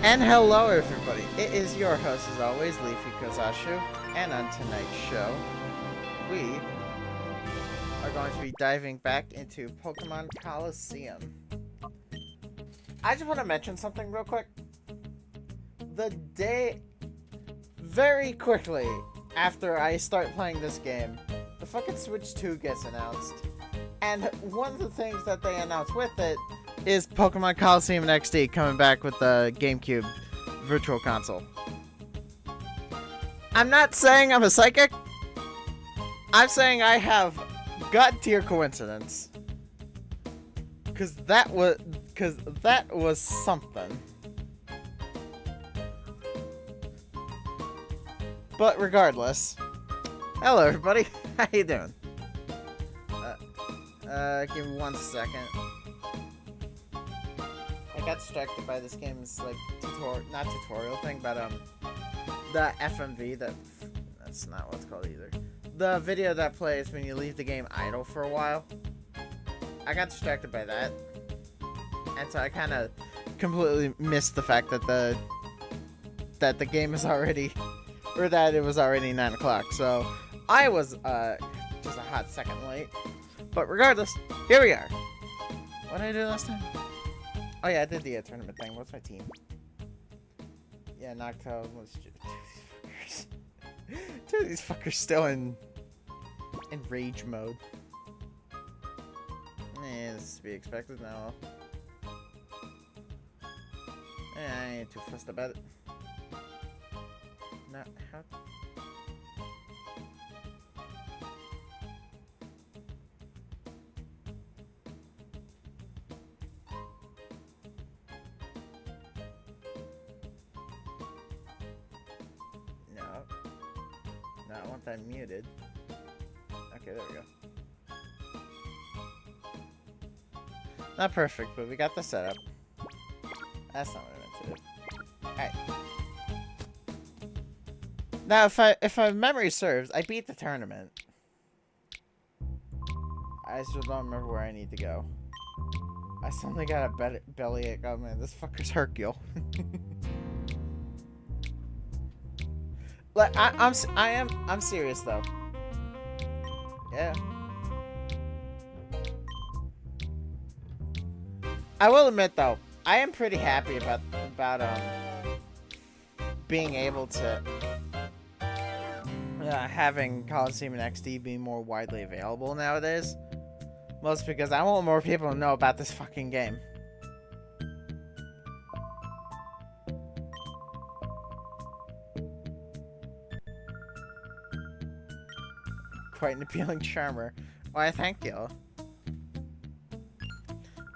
And hello everybody, it is your host as always, Leafy and on tonight's show, we are going to be diving back into Pokemon Colosseum. I just want to mention something real quick. Very quickly after I start playing this game, the fucking Switch 2 gets announced. And one of the things that they announced with it is Pokemon Colosseum XD coming back with the GameCube Virtual Console. I'm not saying I'm a psychic. I'm saying I have gut tier coincidence. Cause that was something. But regardless, hello everybody. How you doing? Give me 1 second. I got distracted by this game's like not tutorial thing, but the FMV that's not what it's called either. The video that plays when you leave the game idle for a while. I got distracted by that, and so I kind of completely missed the fact that the game is already, or that it was already 9 o'clock. So I was just a hot second late. But regardless, here we are. What did I do last time? Oh yeah, I did the tournament thing. What's my team? Yeah, Noctowl was two of these fuckers still in rage mode. Yeah, this is to be expected now. Yeah, I ain't too fussed about it. Not how. I want that muted. Okay, there we go. Not perfect, but we got the setup. That's not what I meant to do. Alright. Now, if my memory serves, I beat the tournament. I still don't remember where I need to go. I suddenly got a bellyache. Oh man, this fucker's Hercule. Like I'm serious though. Yeah. I will admit though, I am pretty happy about being able to having Colosseum and XD be more widely available nowadays. Mostly because I want more people to know about this fucking game. Quite an appealing charmer. Why, thank you.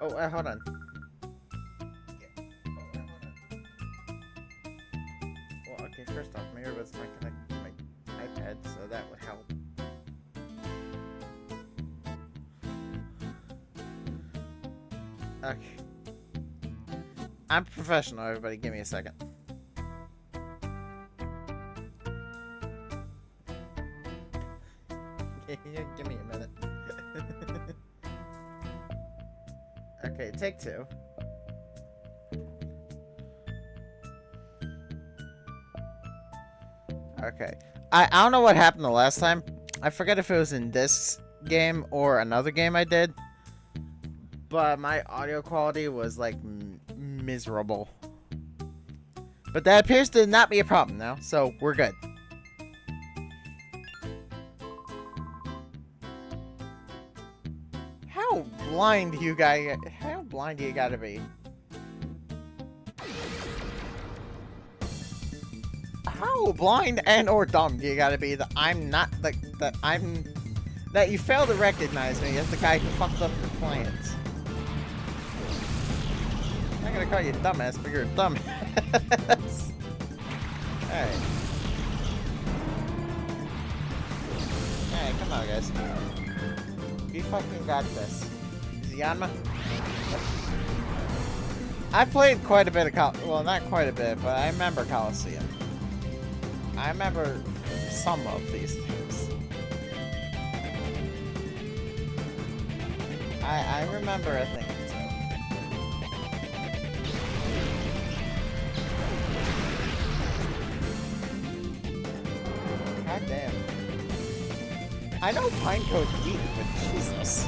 Oh, hold on. Well, okay, first off, my earbuds might connect to my iPad, so that would help. Okay. I'm professional, everybody. Give me a second. Give me a minute. Okay, take two. Okay. I don't know what happened the last time. I forget if it was in this game or another game I did. But my audio quality was like miserable. But that appears to not be a problem now, so we're good. How blind do you gotta be? How blind and or dumb do you gotta be that I'm not that you fail to recognize me as the guy who fucked up your plans? I'm not gonna call you a dumbass, but you're a dumbass. Alright. Alright, come on guys. You fucking got this. Is he on me? I played quite a bit of well, not quite a bit, but I remember Colosseum. I remember some of these things. I remember a thing or two. God damn. I know Pinecoat eat, but Jesus.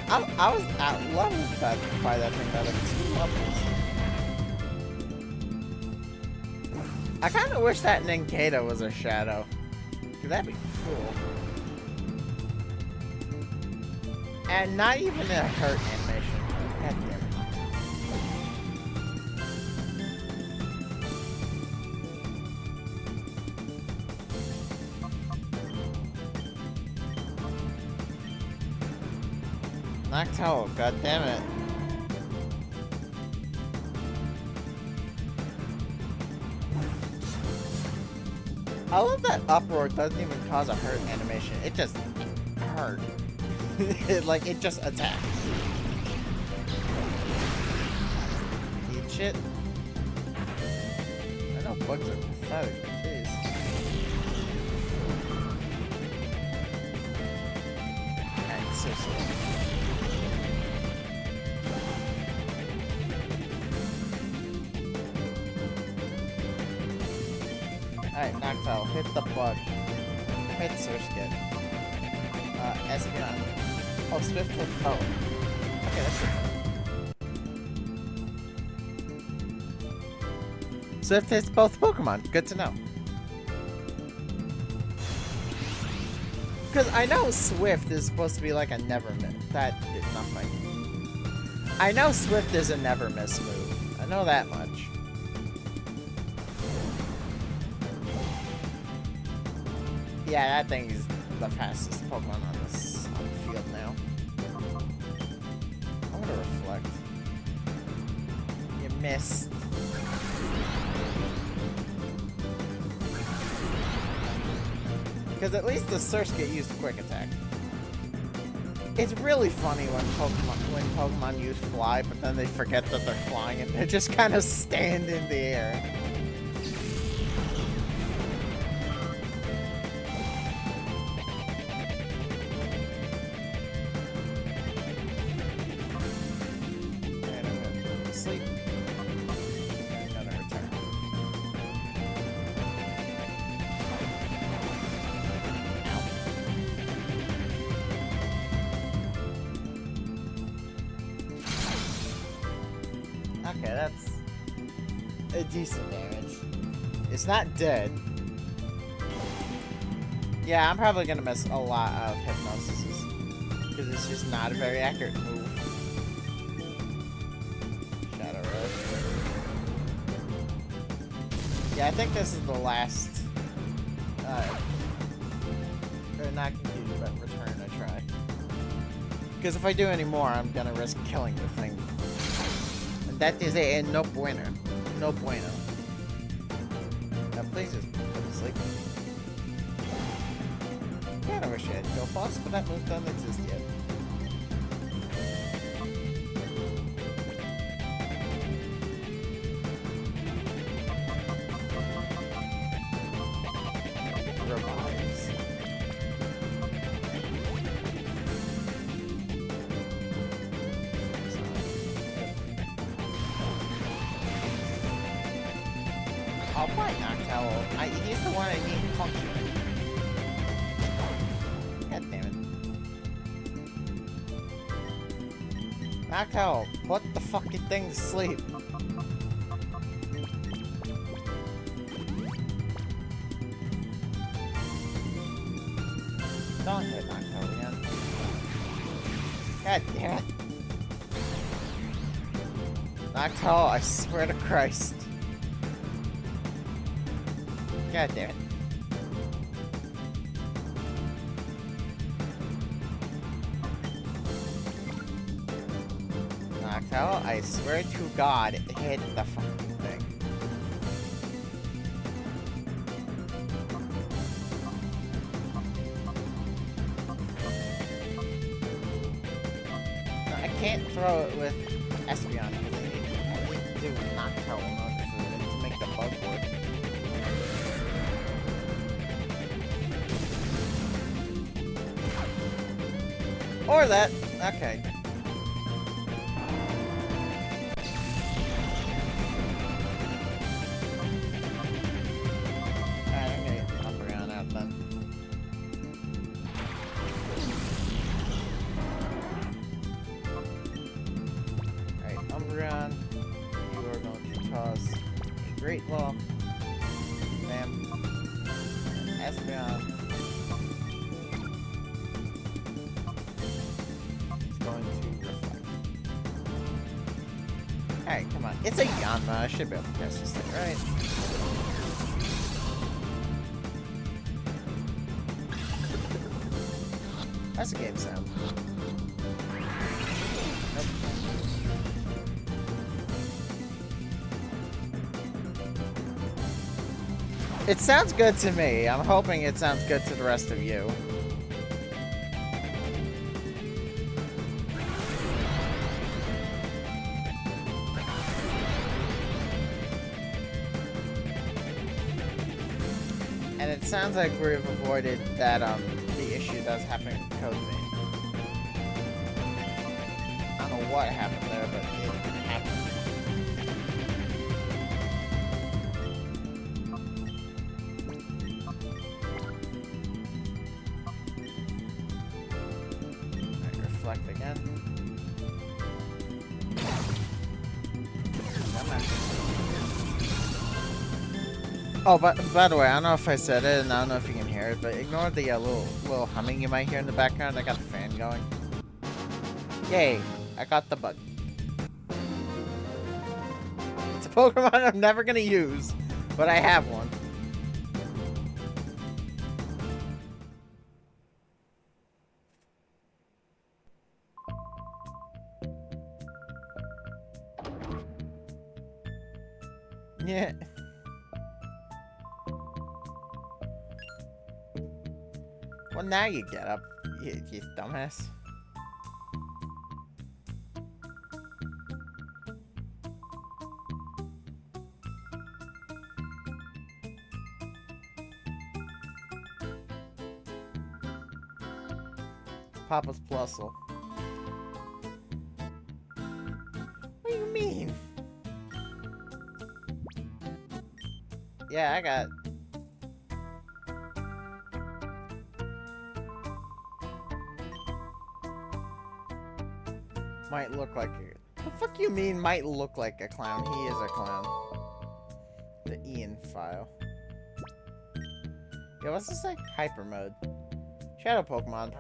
I was at leveled by that thing by like 2 levels. I kind of wish that Ninkata was a shadow. Cause that'd be cool. And not even a hurt animation. God damn it. Noctowl, god damn it. I love that uproar doesn't even cause a hurt animation. It just hurt. It just attacks. Eat shit. I know bugs are pathetic, but jeez. Alright, seriously. Alright, Noctowl, hit the bug. Hit Surskit. Espeon. Oh, Swift hit Toe. Okay, that's it. Swift hits both Pokemon. Good to know. Because I know Swift is supposed to be like a never miss. That did nothing. I know Swift is a never miss move. I know that much. Yeah, that thing is the fastest Pokemon on the field now. I'm gonna reflect. You missed. Because at least the Surskit used a quick attack. It's really funny when Pokemon use fly, but then they forget that they're flying and they just kind of stand in the air. Okay, that's a decent damage. It's not dead. Yeah, I'm probably gonna miss a lot of hypnosis because it's just not a very accurate move. Shadow Rush. Yeah, I think this is the last. Or not confused, but return I try. Because if I do any more, I'm gonna risk killing the thing. And that is a no bueno. No bueno. Now please just go to sleep. Kinda wish I had Kill Boss, but that move doesn't exist yet. Revives. I'll probably Noctowl. He's the one I need function. God damn it. Noctowl, put the fucking thing to sleep. Don't hit Noctowl again. God damn it. Noctowl, I swear to Christ. God damn it. Noctowl, I swear to God, hit the fucking thing. No, I can't throw it with Espeon because I need to do Noctowl in order for it to make the bug work. Or that. Okay. Alright, I'm gonna get Umbreon out then. Alright, Umbreon. You are going to toss a Great Ball. Bam. Espeon. Alright, come on. It's a Yanma. I should be able to catch this thing, right? That's a game sound. Nope. It sounds good to me. I'm hoping it sounds good to the rest of you. And it sounds like we've avoided that, the issue that's happening with Code Vein. I don't know what happened there, but it happened. Alright, reflect again. Oh, but by the way, I don't know if I said it, and I don't know if you can hear it, but ignore the little humming you might hear in the background. I got the fan going. Yay! I got the bug. It's a Pokemon I'm never gonna use, but I have one. Yeah. Well, now you get up, you dumbass. Papa's Plusle. What do you mean? Yeah, I got... Might look like a... The fuck you mean might look like a clown? He is a clown. The Ian file. Yeah, what's this say? Hyper mode. Shadow Pokemon,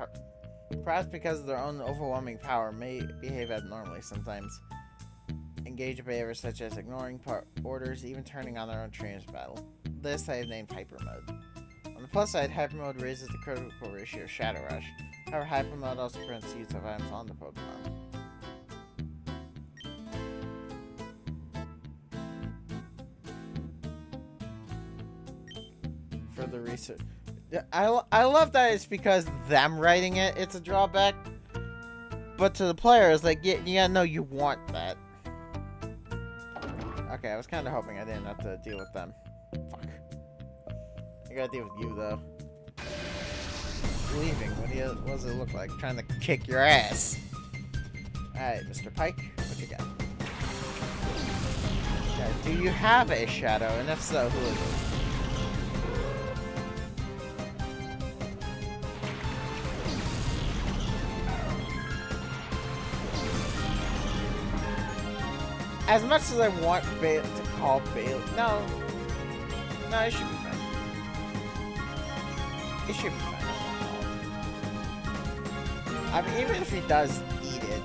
perhaps because of their own overwhelming power, may behave abnormally sometimes. Engage in behaviors such as ignoring orders, even turning on their own trainers battle. This I have named Hyper Mode. On the plus side, Hyper Mode raises the critical ratio of Shadow Rush. However, Hyper Mode also prevents use of items on the Pokemon. Further research. I love that it's because them writing it, it's a drawback. But to the player, it's like, yeah, no, you want that. Okay, I was kind of hoping I didn't have to deal with them. Fuck. I gotta deal with you, though. Leaving. What does it look like? Trying to kick your ass. Alright, Mr. Pike, what you got? Okay, do you have a shadow? And if so, who is it? As much as I want to call Bailey, no, it should be fine. It should be fine. I mean, even if he does eat it,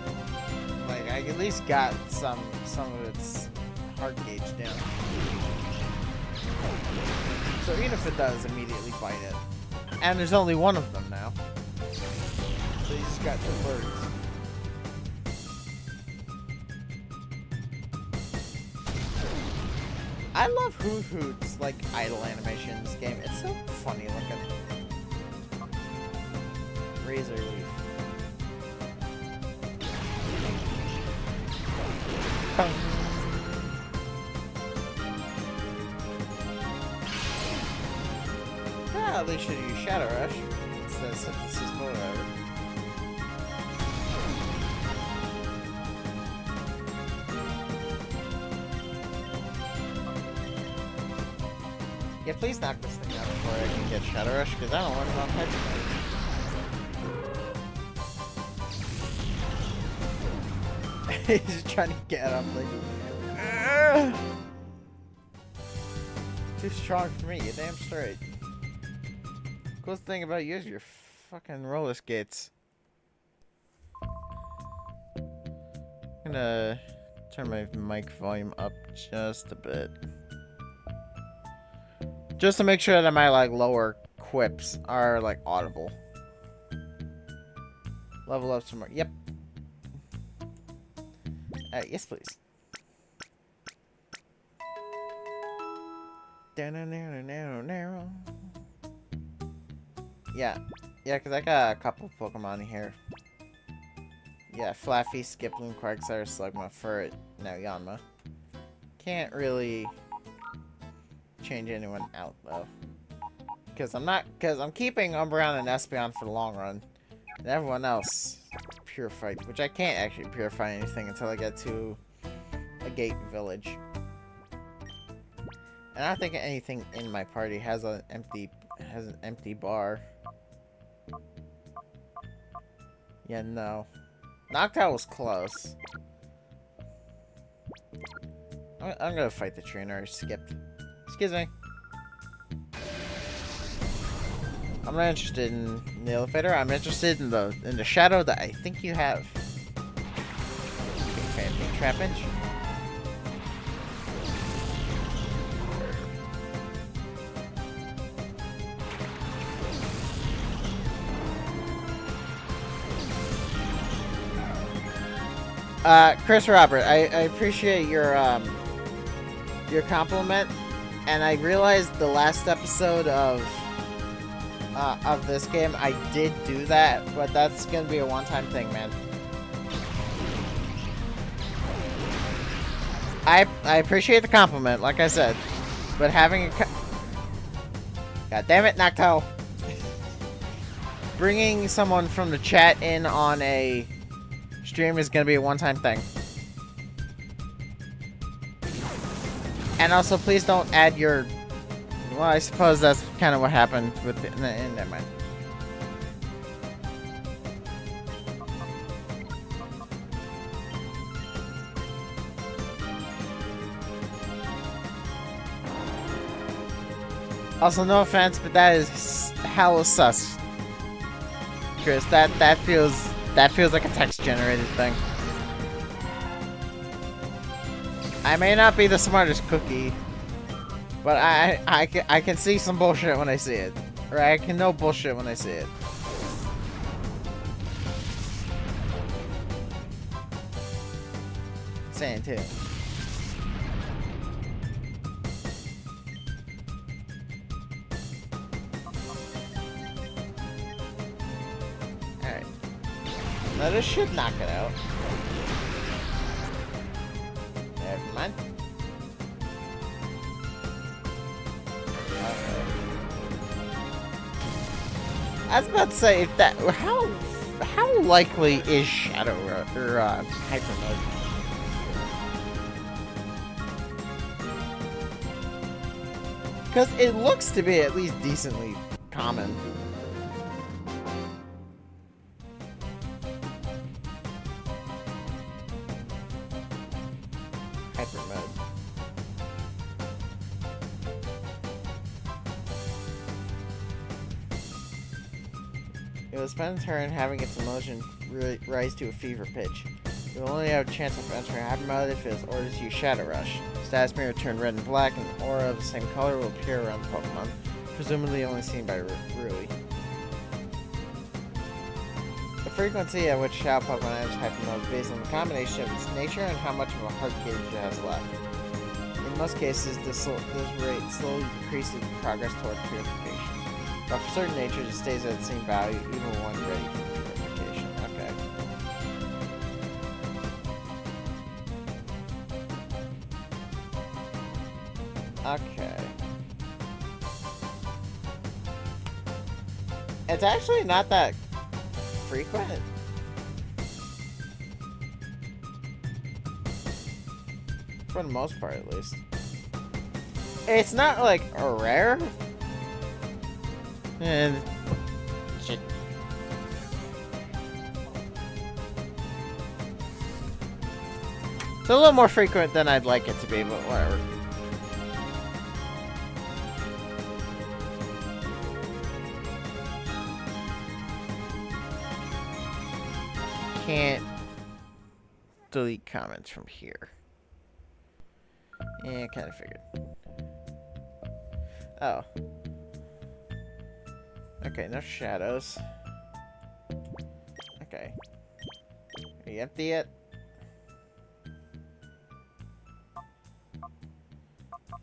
like I at least got some of its heart gauge down. So even if it does immediately bite it, and there's only one of them now, so you just got 2 birds. I love Hoot Hoot's like idle animation in this game. It's so funny looking. Razor Leaf. Well, they should use Shadow Rush instead of Synthesis or whatever. Yeah, please knock this thing out before I can get Shadow Rush, because I don't want it on Hyper Mode. He's just trying to get up, like... Ugh! Too strong for me, you damn straight. Coolest thing about you is your fucking roller skates. I'm gonna turn my mic volume up just a bit. Just to make sure that my like lower quips are like audible. Level up some more. Yep. Yes, please. Yeah, because I got a couple Pokemon here. Yeah, Flaffy, Skiploom, Quagsire, Slugma, Furret, now Yanma. Can't really change anyone out though, because I'm keeping Umbreon and Espeon for the long run, and everyone else purified, which I can't actually purify anything until I get to a gate village. And I don't think anything in my party has an empty bar. Yeah, no. Noctowl was close. I'm gonna fight the trainer. I skipped. Excuse me. I'm not interested in the elevator. I'm interested in the shadow that I think you have. Okay, Trapinch. Chris Robert, I appreciate your compliment, and I realized the last episode of this game I did do that, but that's gonna be a one-time thing, man. I appreciate the compliment, like I said, but having a God damn it, Noctowl. Bringing someone from the chat in on a stream is gonna be a one-time thing. And also, please don't add your... Well, I suppose that's kind of what happened with the... Never mind. Also, no offense, but that is hella sus. Chris, that feels like a text-generated thing. I may not be the smartest cookie, but I can see some bullshit when I see it. Or I can know bullshit when I see it. Saying too. Alright. Now this should knock it out. Never mind. Okay. I was about to say, if that, how likely is Shadow or Hyper Mode? Because it looks to be at least decently common. Hyper Mode. It will spend a turn having its emotion rise to a fever pitch. You will only have a chance of entering Hyper Mode if it is ordered to use Shadow Rush. Status mirror will turn red and black, and an aura of the same color will appear around the Pokemon, presumably only seen by Rui. The frequency at which Shadow Pokemon enters Hyper Mode is based on the combination of its nature and how much of a heart gauge it has left. In most cases, this rate slowly decreases with progress toward Purification. But for certain natures, it stays at the same value even when ready for Purification. Okay. Okay. It's actually not that frequent. For the most part, at least. It's not like a rare. And shit. It's a little more frequent than I'd like it to be, but whatever. Can't delete comments from here. Yeah, kind of figured. Oh. Okay, no shadows. Okay. Are you empty yet?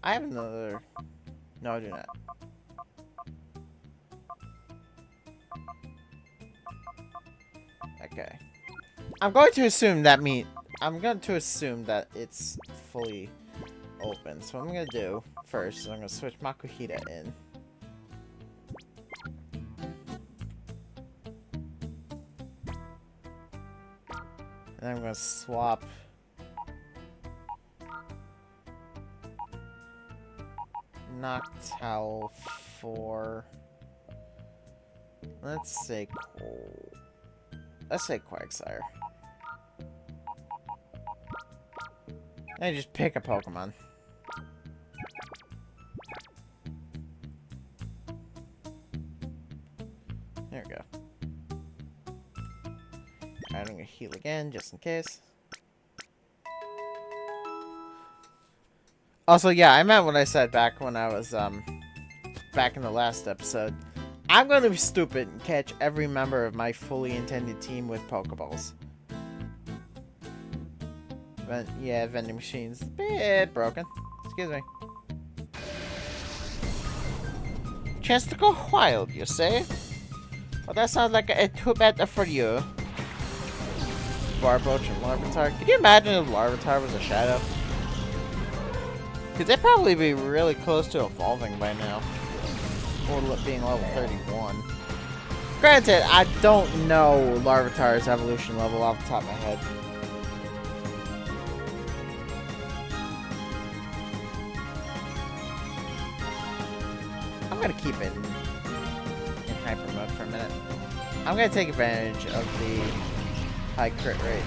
I have another... No, I do not. Okay. I'm going to assume that it's fully open. So what I'm going to do first is I'm going to switch Makuhita in. And I'm going to swap Noctowl for, let's say Quagsire. And just pick a Pokemon. There we go. I'm gonna heal again, just in case. Also, yeah, I meant what I said back when I was, back in the last episode. I'm gonna be stupid and catch every member of my fully intended team with Pokeballs. Yeah, vending machine's a bit broken. Excuse me. Chance to go wild, you say? Well, that sounds like a too bad for you. Barboach and Larvitar. Could you imagine if Larvitar was a shadow? Because they'd probably be really close to evolving by now. Or being level 31. Granted, I don't know Larvitar's evolution level off the top of my head. I'm gonna keep it in hyper mode for a minute. I'm gonna take advantage of the high crit rate.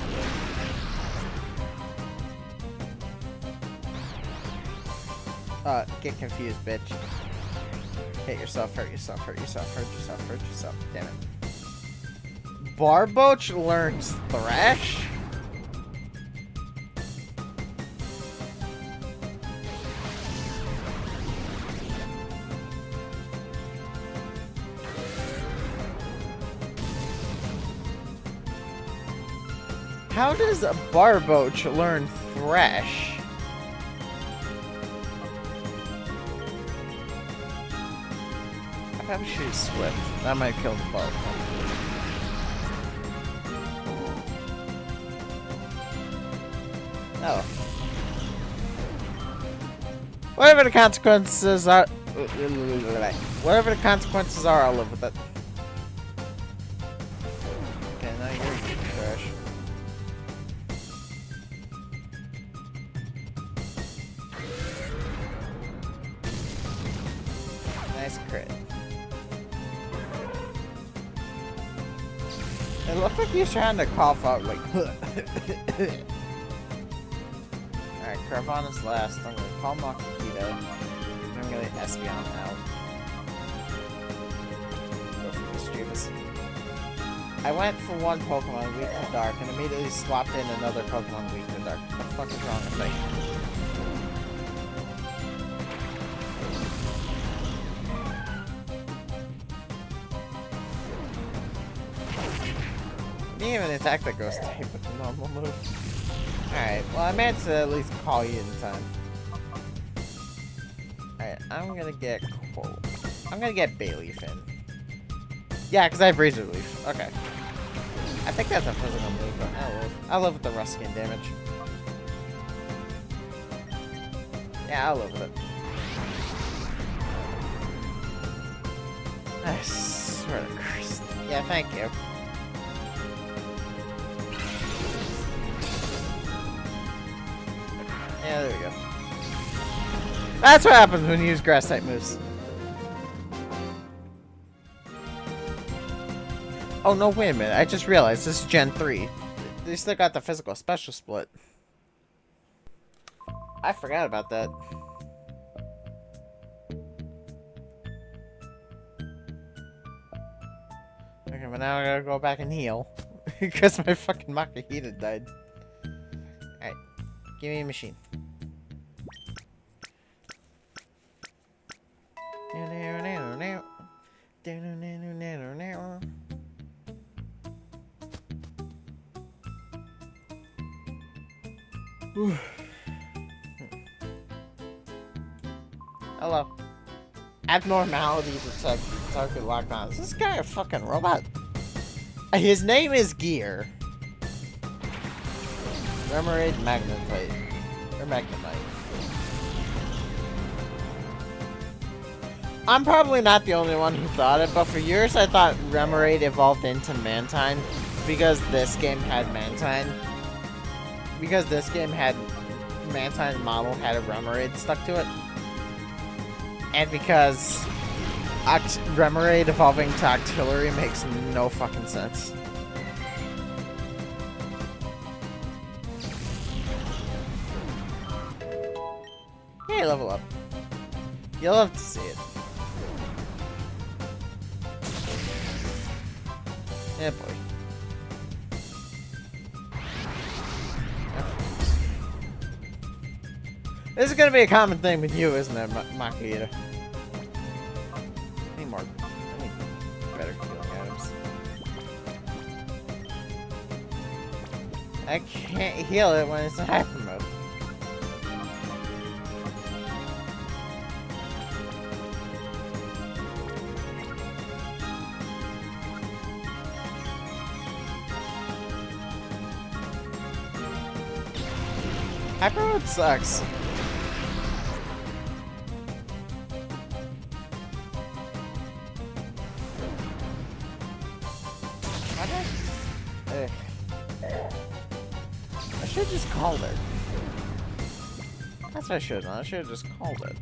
Get confused, bitch. Hit yourself, hurt yourself, hurt yourself, hurt yourself, hurt yourself. Damn it. Barboach learns Thrash? How does a Barboach learn Thrash? I probably should use Swift. That might kill the boat. Oh. Whatever the consequences are... Whatever the consequences are, I'll live with it. Okay, now you're using Thrash. Nice crit. It looked like he was trying to cough out, like, Alright, Carvana's last. I'm gonna call Makihito. I'm gonna Espeon out. Go for Mischievous. I went for one Pokemon weak to dark and immediately swapped in another Pokemon weak to dark. What the fuck is wrong with me? Didn't even attack the ghost type with the normal move. Alright, well I managed to at least call you in time. Alright, I'm gonna get Cold. I'm gonna get Bayleaf in. Yeah, because I have Razor Leaf. Okay. I think that's a physical move, but I'll live with the rust skin damage. Yeah, I'll live with it. I swear to Christ. Yeah, thank you. Yeah, there we go. That's what happens when you use grass type moves. Oh no, wait a minute. I just realized this is Gen 3. They still got the physical special split. I forgot about that. Okay, but now I gotta go back and heal. Because my fucking Makihita died. Alright. Give me a machine. Hello. Abnormalities of target lockdowns. Is this guy a fucking robot? His name is Gear. Remoraid Magnetite. Or Magnemite. I'm probably not the only one who thought it, but for years I thought Remoraid evolved into Mantine because this game had Mantine. Because this game had Mantine model had a Remoraid stuck to it. And because Remoraid evolving to Octillery makes no fucking sense. Hey, level up. You'll love to see it. Yeah, boy. This is gonna be a common thing with you, isn't it, Makihita? I need better healing items. I can't heal it when it's in hyper mode. Hyper mode sucks. I should have just called it. That's what I should have done. I should have just called it.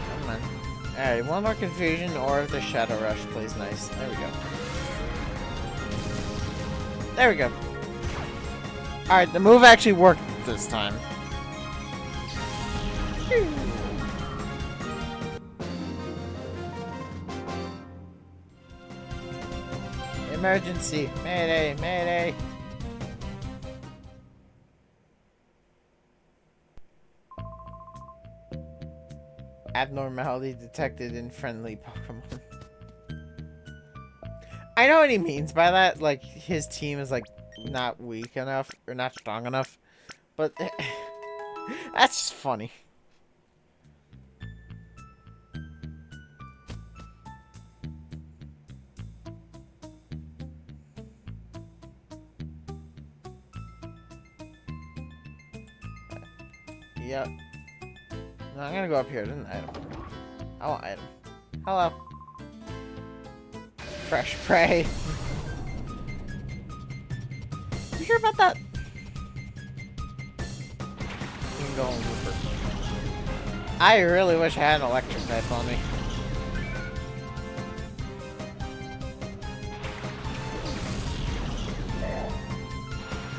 Come on. Alright, one more confusion, or if the Shadow Rush plays nice. There we go. There we go. Alright, the move actually worked this time. Emergency. Mayday, mayday. Abnormality detected in friendly Pokemon. I know what he means by that. Like, his team is, like, not weak enough or not strong enough. But that's just funny. Yep. No, I'm gonna go up here to an item. I want item. Hello. Fresh prey. You sure about that? You can go on Wooper. I really wish I had an electric type on me.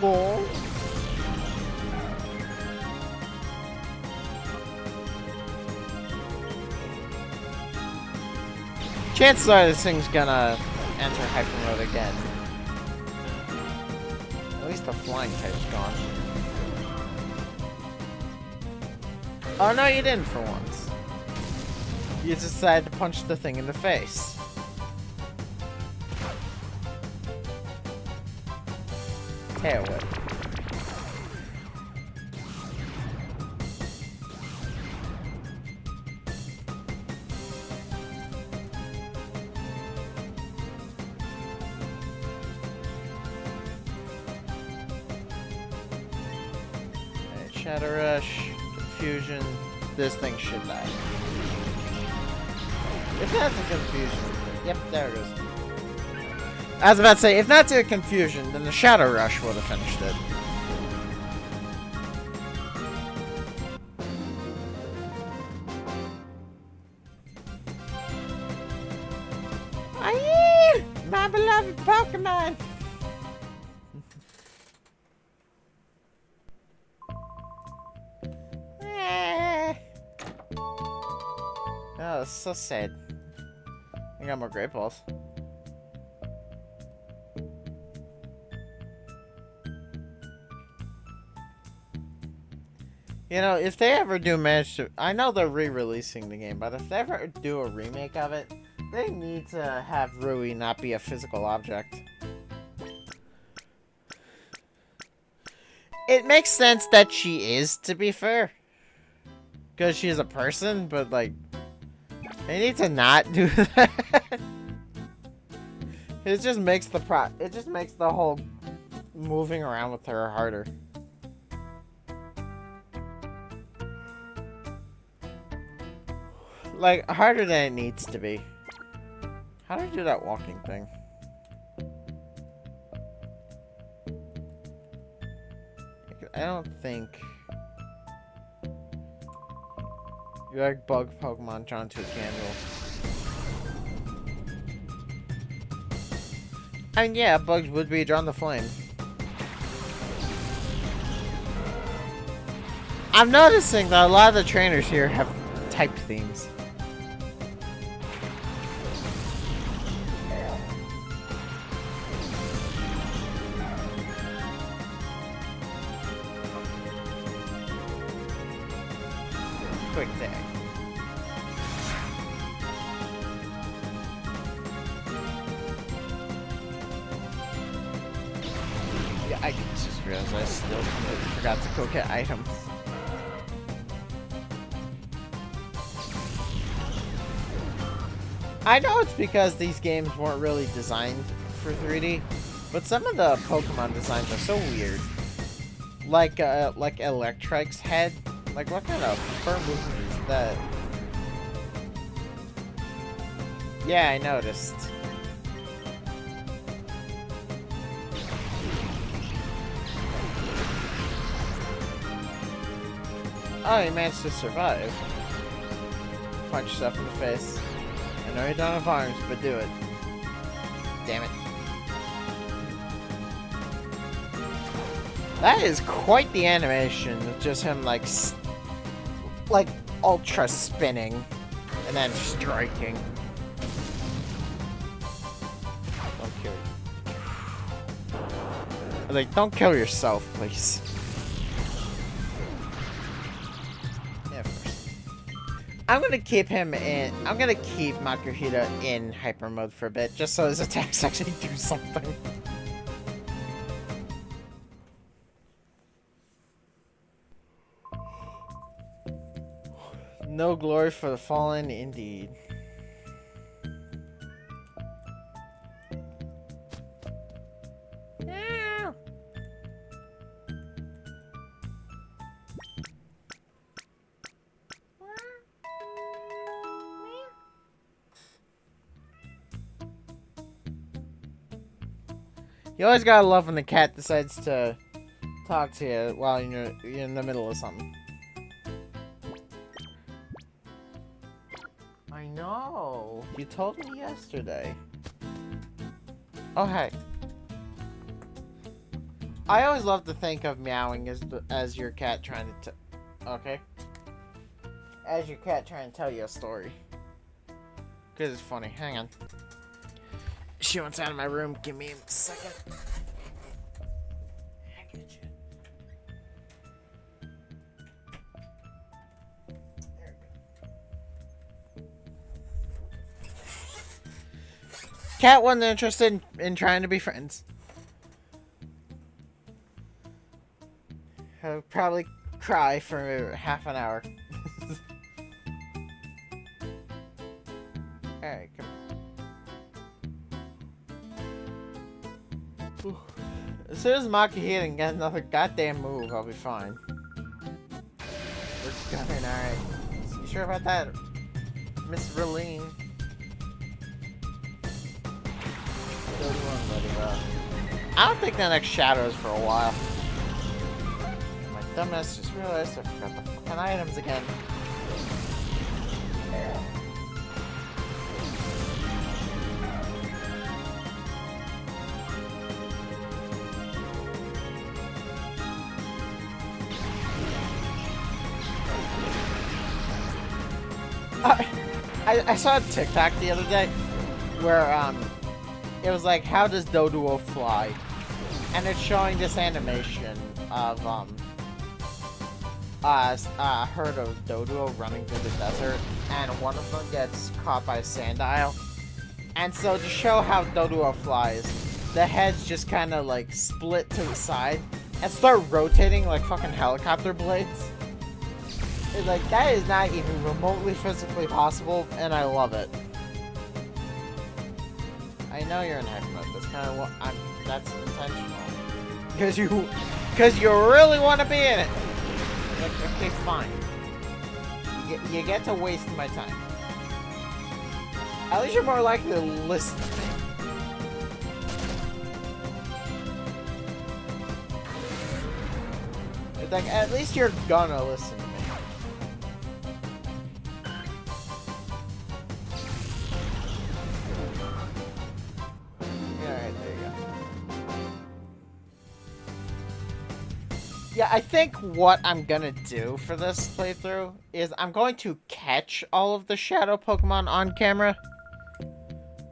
Bull. Chances are this thing's gonna enter hyper mode again. At least the flying type's gone. Oh no, you didn't for once. You decided to punch the thing in the face. Tail whip. Shadow Rush, Confusion. This thing should die. If that's a Confusion. Yep, there it goes. I was about to say, if not to a Confusion, then the Shadow Rush would have finished it. Aye, my beloved Pokemon! Oh, that's so sad. I got more Great Balls. You know, if they ever do manage to... I know they're re-releasing the game, but if they ever do a remake of it, they need to have Rui not be a physical object. It makes sense that she is, to be fair. Because she's a person, but, like... They need to not do that. It just makes the whole moving around with her harder. Like, harder than it needs to be. How do I do that walking thing? I don't think... You like bug Pokemon drawn to a candle. I mean, yeah, bugs would be drawn to flame. I'm noticing that a lot of the trainers here have type themes. Quick tag. Yeah, I just realized I still completely forgot to go get items. I know it's because these games weren't really designed for 3D, but some of the Pokemon designs are so weird. Like Electrike's head. Like, what kind of fur movement is that? Yeah, I noticed. Oh, he managed to survive. punch stuff in the face. I know you don't have arms, but do it. Damn it. That is quite the animation of just him like ultra spinning and then striking. Don't kill you. Like, don't kill yourself, please. Yeah, of course. I'm gonna keep him in. I'm gonna keep Makuhita in hyper mode for a bit, just so his attacks actually do something. No glory for the fallen, indeed. Yeah. You always gotta love when the cat decides to talk to you while you're in the middle of something. I know. You told me yesterday. Oh, hey. I always love to think of meowing as your cat trying to okay. As your cat trying to tell you a story. Because it's funny. Hang on. She wants out of my room. Give me a second. I get you. There we go. Cat wasn't interested in trying to be friends. I'll probably cry for half an hour. Alright, come on. As soon as Makuhita and get another goddamn move, I'll be fine. We're gunning, alright. You sure about that, Miss Verline? I don't think the next shadow is for a while. My dumbass just realized I forgot the fucking items again. I saw a TikTok the other day where it was like, how does Doduo fly? And it's showing this animation of a herd of Doduo running through the desert, and one of them gets caught by a sandile. And so to show how Doduo flies, the heads just kind of like split to the side and start rotating like fucking helicopter blades. It's like, that is not even remotely physically possible, and I love it. I know you're in hyper mode. That's kind of what that's intentional. Because you really want to be in it. Like, okay, fine. You get to waste my time. At least you're more likely to listen to me. It's like, at least you're gonna listen to me. Yeah, I think what I'm gonna do for this playthrough is I'm going to catch all of the shadow Pokemon on camera,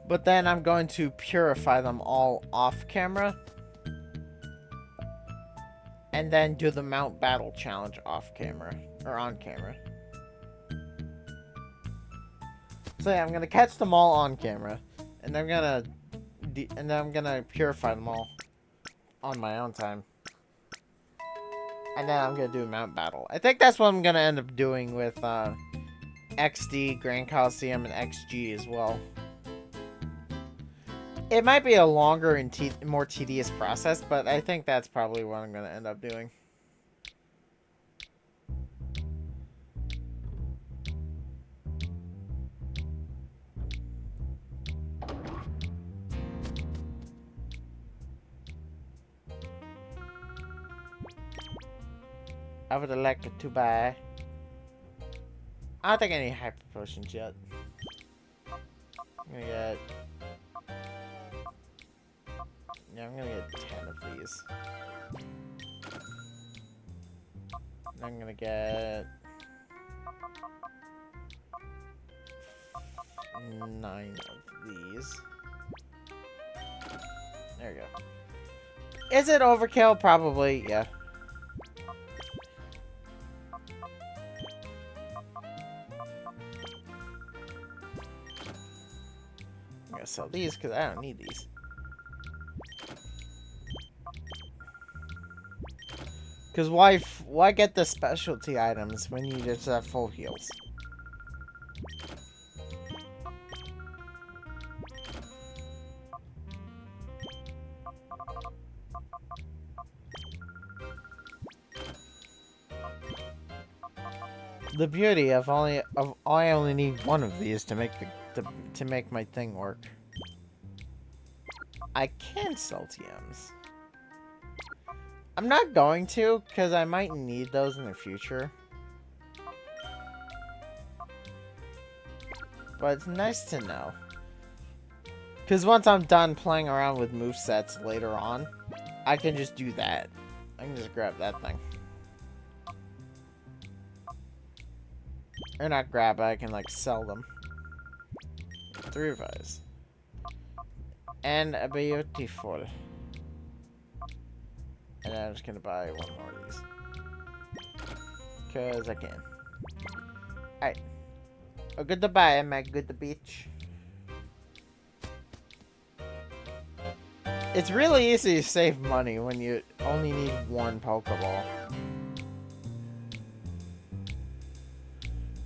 but then I'm going to purify them all off camera, and then do the Mount Battle Challenge off camera, or on camera. So yeah, I'm gonna catch them all on camera, and I'm gonna purify them all on my own time. And then I'm going to do Mount Battle. I think that's what I'm going to end up doing with XD, Grand Colosseum, and XG as well. It might be a longer and more tedious process, but I think that's probably what I'm going to end up doing. I would like to buy. I don't think I need hyper potions yet. I'm gonna get... Yeah, I'm gonna get 10 of these. And I'm gonna get... 9 of these. There we go. Is it overkill? Probably, yeah. I'm gonna sell these because I don't need these. Because why get the specialty items when you just have full heals? The beauty of I only need one of these to make to make my thing work. I can sell TMs. I'm not going to, because I might need those in the future. But it's nice to know. Because once I'm done playing around with movesets later on, I can just do that. I can just grab that thing. Or not grab, I can like sell them. 3 revives. And a beautiful. And I'm just gonna buy one more of these. Cause I can. Alright. A good to buy, my good to beach. It's really easy to save money when you only need one Pokeball.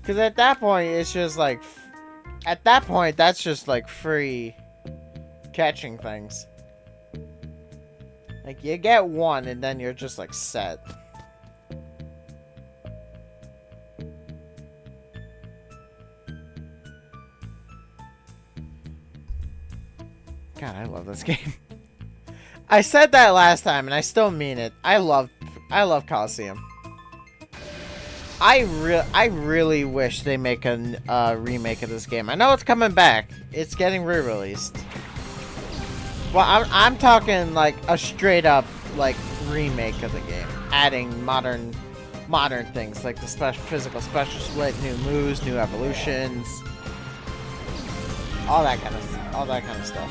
Because at that point, it's just like... At that point, that's just like free catching things. Like, you get one and then you're just like set. God, I love this game. I said that last time and I still mean it. I love Colosseum. I really wish they make a remake of this game. I know it's coming back. It's getting re-released. Well, I'm talking like a straight up like remake of the game, adding modern things like the physical special split, new moves, new evolutions, all that kind of stuff,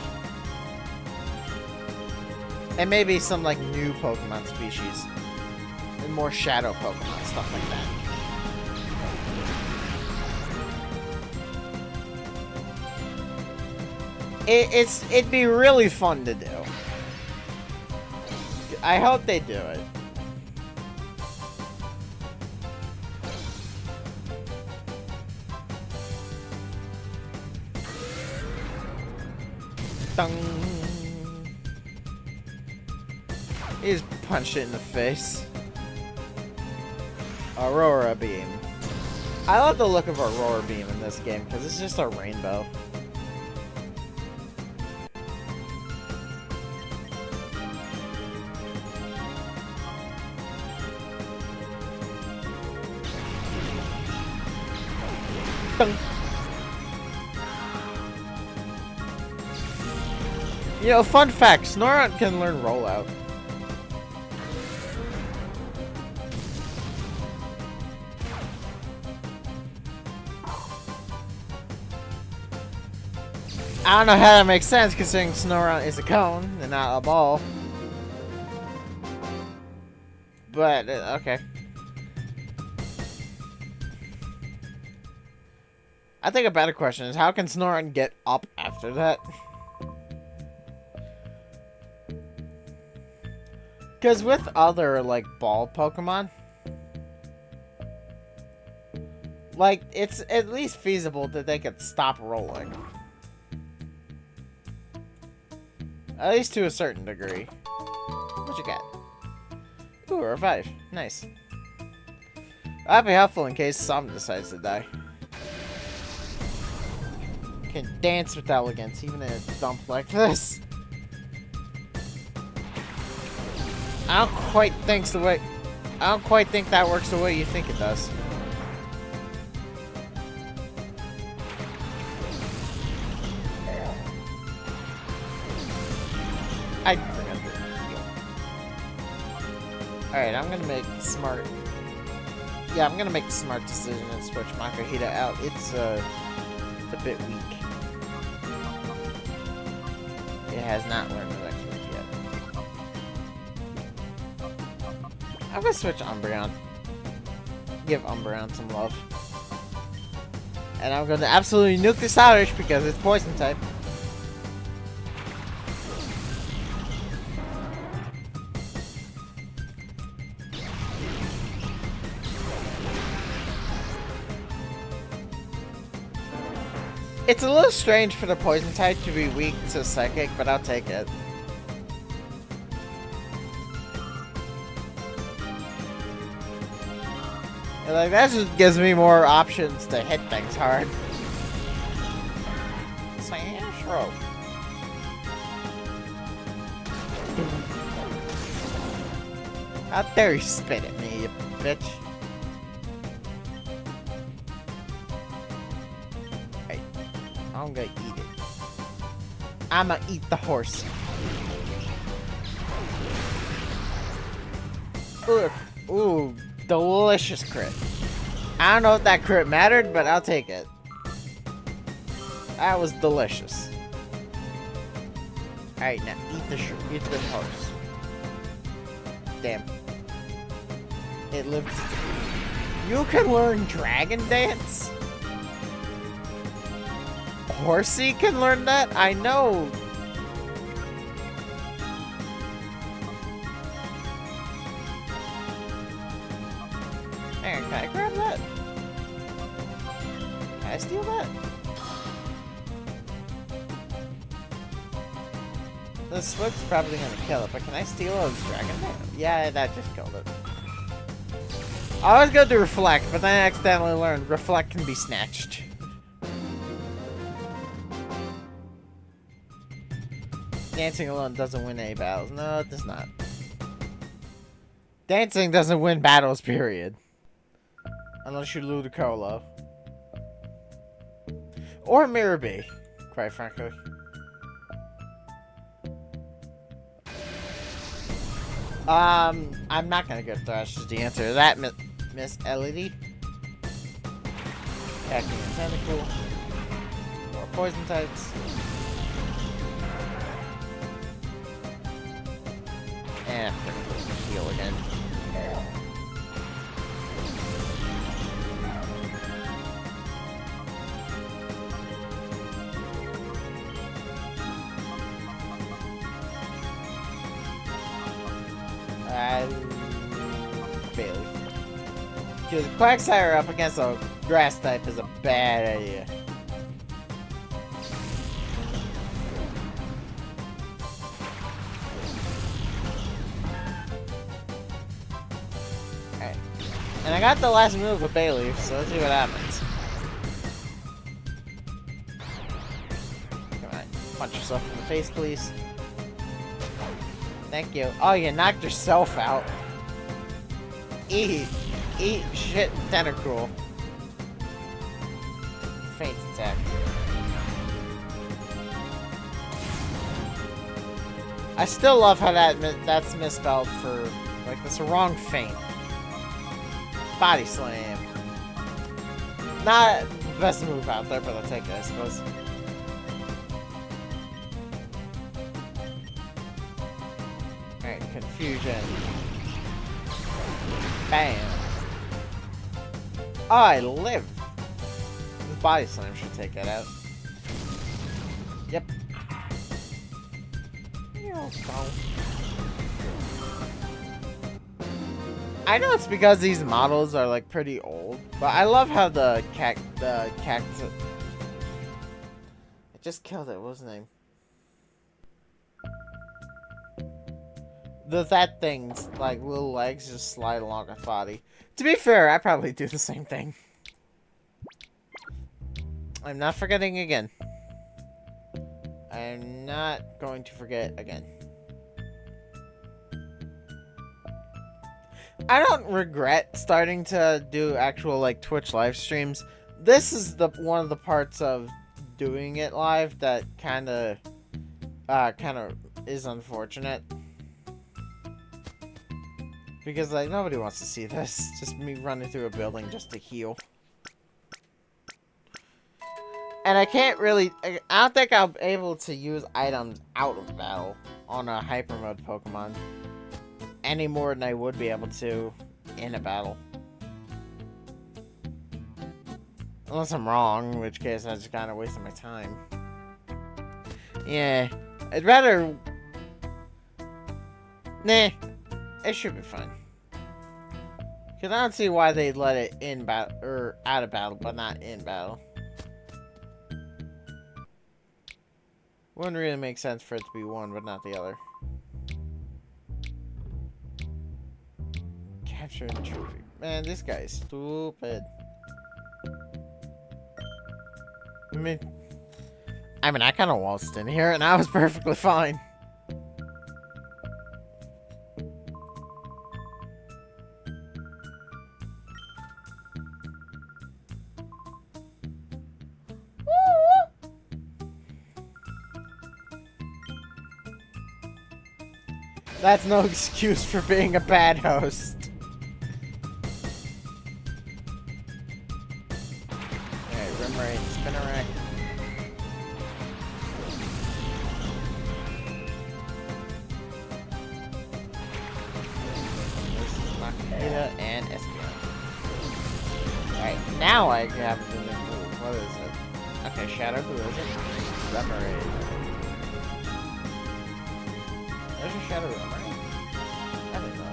and maybe some like new Pokemon species and more shadow Pokemon, stuff like that. It'd be really fun to do. I hope they do it. Dun. He just punched it in the face. Aurora Beam. I love the look of Aurora Beam in this game because it's just a rainbow. You know, fun fact, Snorunt can learn rollout. I don't know how that makes sense considering Snorunt is a cone and not a ball. But, okay. I think a better question is, how can Snorunt get up after that? Because with other, like, ball Pokemon, like, it's at least feasible that they could stop rolling. At least to a certain degree. What you got? Ooh, a revive. Nice. That'd be helpful in case some decides to die. Can dance with elegance, even in a dump like this. I don't quite think that works the way you think it does. I forgot to heal. Alright, I'm gonna make smart... Yeah, I'm gonna make the smart decision and switch Makahita out. It's a bit weak. It has not learned the next move yet. I'm gonna switch Umbreon. Give Umbreon some love. And I'm gonna absolutely nuke this Oddish because it's poison type. It's a little strange for the poison type to be weak to psychic, but I'll take it. And like, that just gives me more options to hit things hard. Sandshrow. How dare you spit at me, you bitch. I'm gonna eat it. I'ma eat the horse. Ooh, delicious crit. I don't know if that crit mattered, but I'll take it. That was delicious. Alright, now eat the horse. Damn. It lived. You can learn Dragon Dance? Horsey can learn that? I know. Hang on, can I grab that? Can I steal that? The Swift's probably gonna kill it, but can I steal a dragon? Yeah, that just killed it. I always go to Reflect, but then I accidentally learned Reflect can be snatched. Dancing alone doesn't win any battles. No, it does not. Dancing doesn't win battles, period. Unless you're Ludicolo. Or Mirabee, quite frankly. I'm not gonna go Thrash as the answer to that, Miss LED. Acting and Tentacle. More poison types. And heal again. Bailey. Because Quagsire up against a grass type is a bad idea. Alright. And I got the last move with Bailey, so let's see what happens. Come on, punch yourself in the face, please. Thank you. Oh, you knocked yourself out. Eat shit, Tentacle. Faint attack. I still love how that's misspelled for, like, that's a wrong feint. Body slam. Not the best move out there, but I'll take it, I suppose. Alright, confusion. Bam. Oh, I live. This body slam should take that out. Yep. I know it's because these models are like pretty old, but I love how the cactus. I just killed it. What was his name? That thing's like little legs just slide along its body. To be fair, I probably do the same thing. I'm not forgetting again. I'm not going to forget again. I don't regret starting to do actual like Twitch live streams. This is one of the parts of doing it live that kind of is unfortunate. Because, like, nobody wants to see this. Just me running through a building just to heal. And I can't really... I don't think I'm able to use items out of battle on a hyper mode Pokemon any more than I would be able to in a battle. Unless I'm wrong, in which case I just kind of wasted my time. Yeah, I'd rather... Nah, it should be fine. Because I don't see why they'd let it in battle, or out of battle, but not in battle. Wouldn't really make sense for it to be one, but not the other. Capture and trophy. Man, this guy's stupid. I mean, I kind of waltzed in here, and I was perfectly fine. That's no excuse for being a bad host. Alright, Rimraid, Spinnerack. This is Makita and Espeon. Alright, now I have the new move. What is it? Okay, Shadow, who is it? Rimraid. There's a Shadow Rimraid. I didn't know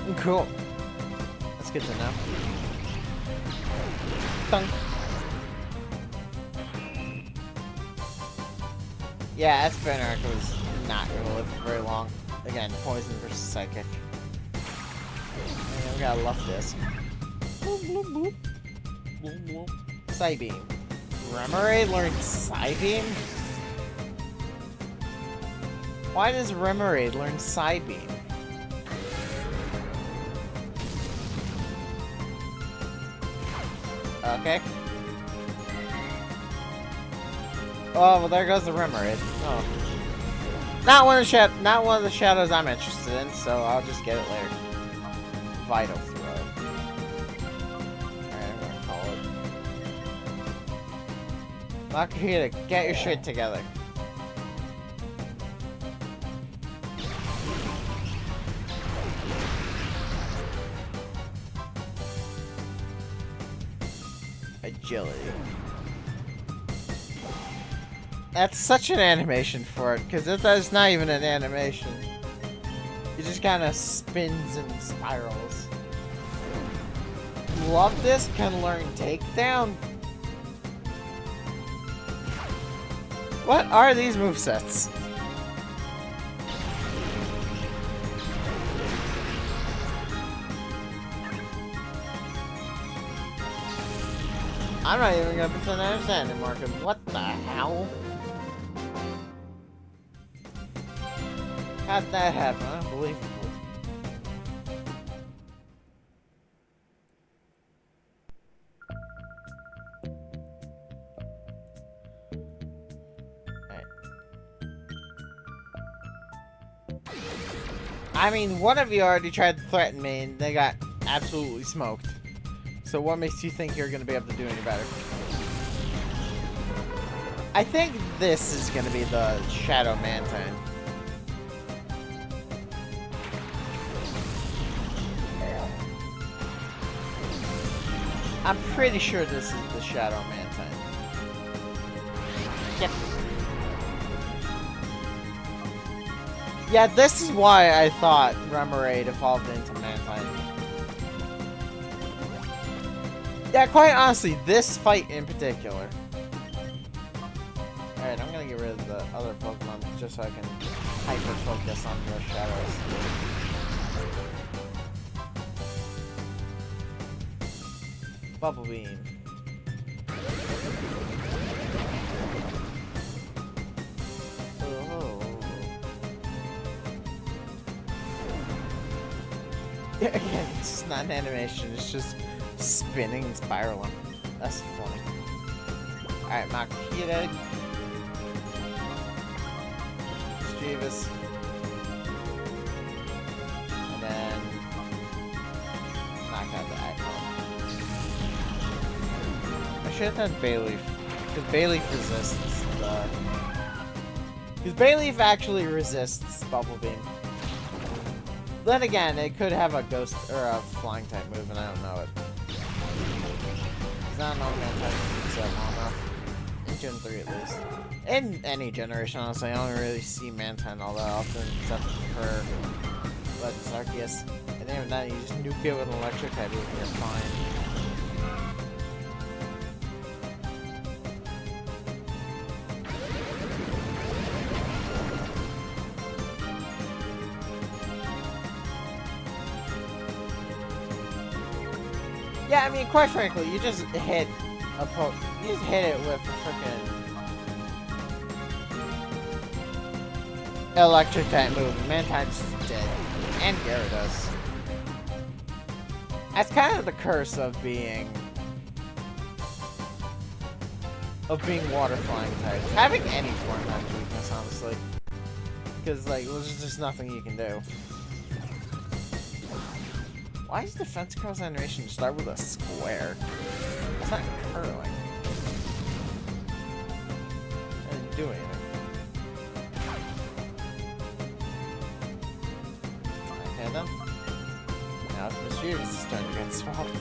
that. Cool. That's good to know. Thunk. Yeah, that Spinnerack was not going to live for very long. Again, Poison versus Psychic. And we got a Luffdisc. Bloop, bloop, bloop. Bloop, bloop. Psybeam. Remoraid learned Psybeam? Why does Remoraid learn Psybeam? Okay. Oh, well, there goes the Remoraid. Oh. Not one of the shadows I'm interested in, so I'll just get it later. Vital Throw. Alright, I'm gonna call it. Makita, get your shit together. Agility. That's such an animation for it, because that's not even an animation. It just kind of spins and spirals. Love this can learn Takedown. What are these movesets? I'm not even gonna pretend I understand anymore, because what the hell? How'd that happen? Unbelievable. Alright. I mean, one of you already tried to threaten me, and they got absolutely smoked. So what makes you think you're going to be able to do any better? I think this is going to be the Shadow Mantine. I'm pretty sure this is the Shadow Mantine. Yep. Yeah, this is why I thought Remoraid evolved into Mantine. Yeah, quite honestly, this fight in particular. Alright, I'm gonna get rid of the other Pokemon just so I can hyper-focus on the shadows. Bubble Beam. Oh. Yeah, again, it's just not an animation, it's just spinning and spiraling. That's funny. Alright, Makita, Mischievous. And then knock out the icon. I should have done Bayleaf. Because Bayleaf resists the... Because Bayleaf actually resists Bubble Beam. Then again, it could have a ghost or a flying type move, and I don't know it. Because I don't know man type set well enough. In Gen 3 at least. In any generation, honestly, I don't really see Mantine all that often, except for Legends Arceus. And even then, you just nuke it with an electric type move and you're fine. Yeah, I mean, quite frankly, you just hit a you just hit it with a freaking electric type move. Mantine's dead, and Gyarados. That's kind of the curse of being water flying types. Having any form type weakness, honestly, because like there's just nothing you can do. Why does defense cross animation start with a square? It's not curling. I didn't do anything. Okay then. Now it's Mischievous is starting to get swapped.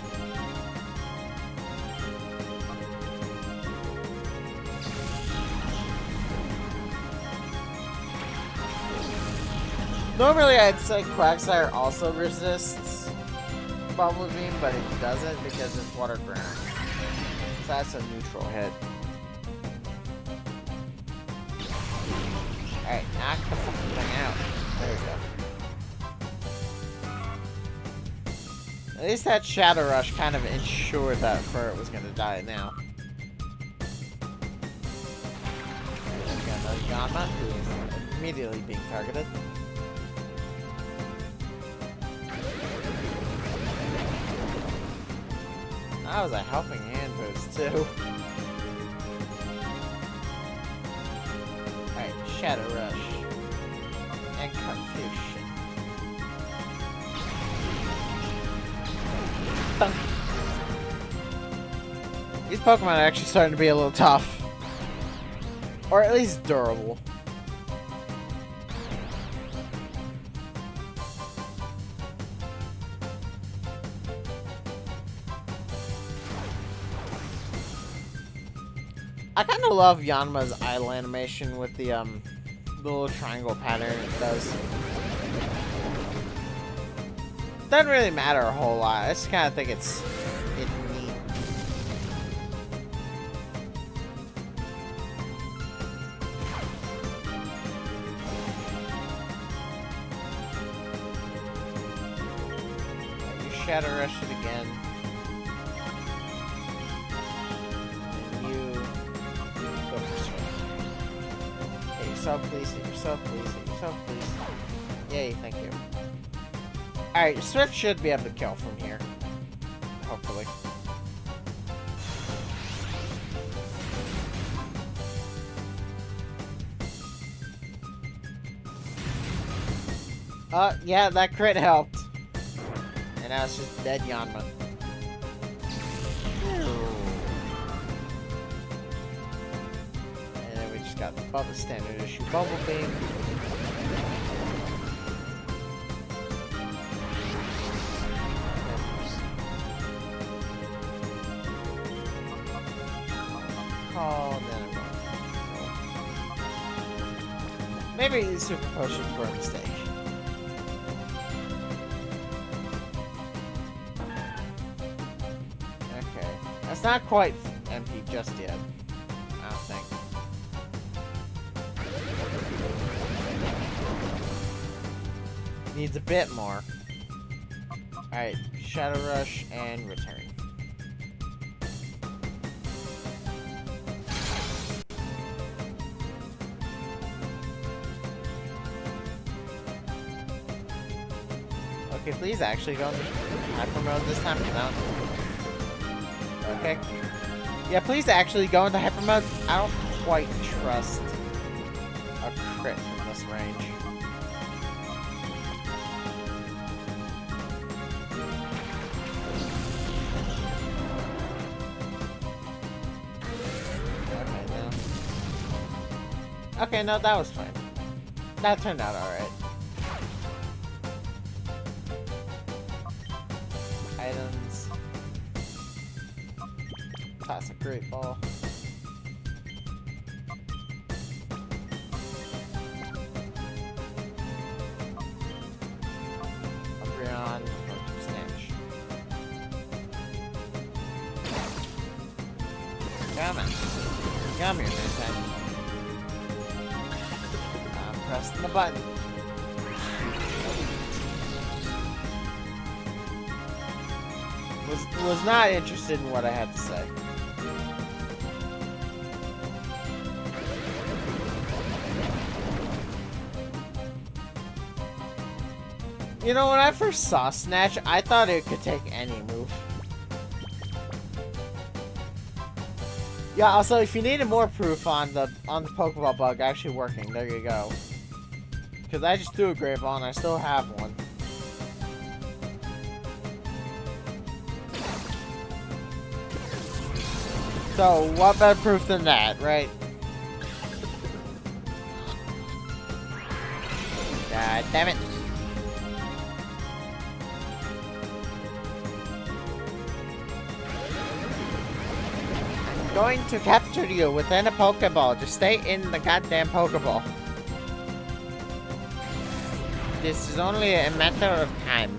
Normally I'd say Quagsire also resists Bubble Beam, but it doesn't because it's water ground. So that's a neutral hit. Alright, knock the fucking thing out. There we go. At least that Shadow Rush kind of ensured that Furret was gonna die now. There's another Yanma who is immediately being targeted. That was a helping hand boost, too. Alright, Shadow Rush. And Confusion. Dunk. These Pokemon are actually starting to be a little tough. Or at least durable. I kind of love Yanma's idle animation with the little triangle pattern it does. Doesn't really matter a whole lot. I just kind of think it's neat. You Shadow Rush it again. Yourself, please. Yay, thank you. Alright, Swift should be able to kill from here. Hopefully. Yeah, that crit helped. And now it's just dead Yanma. Got the Bubble standard issue Bubble Beam. Call, then maybe these super potions were a mistake. Okay. That's not quite empty just yet. I don't think. Needs a bit more. Alright, Shadow Rush and return. Okay, please actually go into hyper mode this time. Okay. Yeah, please actually go into hyper mode. I don't quite trust a crit from this range. Okay, no, that was fine. That turned out alright. Items. That's a great ball. Umbreon, Snatch. Come on. Come here, man. Pressing the button. Was not interested in what I had to say. You know, when I first saw Snatch, I thought it could take any move. Yeah, also, if you needed more proof on the Pokeball bug actually working, there you go. Because I just threw a Great Ball and I still have one. So, what better proof than that, right? God damn it. I'm going to capture you within a Pokeball. Just stay in the goddamn Pokeball. This is only a matter of time.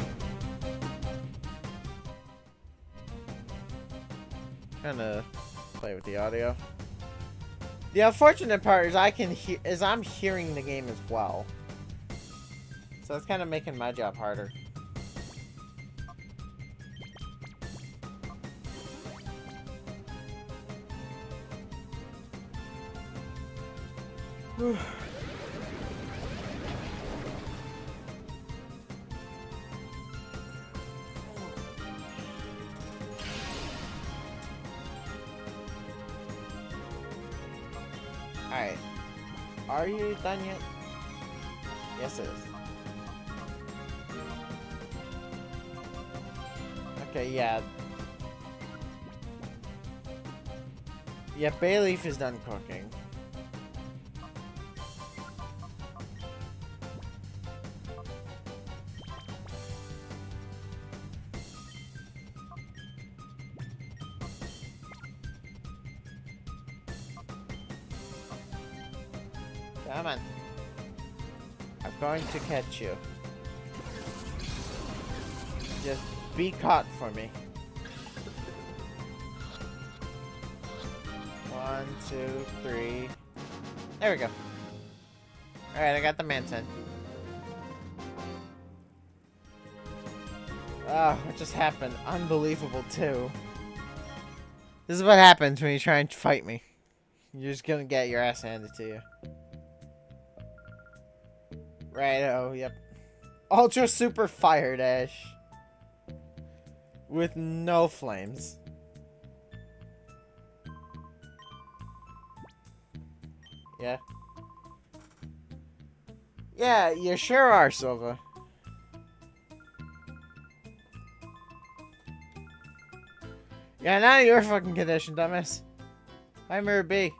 Trying to play with the audio. The unfortunate part is I'm hearing the game as well. So it's kind of making my job harder. Whew. Alright. Are you done yet? Yes, it is. Okay, yeah. Yeah, Bay Leaf is done cooking. Come on. I'm going to catch you. Just be caught for me. 1, 2, 3. There we go. Alright, I got the Manton. Oh, what just happened? Unbelievable, too. This is what happens when you try and fight me. You're just gonna get your ass handed to you. Right, oh, yep. Ultra Super Fire Dash. With no flames. Yeah. Yeah, you sure are, Silva. Yeah, now you're fucking conditioned, dumbass. Hi, Mirror B.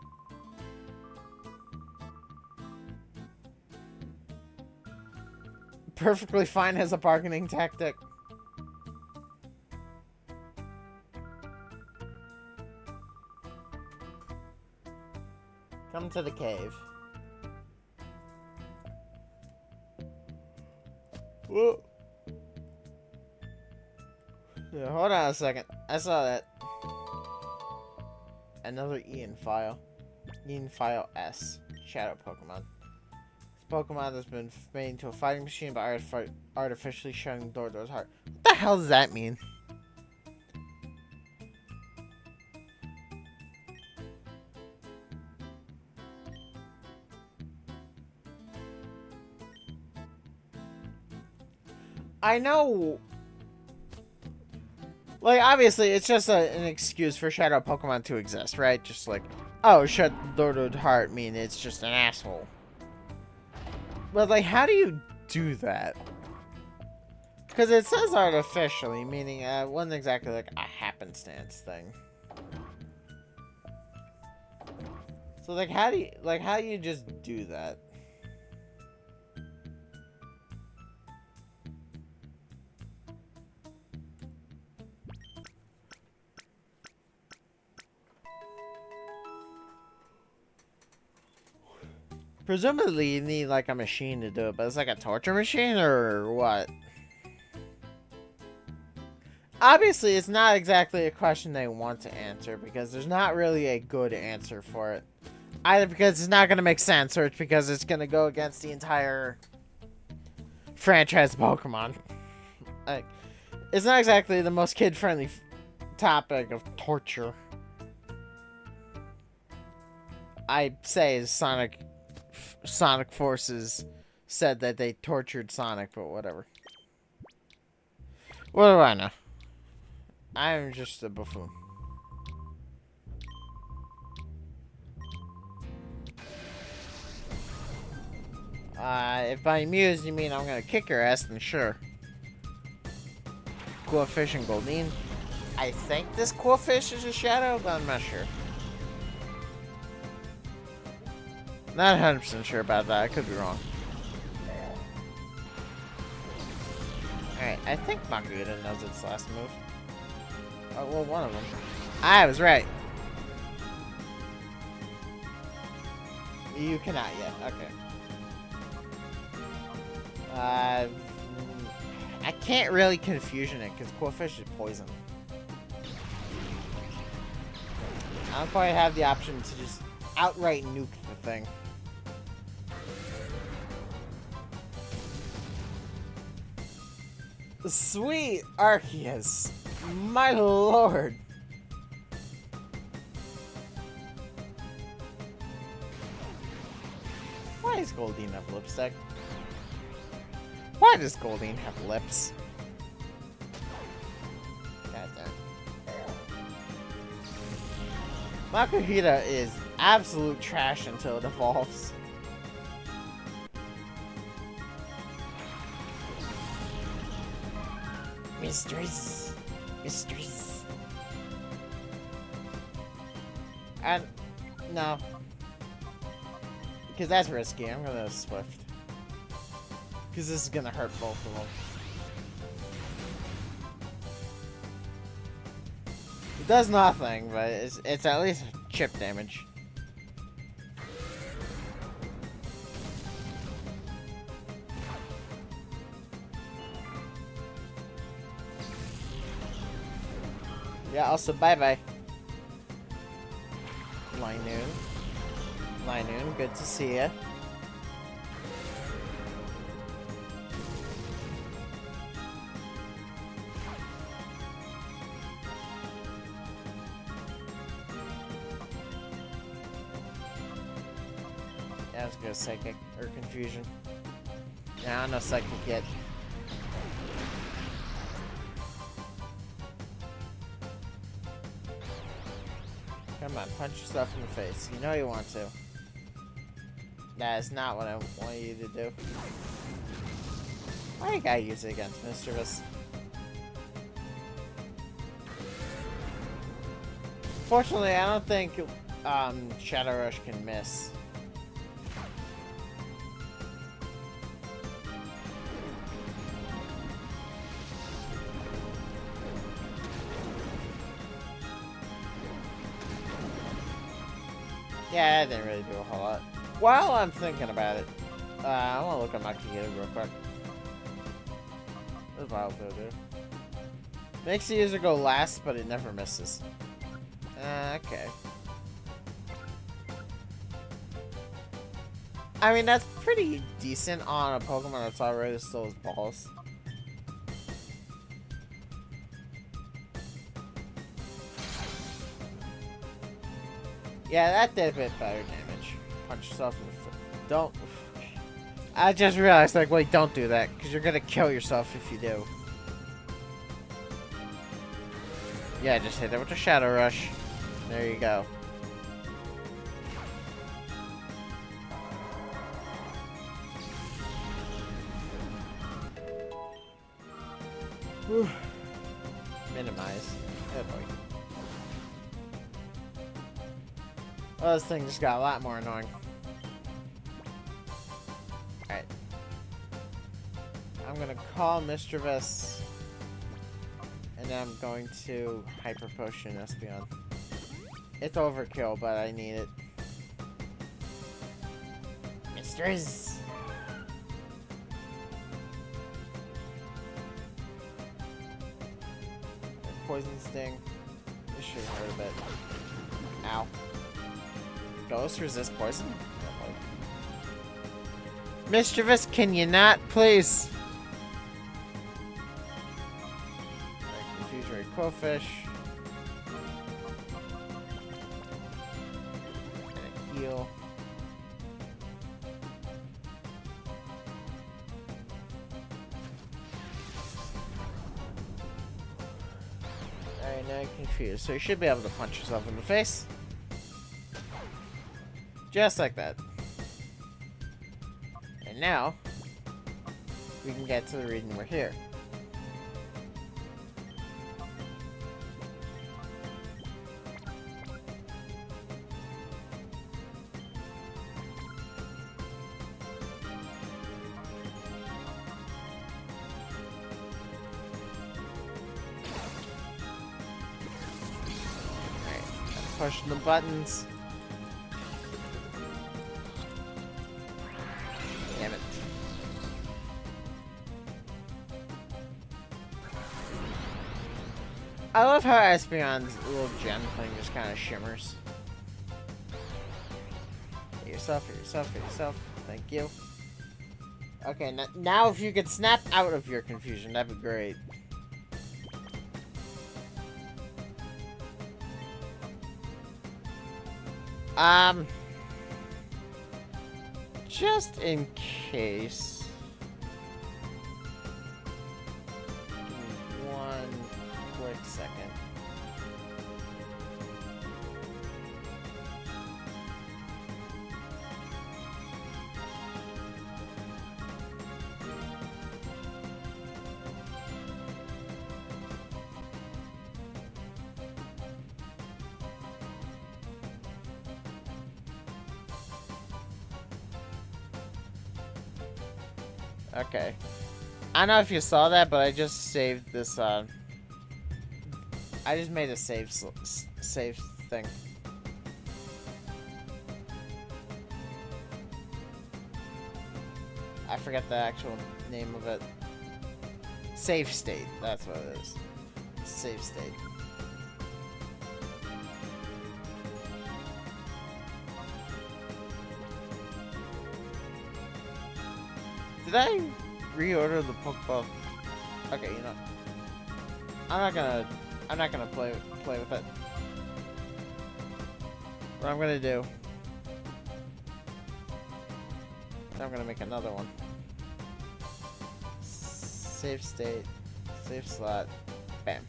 Perfectly fine as a bargaining tactic. Come to the cave. Whoa. Yeah, hold on a second. I saw that. Another Ian file. Ian file S. Shadow Pokemon. This Pokemon has been made into a fighting machine by artificially shutting Dordo's heart. What the hell does that mean? I know. Like, obviously, it's just an excuse for Shadow Pokemon to exist, right? Just like, oh, shut Dordo's heart mean it's just an asshole. But, like, how do you do that? Because it says artificially, meaning it wasn't exactly, like, a happenstance thing. So, like, how do you just do that? Presumably, you need, like, a machine to do it, but it's like a torture machine, or what? Obviously, it's not exactly a question they want to answer, because there's not really a good answer for it. Either because it's not going to make sense, or it's because it's going to go against the entire franchise of Pokemon. Like, it's not exactly the most kid-friendly topic of torture. I say Sonic Forces said that they tortured Sonic, but whatever. What do I know? I'm just a buffoon. If by amused you mean I'm gonna kick your ass, then sure. Quillfish and Goldeen. I think this Quillfish is a shadow, but I'm not sure. Not 100% sure about that. I could be wrong. Alright, I think Makuhita knows its last move. Oh, well, one of them. I was right. You cannot yet. Okay. I can't really confusion it because Quillfish is poison. I don't quite have the option to just outright nuke the thing. Sweet Arceus, my lord. Why does Goldeen have lipstick? Why does Goldeen have lips? Goddamn. Makuhita is absolute trash until it evolves. Mysteries. Mysteries. And no. Because that's risky. I'm gonna Swift. Because this is gonna hurt both of them. It does nothing, but it's at least chip damage. Yeah, also bye-bye. Linoon, good to see ya. Yeah, I was gonna Psychic or Confusion. Nah, no Psychic yet. Come on, punch yourself in the face. You know you want to. That is not what I want you to do. Why you gotta use it against Mischievous? Fortunately, I don't think Shadow Rush can miss. Yeah, that didn't really do a whole lot. While I'm thinking about it, I want to look at my computer real quick. What does Wild Throw do? Makes the user go last, but it never misses. Okay. I mean, that's pretty decent on a Pokemon that's already still as balls. Yeah, that did a bit better damage. Punch yourself in the foot. Don't. I just realized, like, wait, don't do that, because you're gonna kill yourself if you do. Yeah, just hit it with a Shadow Rush. There you go. Whew. Minimize. Oh boy. Oh, this thing just got a lot more annoying. Alright. I'm gonna call Mischievous. And then I'm going to Hyper Potion Espeon. It's overkill, but I need it. Mistress! Poison Sting. This should hurt a bit. Ow. Ghost resist poison? Mischievous, can you not, please? Confuse Ray Quillfish. And a heal. Alright, now I'm confused. So you should be able to punch yourself in the face. Just like that. And now, we can get to the reason we're here. Alright, pushing the buttons. Damn it. I love how Espeon's little gem thing just kind of shimmers. Hit yourself, hit yourself, hit yourself. Thank you. Okay, now if you could snap out of your confusion, that'd be great. Just in case. Give me one quick second. Okay. I don't know if you saw that, but I just saved this, I just made a save thing. I forget the actual name of it. Save state. That's what it is. Save state. Did I reorder the Pokeball? Okay, you know, I'm not gonna play with it. What I'm gonna do, I'm gonna make another one. Save state, save slot, bam.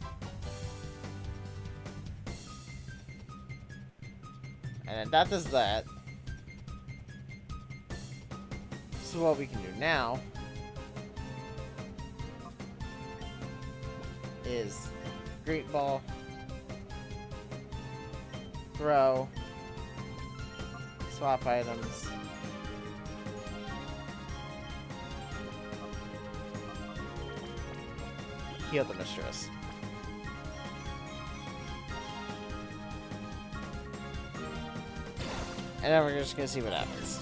And then that does that. So what we can do now is Great Ball, throw, swap items, heal the Mistress. And then we're just gonna see what happens.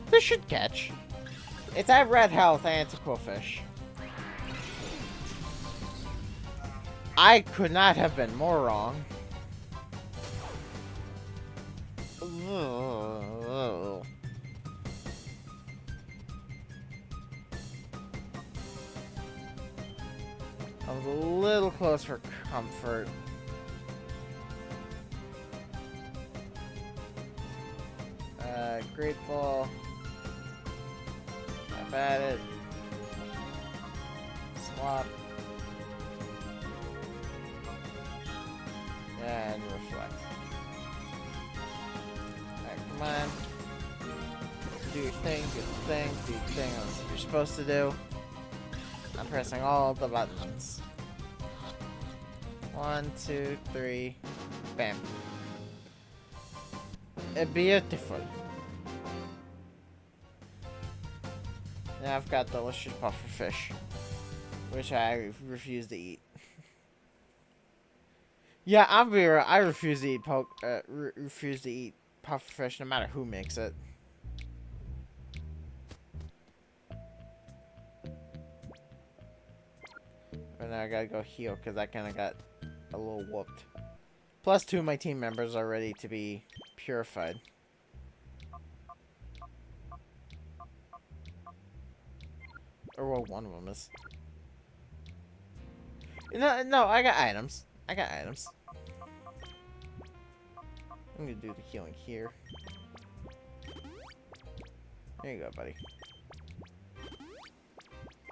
This should catch. It's at red health and it's a Quillfish. I could not have been more wrong. Ugh. I was a little close for comfort. Great Ball. Have at it. Swap. And reflect. Alright, come on. Do your thing, do your thing, do your thing. That's what you're supposed to do. I'm pressing all the buttons. 1, 2, 3. Bam. Beautiful. Now I've got delicious puffer fish, which I refuse to eat. Yeah, I'm be real. I refuse to eat refuse to eat puffer fish, no matter who makes it. But now I gotta go heal because I kind of got a little whooped. Plus, 2 of my team members are ready to be purified. Or well, one of them is. No, I got items. I got items. I'm gonna do the healing here. There you go, buddy.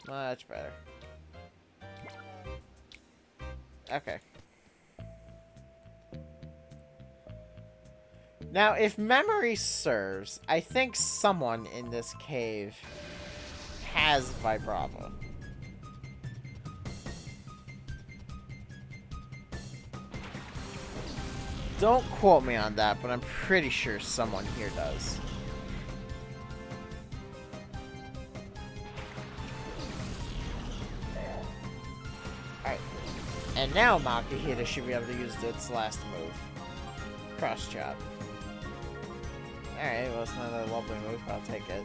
Much better. Okay. Now, if memory serves, I think someone in this cave has Vibrava. Don't quote me on that, but I'm pretty sure someone here does. Alright. And now Makihita should be able to use its last move. Cross chop. Alright, well, it's not a lovely move, but I'll take it.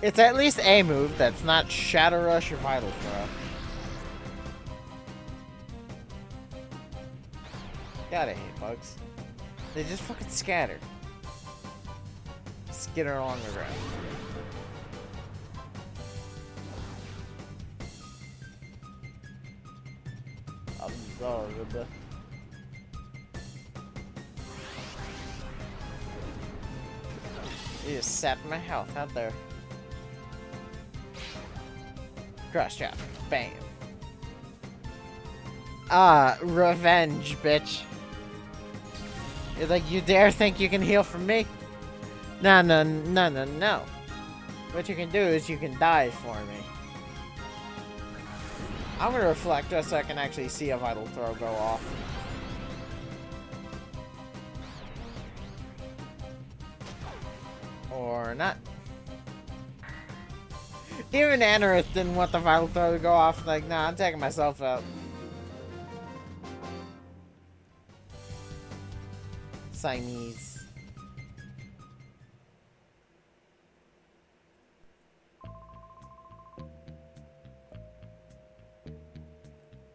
It's at least a move that's not Shadow Rush or Vital Throw. God, I hate bugs. They just fucking scatter. Skitter along the ground. Absorbed. You just sapped my health out there. Cross chop. Bam. Ah, revenge, bitch. You're like, you dare think you can heal from me? No. What you can do is you can die for me. I'm gonna reflect just so I can actually see a Vital Throw go off. Or not. Even Anorith didn't want the Vital Throw to go off. Like, nah, I'm taking myself out. Siamese.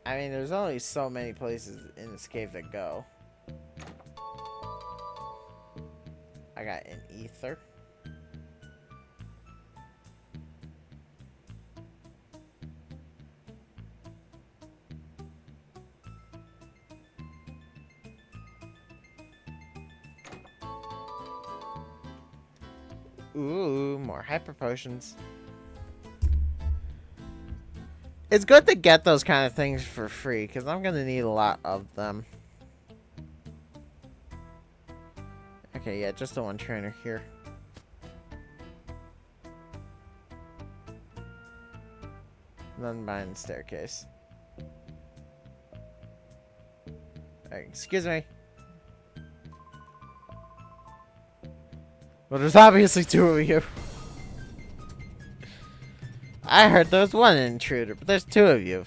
I mean, there's only so many places in this cave that go. I got an ether. Ooh, more hyper potions. It's good to get those kind of things for free, because I'm going to need a lot of them. Okay, yeah, just the one trainer here. None behind the staircase. Alright, excuse me. Well, there's obviously 2 of you. I heard there was 1 intruder, but there's 2 of you.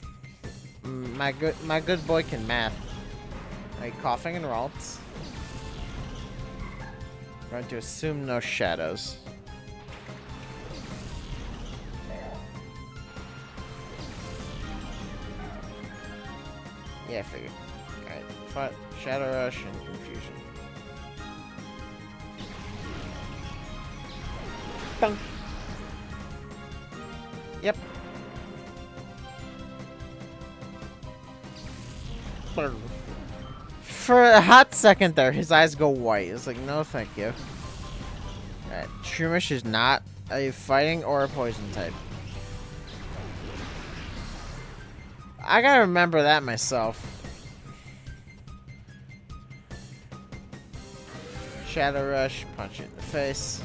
My good boy can math. Like coughing and ralts. Going to assume no shadows. Yeah, I figured. Alright, but Shadow Rush and Confusion. Dunk. Yep. For a hot second there, his eyes go white. It's like, no, thank you. Alright, Shroomish is not a fighting or a poison type. I gotta remember that myself. Shadow Rush, punch it in the face.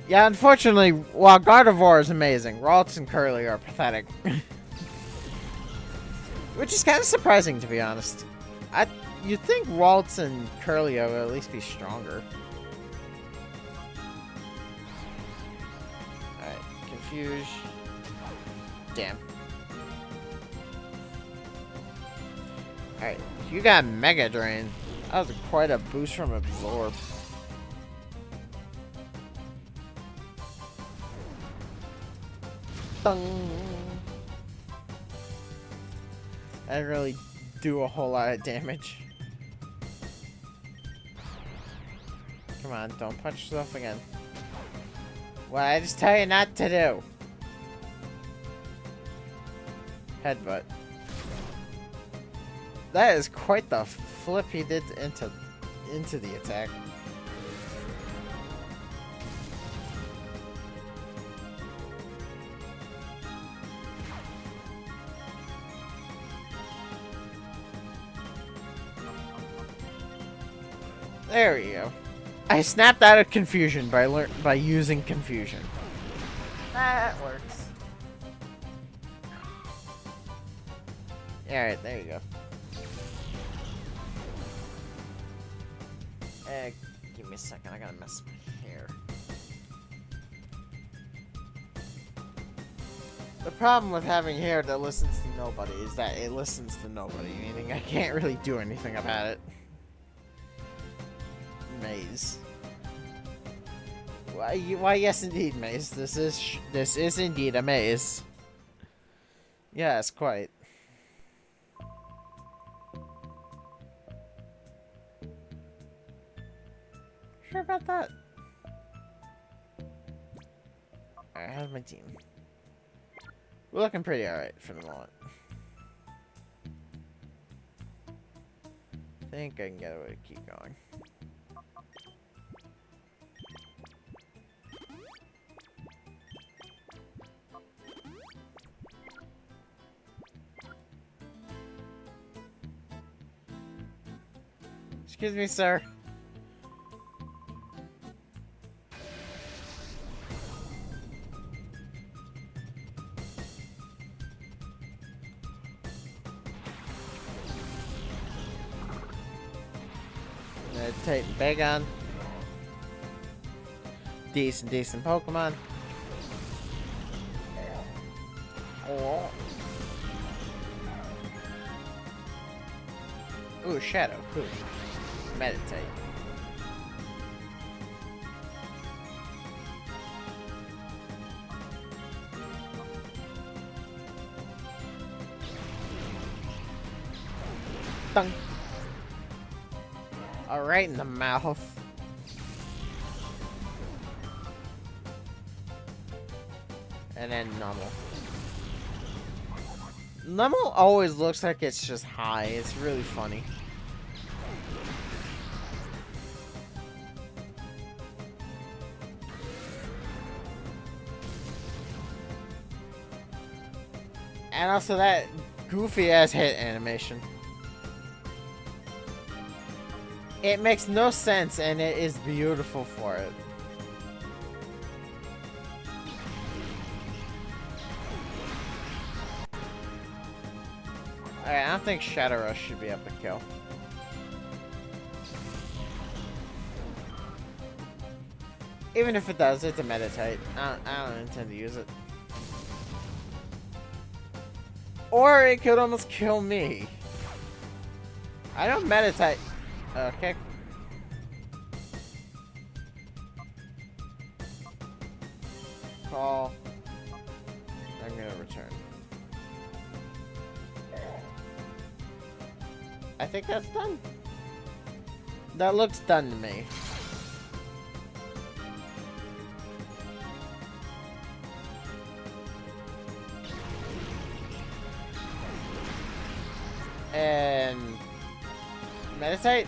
Yeah, unfortunately, while Gardevoir is amazing, Ralts and Curly are pathetic. Which is kind of surprising, to be honest. You'd think Ralts and Curly would at least be stronger. Alright, Confuse. Damn. Alright, you got Mega Drain. That was quite a boost from Absorb. Dun. I didn't really do a whole lot of damage. Come on, don't punch yourself again. What I just tell you not to do. Headbutt. That is quite the flip he did into the attack. There we go. I snapped out of confusion by using confusion. That works. Alright, there you go. Give me a second, I gotta mess with my hair. The problem with having hair that listens to nobody is that it listens to nobody, meaning I can't really do anything about it. Maze. Why yes indeed, Maze. This is indeed a maze. Yes, quite. Sure about that? Alright, how's my team? We're looking pretty alright for the moment. I think I can get away to keep going. Excuse me, sir. Meditate and Bagon. Decent Pokemon. Oh. Ooh, Shadow. Cool. Meditate. Dunk. Right in the mouth. And then normal. Normal always looks like it's just high. It's really funny. And also that goofy ass hit animation. It makes no sense and it is beautiful for it. Alright, I don't think Shadow Rush should be up to kill. Even if it does, it's a Meditate. I don't intend to use it. Or it could almost kill me. I don't Meditate. Okay. Call. I'm gonna return. I think that's done. That looks done to me. And Meditate?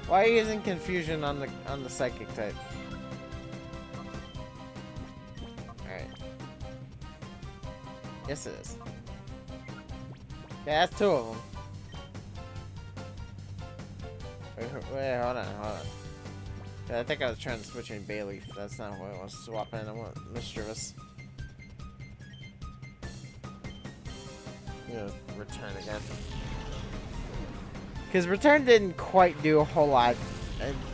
Why are you using confusion on the psychic type? Alright. Yes it is. Yeah, that's two of them. Wait, hold on. I think I was trying to switch in Bailey. That's not what I was swapping. I want Mischievous. I'm gonna return again. Because return didn't quite do a whole lot,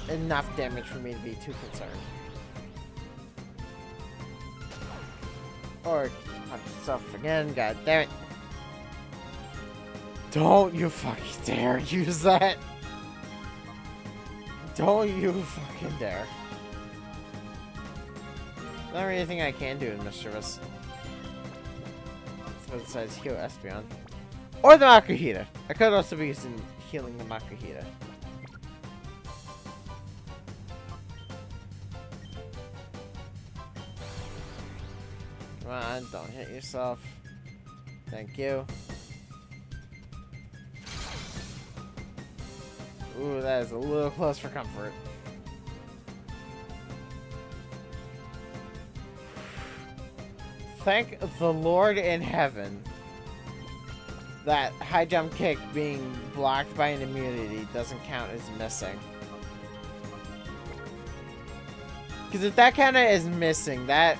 enough damage for me to be too concerned. Or punch yourself again, god damn it. Don't you fucking dare use that. Don't you fucking dare. Not really anything I can do in Mischievous. Besides heal Espeon. Or the Makuhita. I could also be using healing the Makuhita. Come on, don't hit yourself. Thank you. Ooh, that is a little close for comfort. Thank the Lord in heaven that high jump kick being blocked by an immunity doesn't count as missing. Because if that kind of is missing, that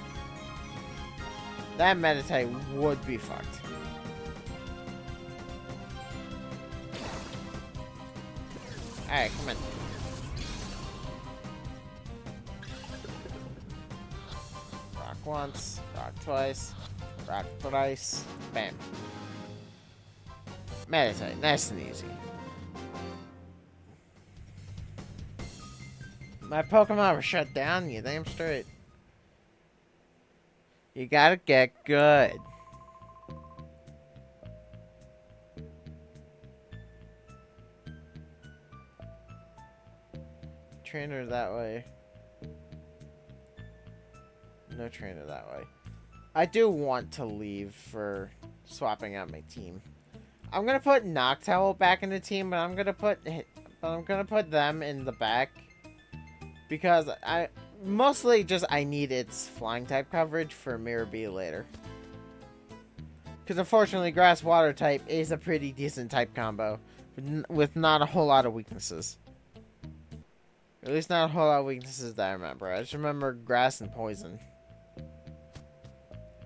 Meditite would be fucked. Alright, come on. Rock once, rock twice, rock thrice, bam. Meditite, nice and easy. My Pokemon were shut down, you damn straight. You gotta get good. Trainer that way. No trainer that way. I do want to leave for swapping out my team. I'm gonna put Noctowl back in the team, but I'm gonna put them in the back because I need its flying type coverage for Mirror B later. Because unfortunately, Grass Water type is a pretty decent type combo with not a whole lot of weaknesses. At least not a whole lot of weaknesses that I remember. I just remember Grass and Poison.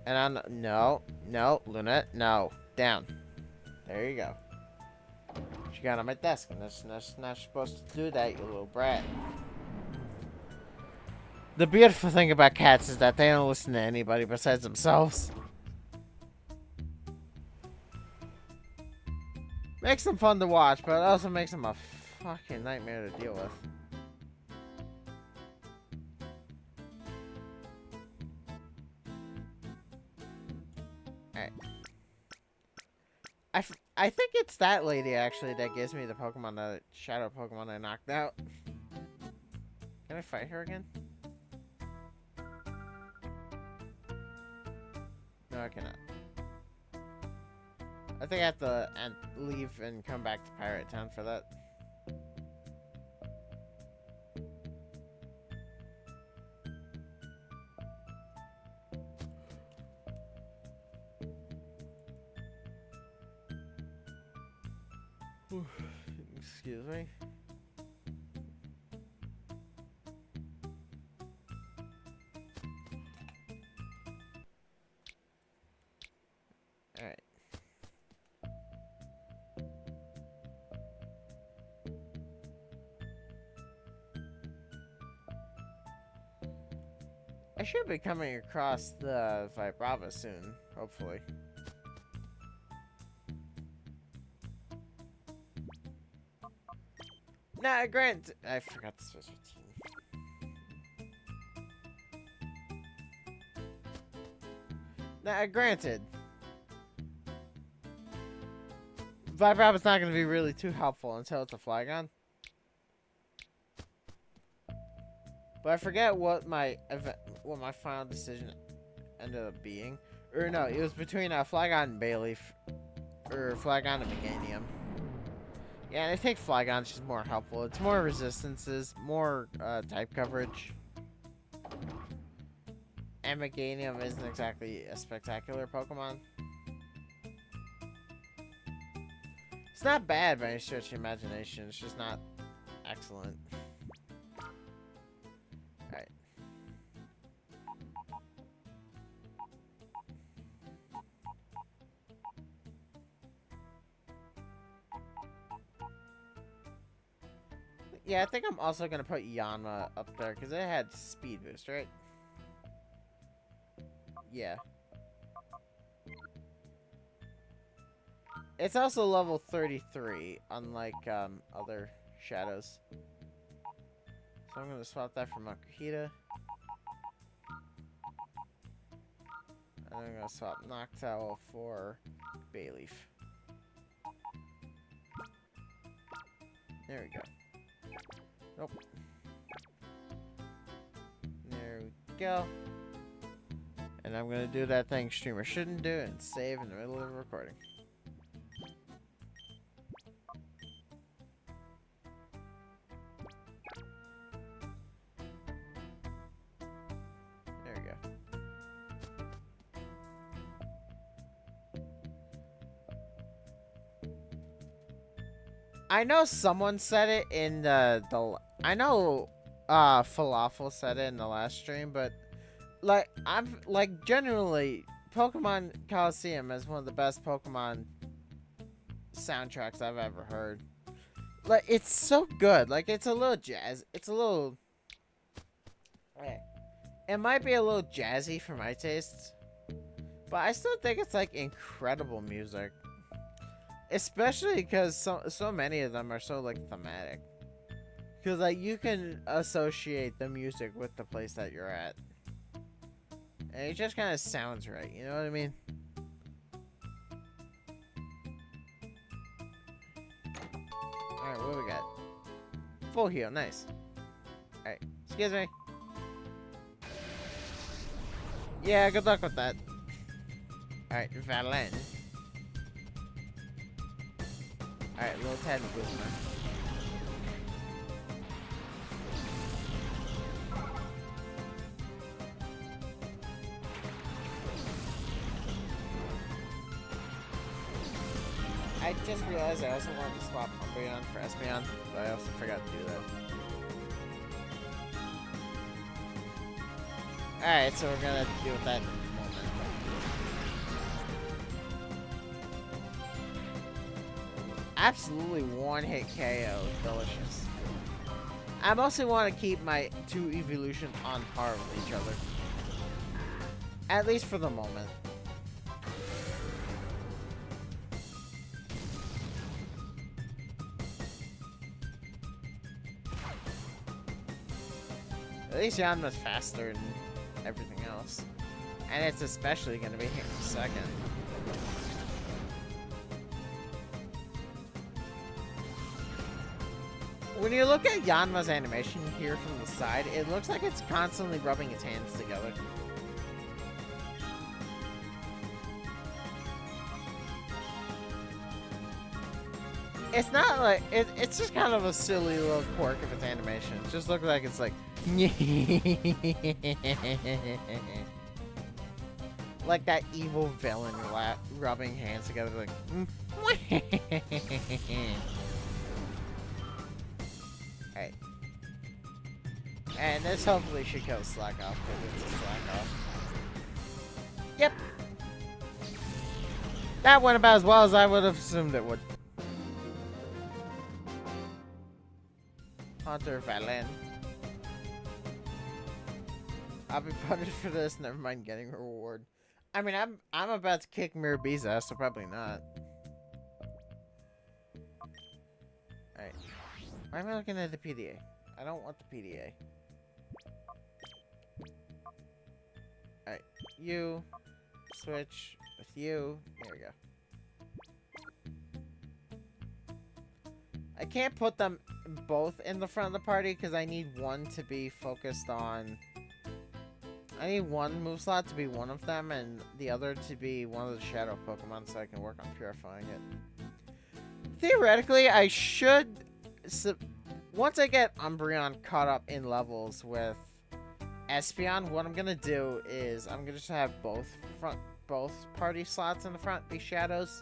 And I'm no, Luna, no, down. There you go. She got on my desk, and that's not supposed to do that, you little brat. The beautiful thing about cats is that they don't listen to anybody besides themselves. Makes them fun to watch, but it also makes them a fucking nightmare to deal with. Alright. I think it's that lady, actually, that gives me the Pokemon, the Shadow Pokemon I knocked out. Can I fight her again? No, I cannot. I think I have to leave and come back to Pirate Town for that. Excuse me. Alright. I should be coming across the Vibrava soon, hopefully. Nah, Grant, I forgot to switch my team. Nah, granted. Vibrava's not going to be really too helpful until it's a Flygon. But I forget what my final decision ended up being. Or no, it was between Flygon and Bayleaf. Or Flygon and Meganium. Yeah, and I think Flygon's just more helpful. It's more resistances, more type coverage. And Meganium isn't exactly a spectacular Pokemon. It's not bad by any stretch of the imagination. It's just not excellent. Yeah, I think I'm also gonna put Yanma up there because it had speed boost, right? Yeah. It's also level 33, unlike other shadows. So I'm gonna swap that for Makuhita. And I'm gonna swap Noctowl for Bayleaf. There we go. Nope. There we go. And I'm gonna do that thing streamer shouldn't do and save in the middle of the recording. There we go. I know someone said it in I know Falafel said it in the last stream, but like I'm like generally Pokemon Colosseum is one of the best Pokemon soundtracks I've ever heard. Like it's so good. Like it's a little jazz. It's a little it might be a little jazzy for my tastes, but I still think it's like incredible music. Especially because so many of them are so like thematic. Because like you can associate the music with the place that you're at, and it just kind of sounds right. You know what I mean? All right, what do we got? Full heal, nice. All right, excuse me. Yeah, good luck with that. All right, Valen. Alright, little tad of wisdom. I just realized I also wanted to swap Umbreon for Espeon, but I also forgot to do that. Alright, so we're gonna deal with that in a moment. Absolutely one-hit KO. Delicious. I mostly want to keep my two evolutions on par with each other. At least for the moment. At least Yanma's faster than everything else. And it's especially going to be here in a second. When you look at Yanma's animation here from the side, it looks like it's constantly rubbing its hands together. It's not like it's just kind of a silly little quirk of its animation. It just looks like it's like like that evil villain rubbing hands together like Alright. And this hopefully should kill Slack Off because it's a Slack Off. Yep. That went about as well as I would have assumed it would. Hunter Valen. I'll be punished for this, never mind getting a reward. I mean, I'm about to kick Mirabee's ass, so probably not. Alright. Why am I looking at the PDA? I don't want the PDA. Alright. You. Switch with you. There we go. I can't put them both in the front of the party because I need one to be focused on... I need one move slot to be one of them and the other to be one of the shadow Pokemon so I can work on purifying it. Theoretically, I should... once I get Umbreon caught up in levels with Espeon, what I'm going to do is I'm going to just have both party slots in the front be shadows.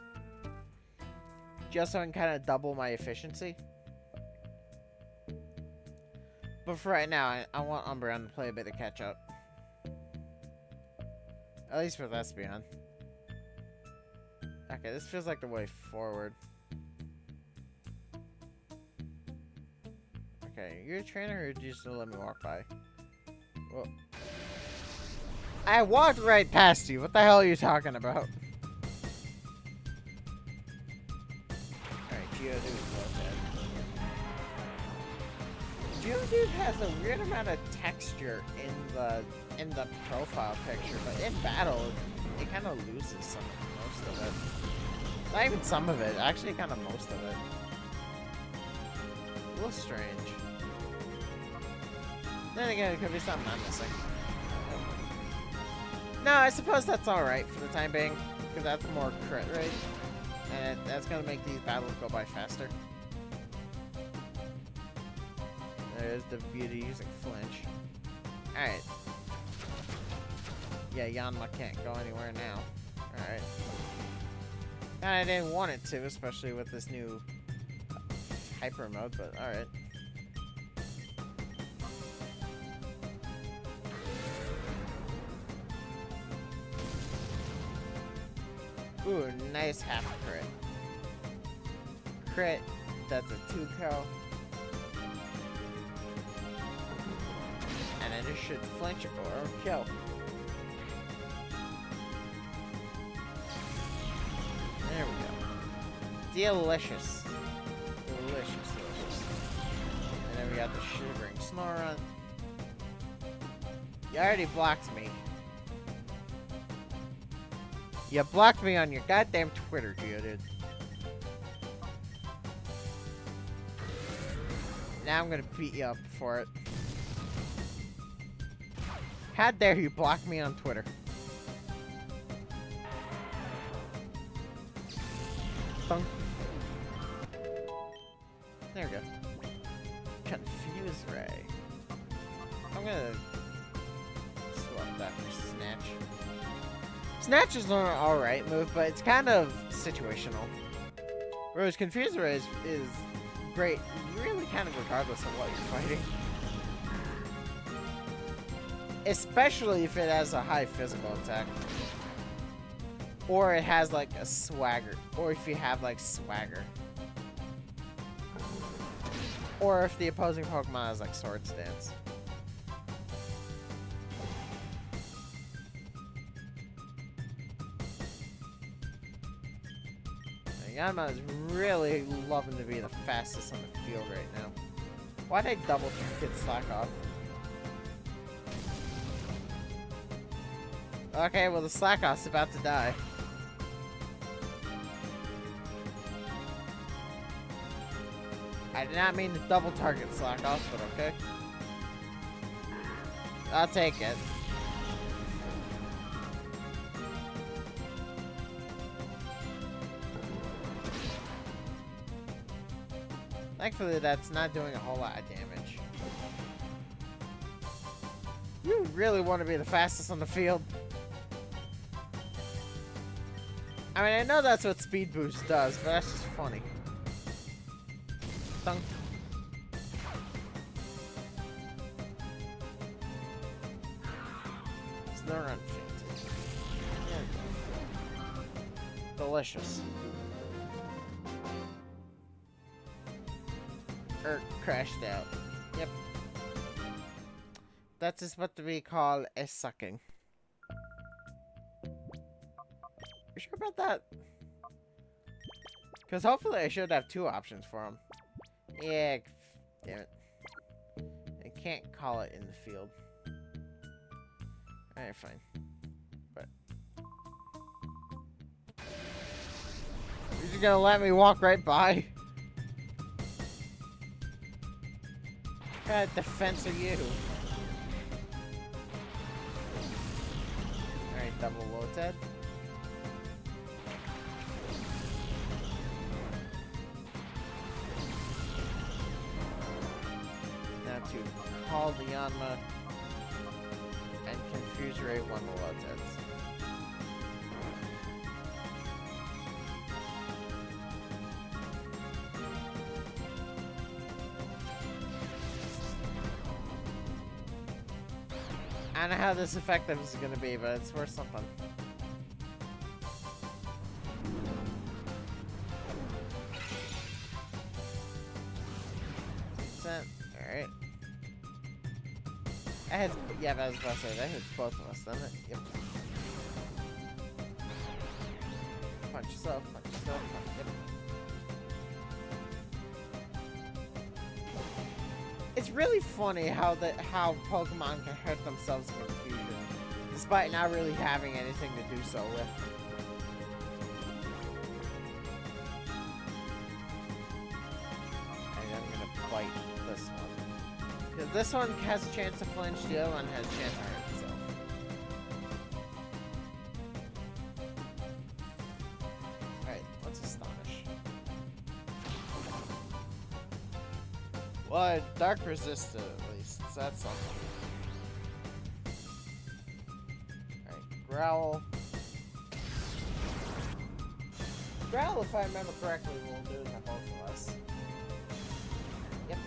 Just so I can kind of double my efficiency. But for right now, I want Umbreon to play a bit of catch up. At least with Espeon. Okay, this feels like the way forward. Okay, you're a trainer or did you just let me walk by? Well, I walked right past you. What the hell are you talking about? Alright, Geodude was dead. Geodude has a weird amount of texture in the profile picture, but in battle, it kind of loses most of it. Not even some of it, actually kind of most of it. A little strange. Then again, it could be something I'm missing. No, I suppose that's alright for the time being, because that's more crit rate, and that's going to make these battles go by faster. There's the beauty using flinch. Alright. Yeah, Yanma can't go anywhere now. Alright. And I didn't want it to, especially with this new hyper mode, but alright. Ooh, nice half crit. Crit, that's a 2-kill. And then it should flinch or kill. There we go. Delicious. Delicious, delicious. And then we got the shivering Snorunt. You already blocked me. You blocked me on your goddamn Twitter, Geodude. Now I'm gonna beat you up for it. How dare you block me on Twitter? Thunk. There we go. Confuse Ray. I'm gonna swap that for Snatch. Snatch is an alright move, but it's kind of situational. Whereas Confuse Ray is great, really kind of regardless of what you're fighting. Especially if it has a high physical attack. Or it has like a swagger. Or if you have like swagger. Or if the opposing Pokemon has like Sword Stance. Yanma is really loving to be the fastest on the field right now. Why'd I double target Slack off? Okay, well the Slack off's about to die. I did not mean to double target Slack off, but okay. I'll take it. Thankfully, that's not doing a whole lot of damage. You really want to be the fastest on the field. I mean, I know that's what Speed Boost does, but that's just funny. Thunk. Snorunt fainted. Delicious. Crashed out. Yep. That is what we call a sucking. You sure about that? Because hopefully I should have two options for him. Yeah, damn it. I can't call it in the field. Alright, fine. But you're just gonna let me walk right by? What kind of defense are you? Alright, double Lotad. Now to call the Yanma and Confuse Ray one of the Loteds. I don't know how this effective is going to be, but it's worth something. Alright. hits, yeah, I was about to say, that hits both of us, doesn't it? Yep. Punch yourself, punch yourself, punch, yep. It's really funny how Pokemon can hurt themselves in confusion, despite not really having anything to do so with. And I'm gonna bite this one. Because this one has a chance to flinch, the other one has a chance to hurt itself. Alright, let's Astonish. Well, Dark Resisted at least, so that's something. Alright, Growl. Growl, if I remember correctly, will do it to both of us. Yep.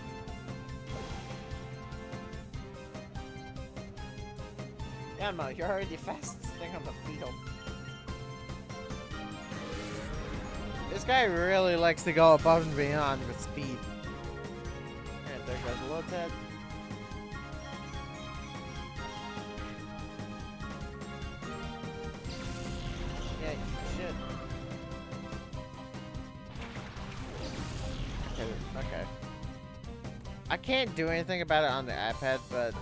Yeah, Mo, you're already the fastest thing on the field. This guy really likes to go above and beyond with speed. And there goes a little Ted. Yeah, you should. Okay. I can't do anything about it on the iPad, but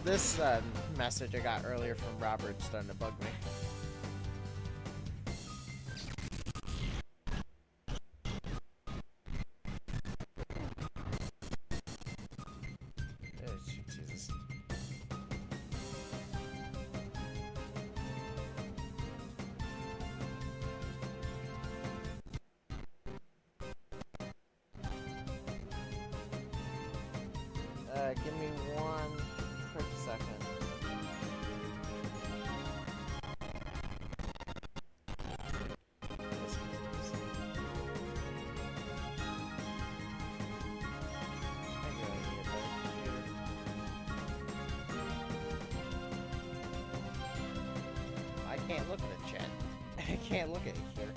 this message I got earlier from Robert starting to bug me. Jesus. Give me 1 quick second. I can't look at the chat. I can't look at it here.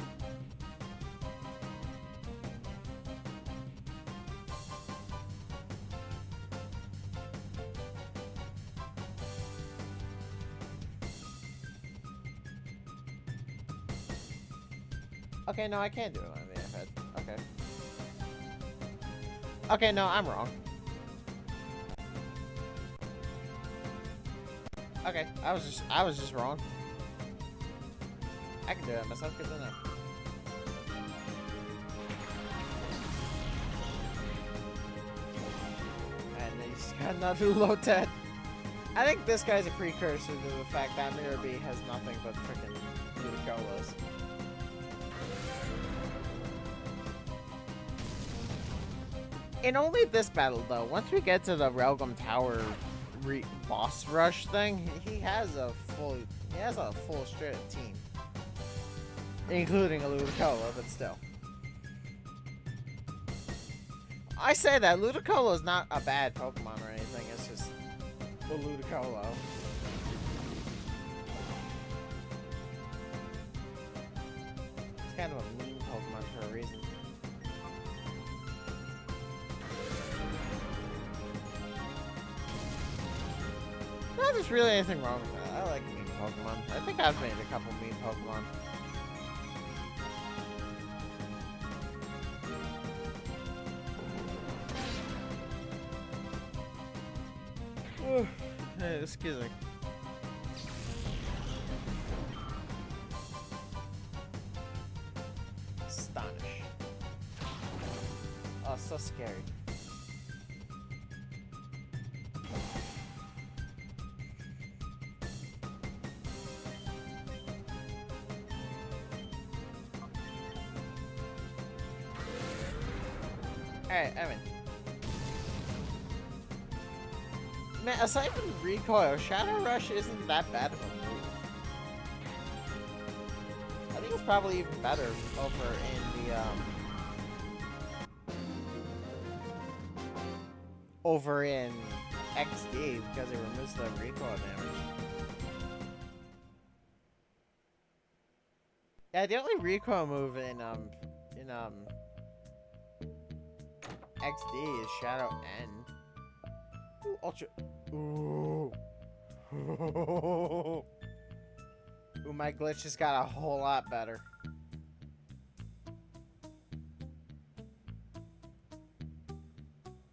Okay, no, I can't do it on the iPad. Okay. Okay, no, I'm wrong. Okay, I was just wrong. I can do it myself, good to know. And he's got another low tet. I think this guy's a precursor to the fact that Mirror B has nothing but freaking Ludicrolos. In only this battle, though, once we get to the Railgun Tower boss rush thing, he has a full straight team, including a Ludicolo, but still. I say that Ludicolo is not a bad Pokemon or anything. It's just the Ludicolo. It's kind of a mean Pokemon for a reason. Not there's really anything wrong with that. I like mean Pokemon. I think I've made a couple mean Pokemon. Hey, excuse me. Astonish. Oh, so scary. Alright, Evan. Man, aside from recoil, Shadow Rush isn't that bad of a move. I think it's probably even better over in the, over in XD because it removes the recoil damage. Yeah, the only recoil move in XD is Shadow N. Ooh, Ultra. Ooh. Ooh, my glitch just got a whole lot better.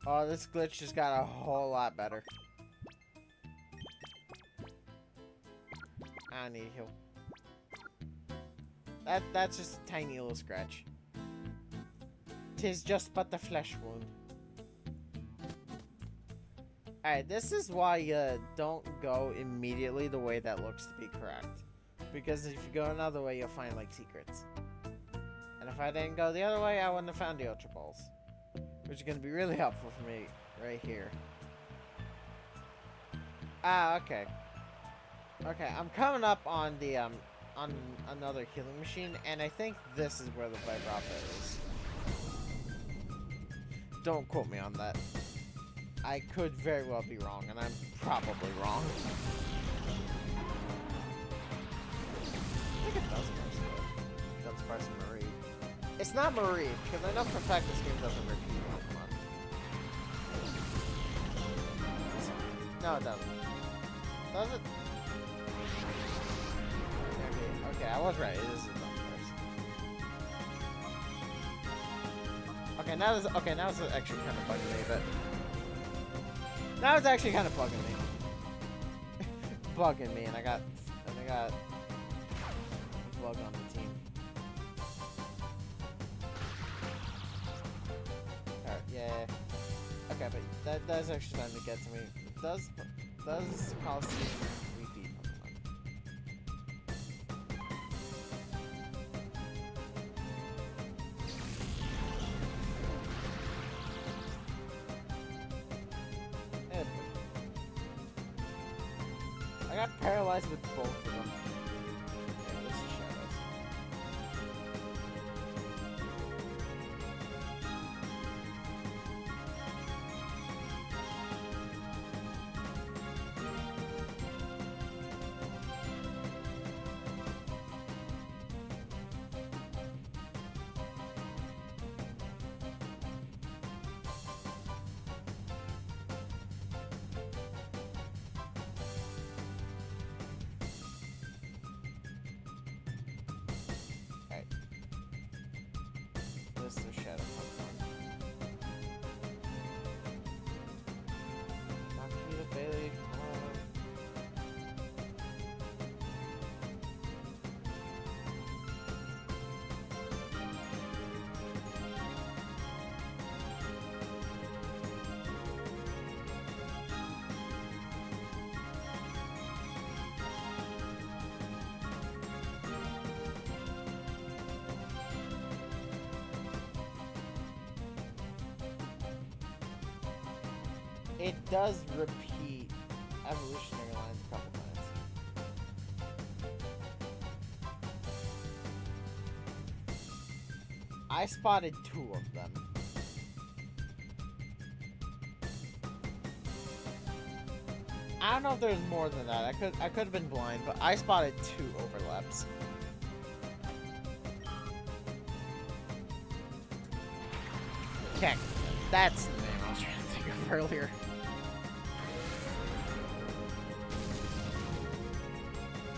Oh, this glitch just got a whole lot better. I don't need a heal. That's just a tiny little scratch. 'Tis just but the flesh wound. Alright, this is why you don't go immediately the way that looks to be correct. Because if you go another way, you'll find, like, secrets. And if I didn't go the other way, I wouldn't have found the Ultra Balls. Which is going to be really helpful for me right here. Ah, okay. Okay, I'm coming up on the, on another healing machine, and I think this is where the Vibrata is. Don't quote me on that. I could very well be wrong, and I'm probably wrong. I think it does first, though. It does first Marie. It's not Marie, because I know for a fact this game doesn't repeat Pokemon. No, it doesn't. Does it? Okay, I was right. It is the first. Okay, now it's actually kind of bugging me, but now it's actually kind of bugging me. Bugging me, and I got a bug on the team. Alright, yeah. Okay, but that's actually starting to get to me. Does Colosseum repeat Pokemon? I got paralyzed with both of them. Okay, this is Shadows. This is Shadow Pokemon. Makita Bailey, come on. It does repeat evolutionary lines a couple times. I spotted 2 of them. I don't know if there's more than that. I could have been blind, but I spotted 2 overlaps. Heck, that's the name I was trying to think of earlier.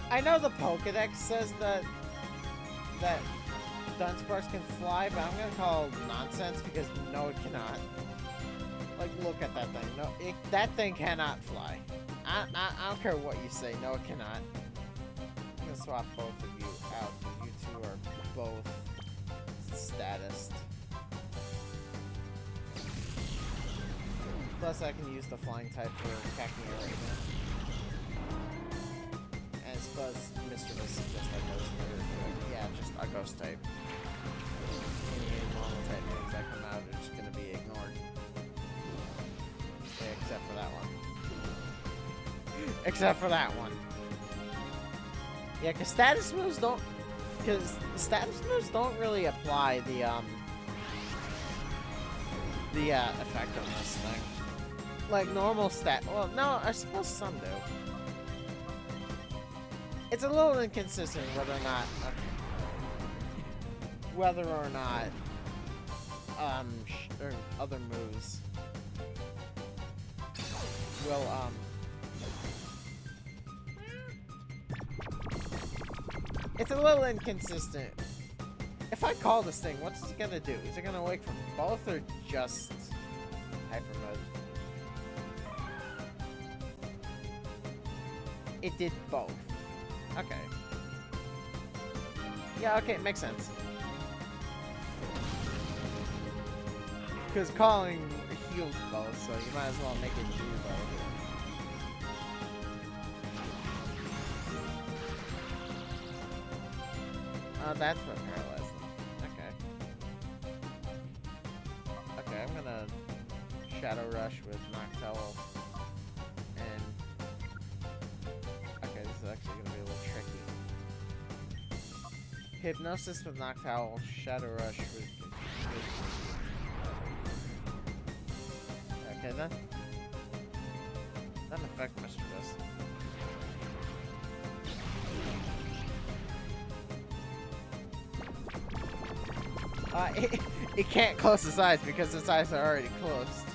I know the Pokedex says that Dunsparce can fly, but I'm gonna call nonsense because no, it cannot. Like, look at that thing. No, that thing cannot fly. I don't care what you say. No, it cannot. I'm gonna swap both of you out because you 2 are both status. Plus, I can use the flying type for attacking you right now. And suppose Mischievous is just a ghost type. Yeah, just a ghost type. Any normal type things that come out are just gonna be ignored. Okay, except for that one. Except for that one. Yeah, because status moves don't really apply the effect on this thing. Like normal well, no, I suppose some do. It's a little inconsistent whether or not or other moves will It's a little inconsistent. If I call this thing, what's it gonna do? Is it gonna wake from both or just hyper mode? It did both. Okay. Yeah, okay, makes sense. Because calling heals both, so you might as well make it do both. Oh, that's what paralyzed them. Okay. Okay, I'm gonna Shadow Rush with Noctowl. And... okay, this is actually gonna be a little tricky. Hypnosis with Noctowl, Shadow Rush with... okay, then. Doesn't affect Mischievous. It can't close its eyes because its eyes are already closed.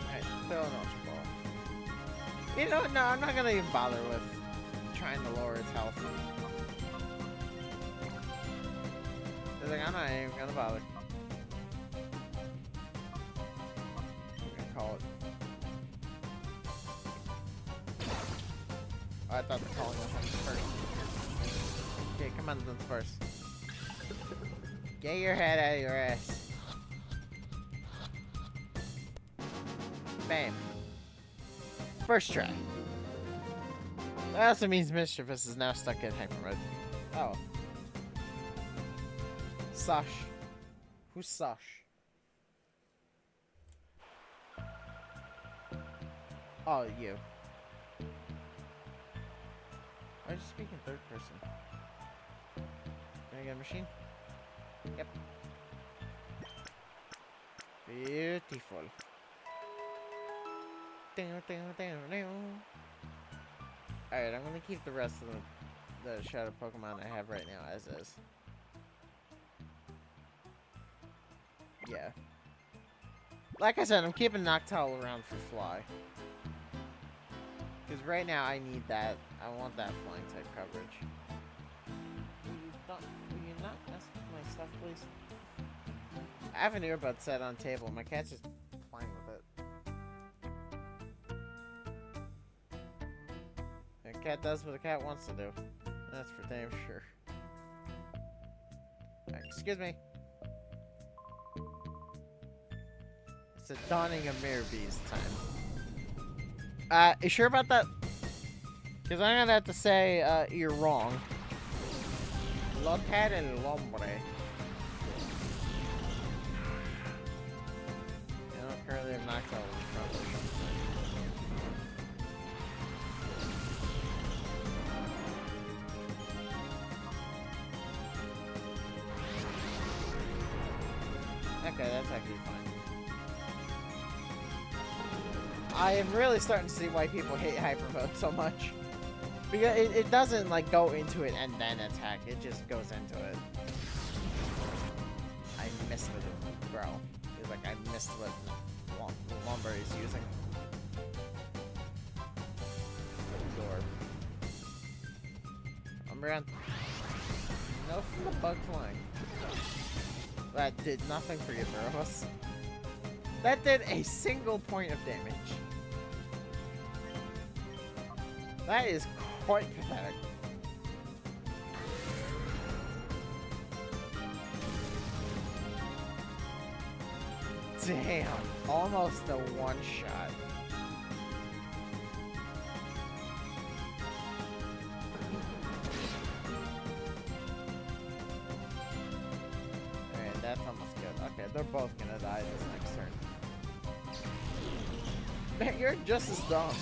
Alright, throw an Ultra Ball. You know what? No, I'm not gonna even bother with trying to lower its health. It's like, I'm not even gonna bother. I'm gonna call it. Oh, I thought the calling was first. Okay, come on, let's first. Get your head out of your ass. Bam. First try. That also means Mischievous is now stuck in hyper mode. Oh. Sash. Who's Sash? Oh, you. Why are you speaking third person? Can I get a machine? Yep. Beautiful. Alright, I'm gonna keep the rest of the shadow Pokemon I have right now as is. Yeah. Like I said, I'm keeping Noctowl around for Fly. Because right now I need that. I want that flying type coverage. Will you not mess with my stuff, please? I have an earbud set on table. My cat's just playing with it. A cat does what a cat wants to do. That's for damn sure. Right, excuse me. It's a donning of Mirror Bees time. You sure about that? Because I'm gonna have to say, you're wrong. Look at el hombre. You know, currently I'm not going to okay, that's actually fine. I am really starting to see why people hate hyper mode so much. Because it doesn't like go into it and then attack, it just goes into it. I missed what it, bro. It's like I missed what Lumber is using. Absorb. Umbreon. No from the bug flying. That did nothing for either of us. That did a single point of damage. That is quite pathetic. Damn, almost a one-shot. Alright, that's almost good. Okay, they're both gonna die this next turn. Man, you're just as dumb.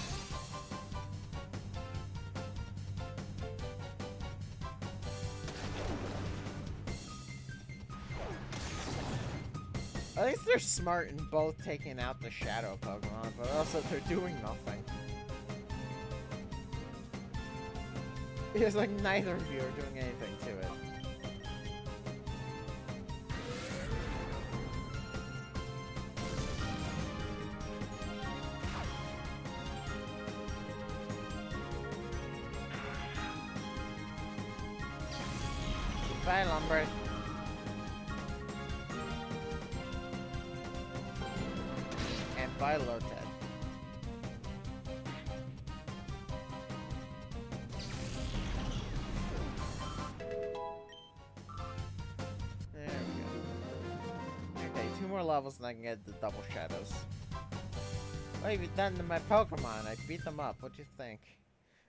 At least they're smart in both taking out the shadow Pokemon, but also they're doing nothing. It's like neither of you are doing anything to it. Bye, lumber. And bye, low Ted. There we go. Okay, 2 more levels and I can get the double shadows. What have you done to my Pokemon? I beat them up. What do you think?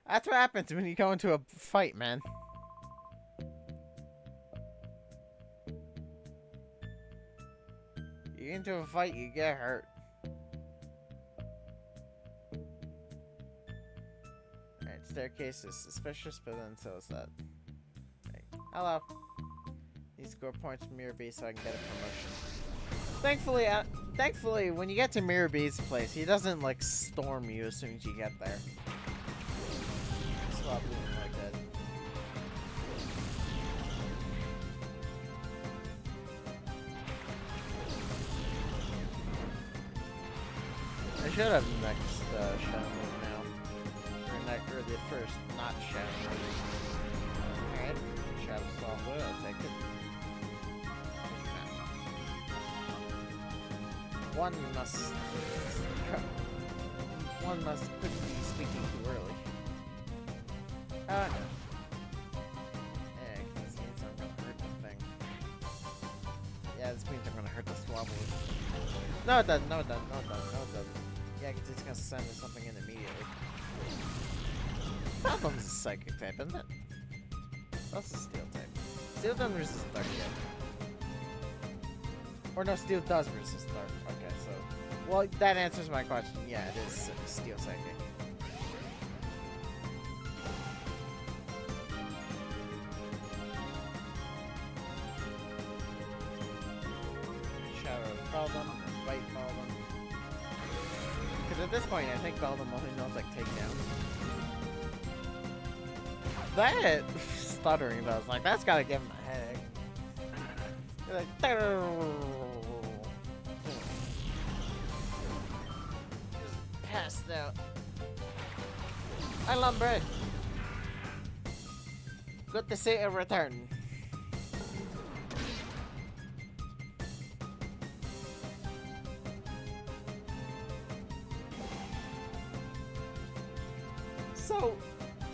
That's what happens when you go into a fight, man. You get into a fight, you get hurt. Alright, staircase is suspicious, but then so is that. Right. Hello. Need score points from Mirror Beast so I can get a promotion. Thankfully, when you get to Mirror Beast's place, he doesn't, like, storm you as soon as you get there. Swap doing like that. I should have the next shadow move now. Or the first not shadow move. Alright, shadow swap wood, I'll take it. One must quit speaking too early. No. Yeah, this means I'm gonna hurt the thing. Yeah, this means I'm gonna hurt the swabble. No, it doesn't. No, it doesn't. No, it doesn't. No, it doesn't. Yeah, it's just gonna send something in immediately. Problem's a psychic type, isn't it? That's a steel type. Steel doesn't resist dark yet. Or no, steel does resist dark. Okay, so... Well, that answers my question. Yeah, it is steel psychic. Shadow of Beldum, Bite Beldum. Because at this point, I think Beldum only knows, like, takedown. That stuttering, though, is like, that's gotta give him a headache. You're like, passed out. Hi, Lumber. Good to see you return.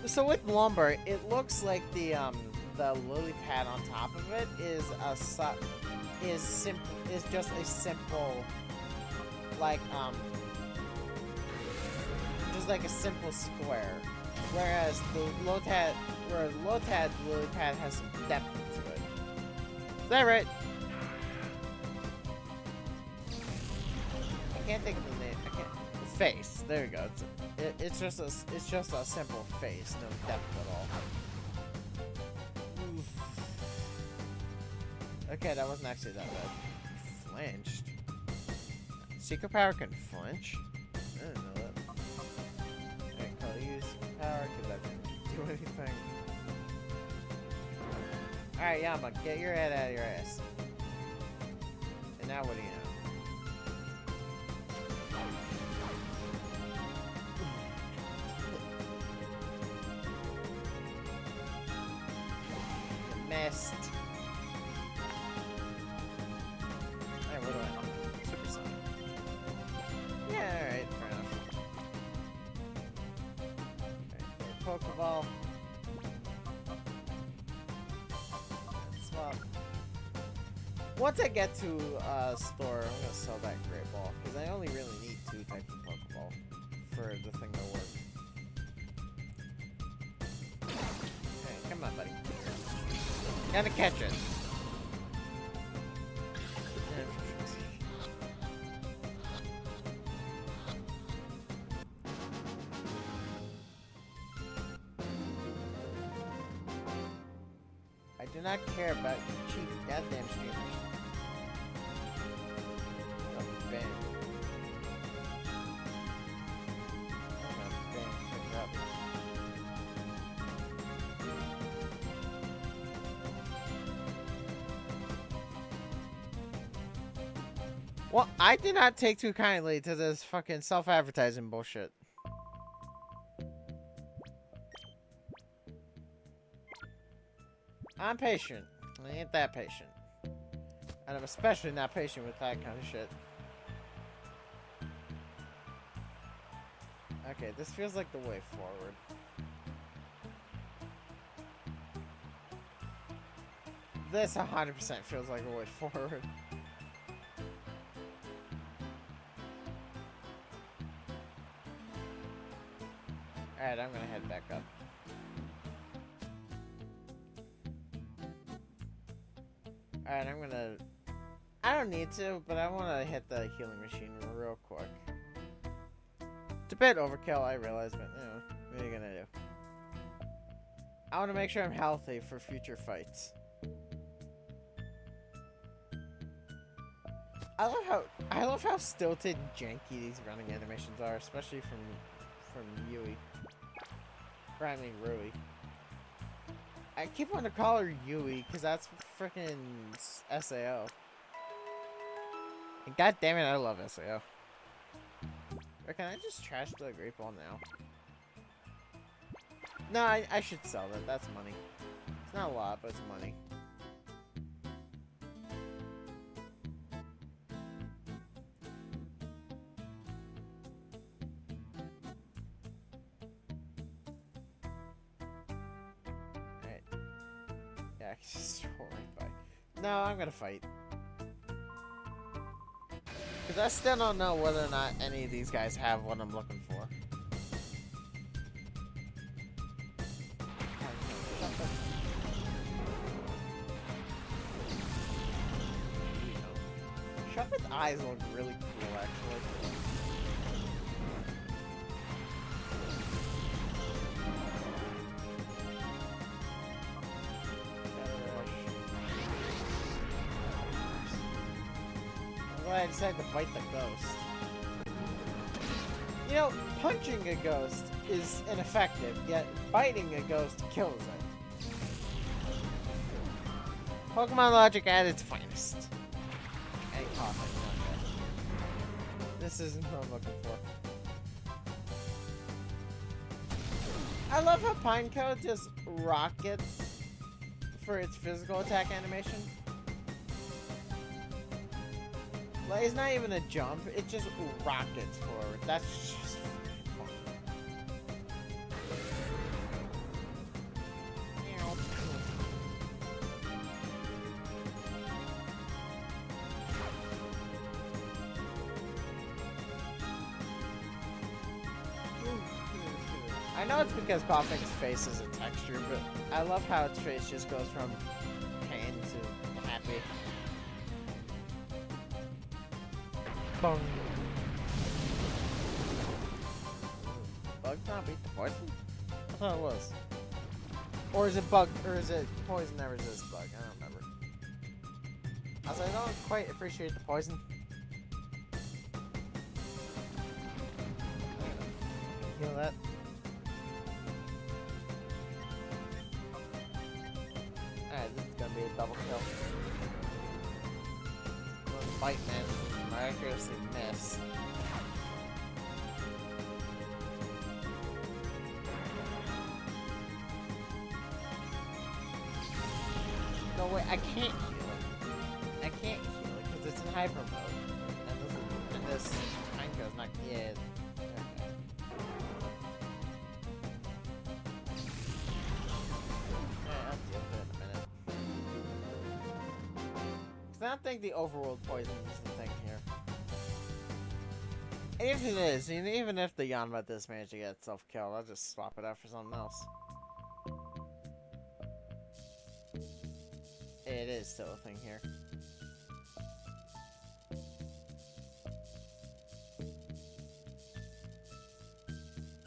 So with Lumber, it looks like the lily pad on top of it is just a simple, like just like a simple square, whereas the Lotad lily pad has some depth to it. Is that right? I can't think of the name. I can't. The face. There we go. It's just a simple face, no depth at all. Oof. Okay, that wasn't actually that bad. Flinched. Secret power can flinch? I didn't know that. Alright, I'll use power because that didn't do anything. Alright, Yama, get your head out of your ass. And now what do you know? Missed. Alright, what do I know? Super Sonic. Yeah, alright, fair enough. Alright, Pokeball. Swap. Once I get to store, I'm gonna sell that Great Ball, because I only really need 2 types of Pokeball for the thing to work. Okay, come on, buddy. Gotta catch it. I do not care about you cheap goddamn streamers. Oh, ban. Well, I did not take too kindly to this fucking self-advertising bullshit. I'm patient. I ain't that patient. And I'm especially not patient with that kind of shit. Okay, this feels like the way forward. This 100% feels like a way forward. Alright, I'm gonna head back up. Alright, I'm gonna... I don't need to, but I want to hit the healing machine real quick. It's a bit overkill, I realize, but, you know, what are you gonna do? I want to make sure I'm healthy for future fights. I love how stilted and janky these running animations are, especially from Yui. Or I mean Rui. I keep wanting to call her Yui because that's freaking SAO. And god damn it, I love SAO. Or can I just trash the Great Ball now? No, I should sell that. That's money. It's not a lot, but it's money. Yeah, I can just roll right by. No, I'm gonna fight. Because I still don't know whether or not any of these guys have what I'm looking for. Shuffle's eyes look really cool, actually. I decided to bite the ghost. You know, punching a ghost is ineffective, yet biting a ghost kills it. Pokemon logic at its finest. Hey, coughing. Okay. This isn't what I'm looking for. I love how Pineco just rockets for its physical attack animation. Like, it's not even a jump, it just rockets forward. That's just fun. I know it's because Koffing's face is a texture, but I love how its face just goes from pain to happy. Bung. Bug not beat the poison? I thought it was. Or is it bug, or is it poison that resists bug? I don't remember. Also, I don't quite appreciate the poison. Heal that. Alright, this is gonna be a double kill. Bite man. Miraculously miss. No way, I can't heal it. I can't heal it because it's in hyper mode. And this Pineco's not. Yeah. Okay. I'll deal with it in a minute. I don't think the overworld poison is the thing here. And if it is, and even if the Yanma does manage to get itself killed, I'll just swap it out for something else. It is still a thing here.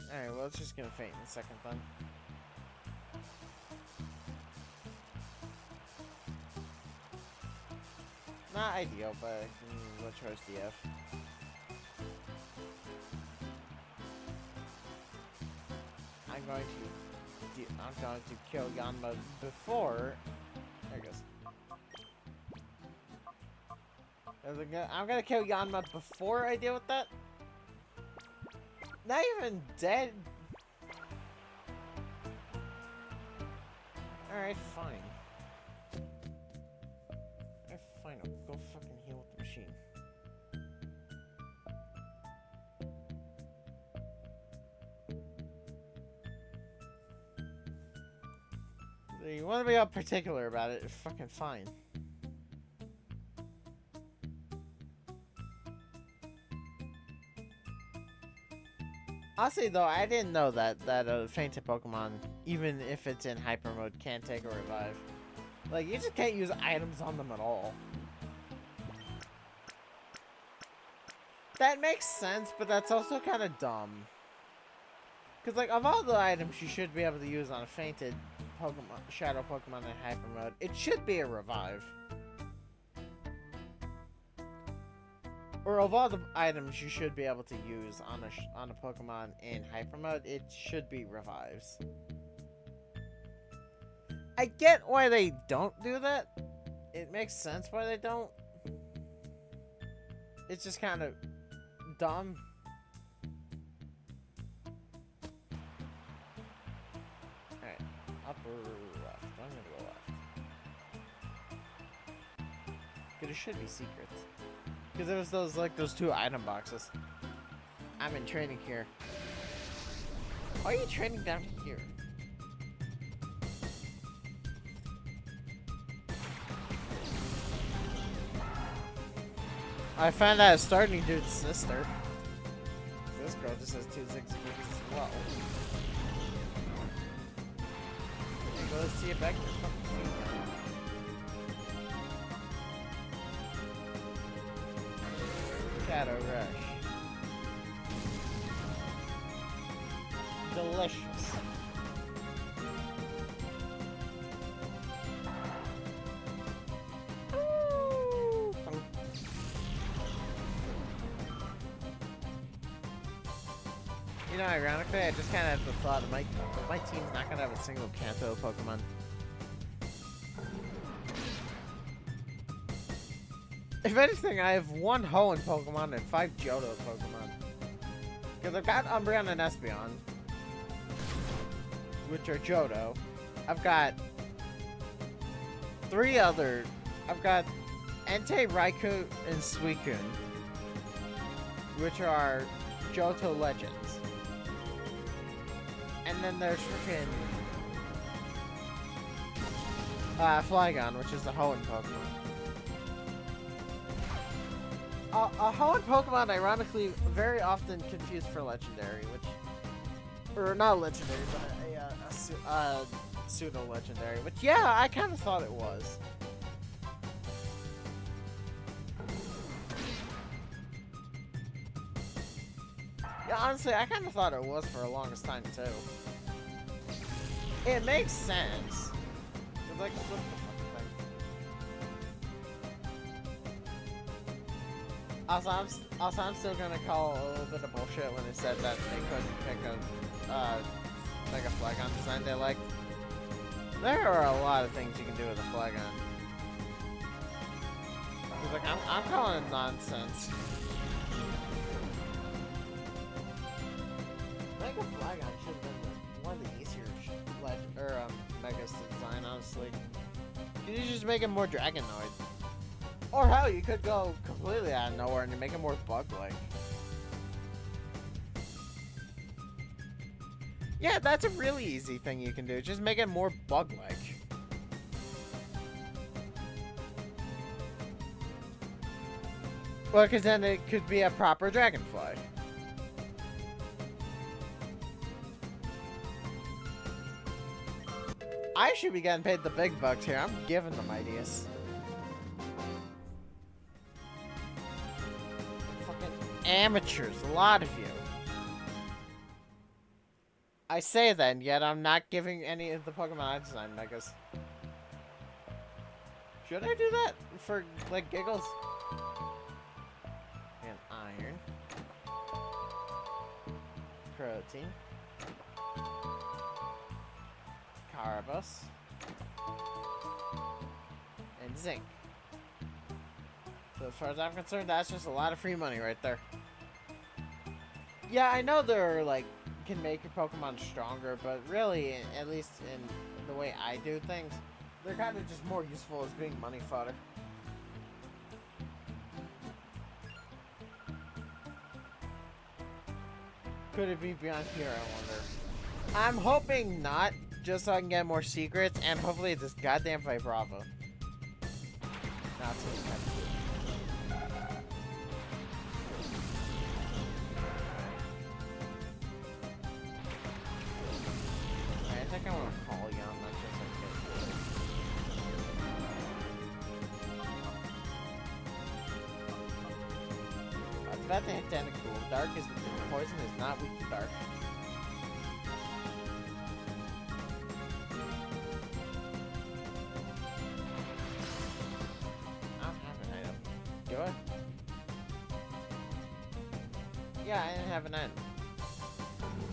Alright, well, it's just gonna faint in a second then. Not ideal, but what choice do you have? I'm going to kill Yanma before. There it goes. I'm gonna kill Yanma before I deal with that. Not even dead. Alright, fine. fine. I'll go fucking heal with the machine. You want to be all particular about it, it's fucking fine. Honestly, though, I didn't know that fainted Pokemon, even if it's in hyper mode, can't take a revive. Like, you just can't use items on them at all. That makes sense, but that's also kind of dumb. Because, like, of all the items you should be able to use on a fainted Pokemon, Shadow Pokemon in hyper mode, it should be a revive. Or of all the items you should be able to use on a Pokemon in hyper mode, it should be revives. I get why they don't do that. It makes sense why they don't. It's just kind of dumb. Alright, up or left? I'm gonna go left. Because it should be secrets. Because there was those two item boxes. I'm in training here. Why are you training down here? I found out starting dude's sister. This girl just has 2 Zigzagoons as well. Hey, go see it back to your fucking feet. Shadow Rush. Delicious. You know, ironically, I just kind of have the thought of my team's not gonna have a single Kanto Pokemon. If anything, I have 1 Hoenn Pokemon and 5 Johto Pokemon. Because I've got Umbreon and Espeon, which are Johto. I've got 3 other. I've got Entei, Raikou, and Suicune, which are Johto Legends. And then there's freaking Flygon, which is the Hoenn Pokemon. A Hoenn Pokemon, ironically, very often confused for Legendary, or not Legendary, but a pseudo-Legendary, which, yeah, I kind of thought it was. Yeah, honestly, I kind of thought it was for the longest time, too. It makes sense. It's like, what the fucking thing? Also, I'm still gonna call a little bit of bullshit when they said that they couldn't pick a Flygon design they liked. There are a lot of things you can do with a Flygon. Like, I'm calling it nonsense. Mega Flygon should have been one of the easier Megas to design, honestly. You just make it more Dragonoid. Or hell, you could go completely out of nowhere and you make it more bug-like. Yeah, that's a really easy thing you can do. Just make it more bug-like. Well, because then it could be a proper Dragonfly. I should be getting paid the big bucks here. I'm giving them ideas. Fucking amateurs, a lot of you. I say that, and yet I'm not giving any of the Pokemon I designed Megas. Should I do that for, like, giggles? And Iron. Protein. Carbos. And Zinc. So as far as I'm concerned, that's just a lot of free money right there. Yeah, I know they're, like, can make your Pokemon stronger, but really, at least in the way I do things, they're kind of just more useful as being money fodder. Could it be beyond here, I wonder? I'm hoping not, just so I can get more secrets, and hopefully it's this goddamn fight Bravo. Not so I think I want to call you on that just like this. It's about to hit tentacle. Dark is poison is not weak to dark. I don't have an item. Do I? Yeah, I didn't have an item.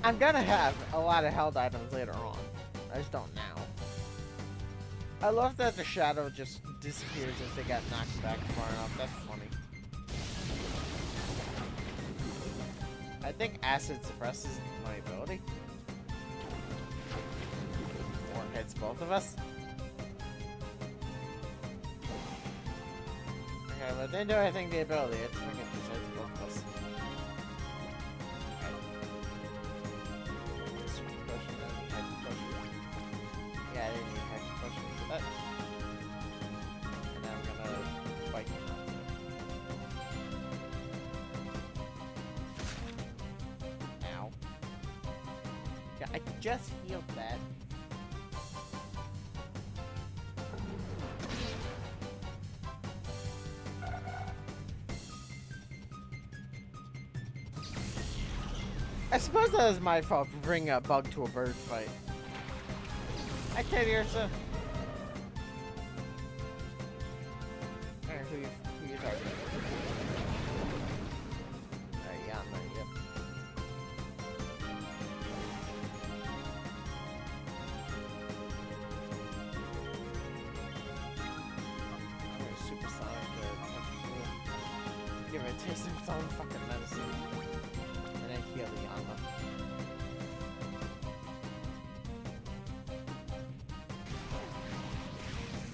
I'm gonna have a lot of held items later on. I just don't now. I love that the shadow just disappears if they got knocked back far enough. That's funny. I think acid suppresses my ability. Or hits both of us. Okay, but didn't do anything to the ability. I just think it just hits both of us. Yeah, I didn't need hex potion for that. And now I'm gonna fight him on it. Ow. Yeah, I just healed that. I suppose that was my fault for bringing a bug to a bird fight. I can't hear so. Alright, who you talking to? Alright, yeah, I'm right, yep. I'm supersonic give it a taste of its own fucking medicine. And then heal the Yanma.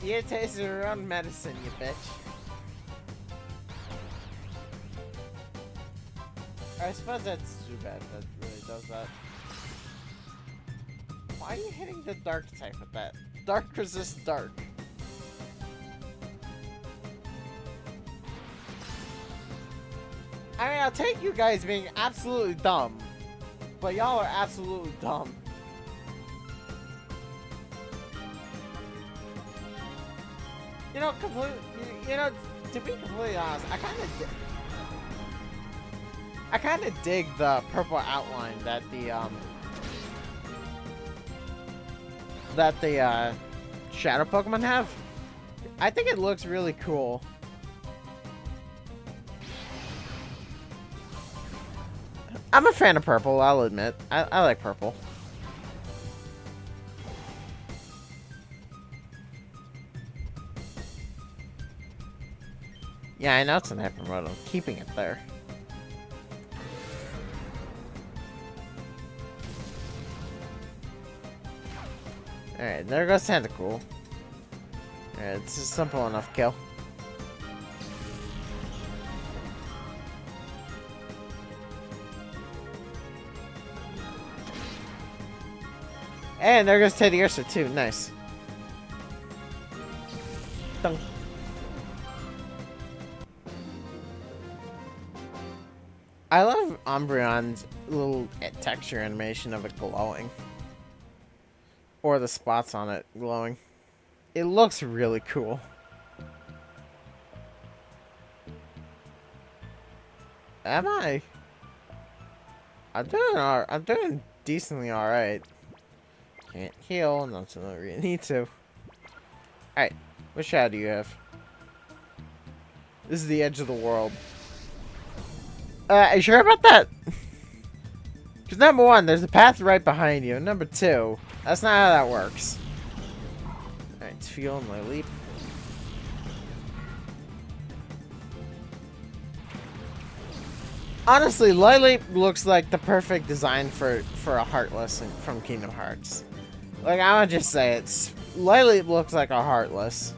You tasted your own medicine, you bitch. I suppose that's Zubat that really does that. Why are you hitting the dark type with that? Dark resists dark. I mean, I'll take you guys being absolutely dumb. But y'all are absolutely dumb. You know, to be completely honest, I kind of dig the purple outline that the shadow Pokemon have. I think it looks really cool. I'm a fan of purple, I'll admit. I like purple. Yeah, I know it's an hyper mode. I'm keeping it there. Alright, there goes Tentacool. Alright, it's a simple enough kill. And there goes Teddiursa too. Nice. Dunk. I love Umbreon's little texture animation of it glowing. Or the spots on it glowing. It looks really cool. Am I? I'm doing decently alright. Can't heal, not so I don't really need to. Alright, what shadow do you have? This is the edge of the world. Are you sure about that? Because number one, there's a path right behind you. And number two, that's not how that works. Alright, it's fueling my leap. Honestly, Lileep looks like the perfect design for a Heartless from Kingdom Hearts. Like, I would just say it's... Lileep looks like a Heartless.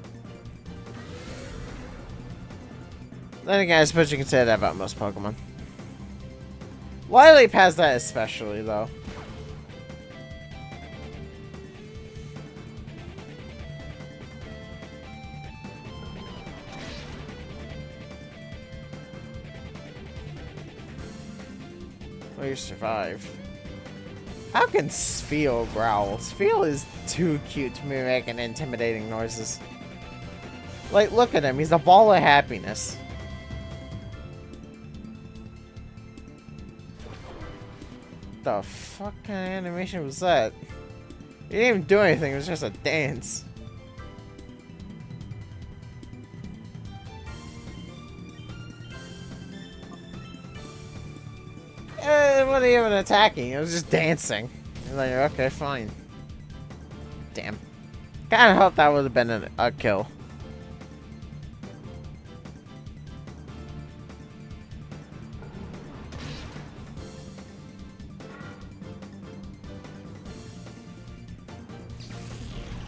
Then again, I suppose you can say that about most Pokemon. Lileap has that especially, though. Well, you survived. How can Spheal growl? Spheal is too cute to be making intimidating noises. Like, look at him. He's a ball of happiness. The fuck kind of animation was that? He didn't even do anything. It was just a dance. It wasn't even attacking. It was just dancing. You're like, okay, fine. Damn. Kinda hope that would have been a kill.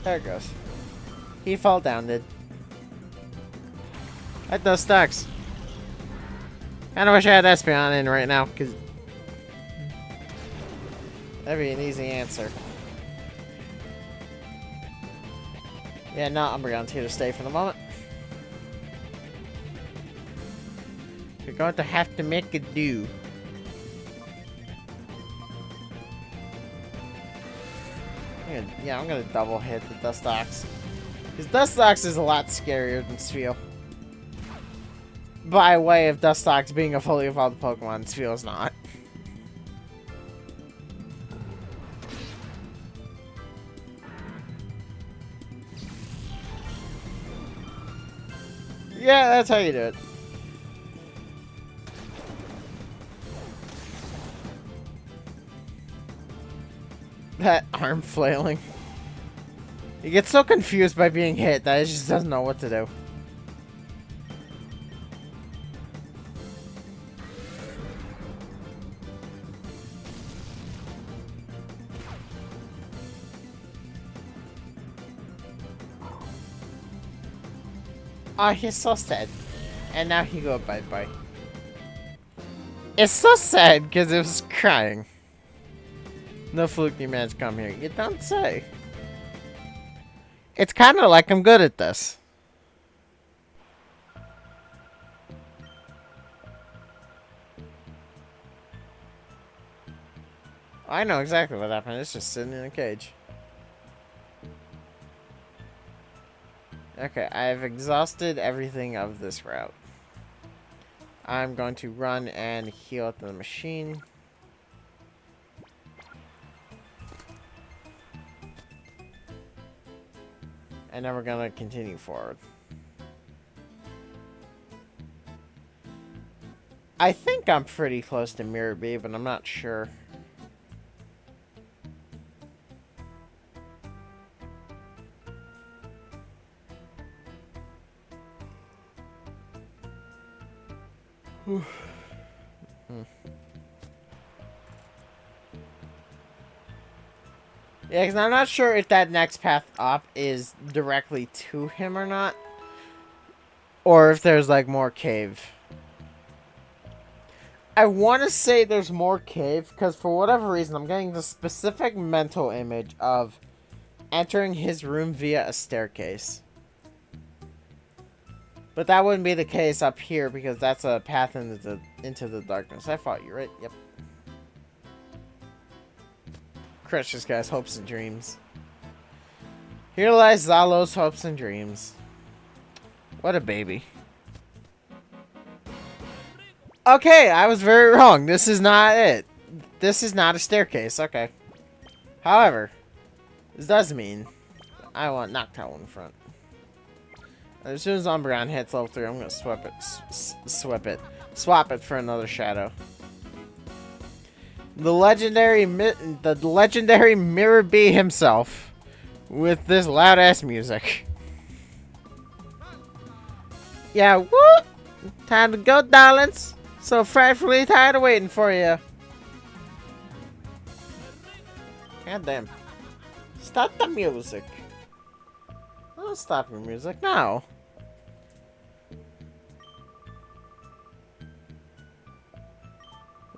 There it goes. He fell down, did. That does stacks. Kinda wish I had Espeon in right now, because that'd be an easy answer. Yeah, no, Umbreon's here to stay for the moment. You're going to have to make it do. Yeah, I'm gonna double hit the Dustox. Because Dustox is a lot scarier than Spheal. By way of Dustox being a fully evolved Pokemon, Spheal's not. Yeah, that's how you do it. That arm flailing. He gets so confused by being hit that he just doesn't know what to do. Oh, he's so sad. And now he go bye-bye. It's so sad because it was crying. No fluky man's come here. You don't say. It's kind of like I'm good at this. I know exactly what happened. It's just sitting in a cage. Okay, I've exhausted everything of this route. I'm going to run and heal up the machine. And then we're gonna continue forward. I think I'm pretty close to Mirror B, but I'm not sure. Yeah, because I'm not sure if that next path up is directly to him or not. Or if there's, like, more cave. I want to say there's more cave, because for whatever reason, I'm getting the specific mental image of entering his room via a staircase. But that wouldn't be the case up here, because that's a path into the darkness. I fought you, right? Yep. Crush this guy's hopes and dreams. Here lies Zalo's hopes and dreams. What a baby. Okay, I was very wrong. This is not it. This is not a staircase. Okay. However, this does mean I want Noctowl in front. As soon as Umbreon hits level 3, I'm gonna swap it for another Shadow. The legendary Mirror B himself, with this loud ass music. Yeah, whoop! Time to go, darlings. So frightfully tired of waiting for you. God damn! Stop the music. Don't stop your music now.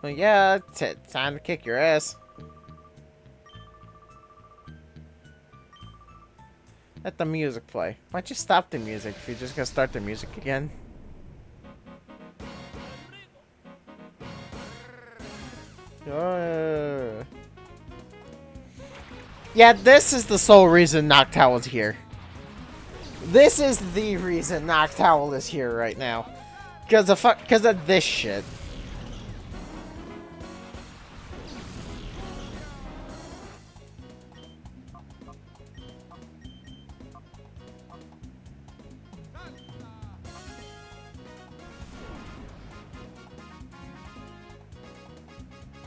Well, yeah, time to kick your ass. Let the music play. Why'd you stop the music if you're just gonna start the music again? Yeah, this is the sole reason Noctowl's here. This is the reason Noctowl is here right now. Because of this shit.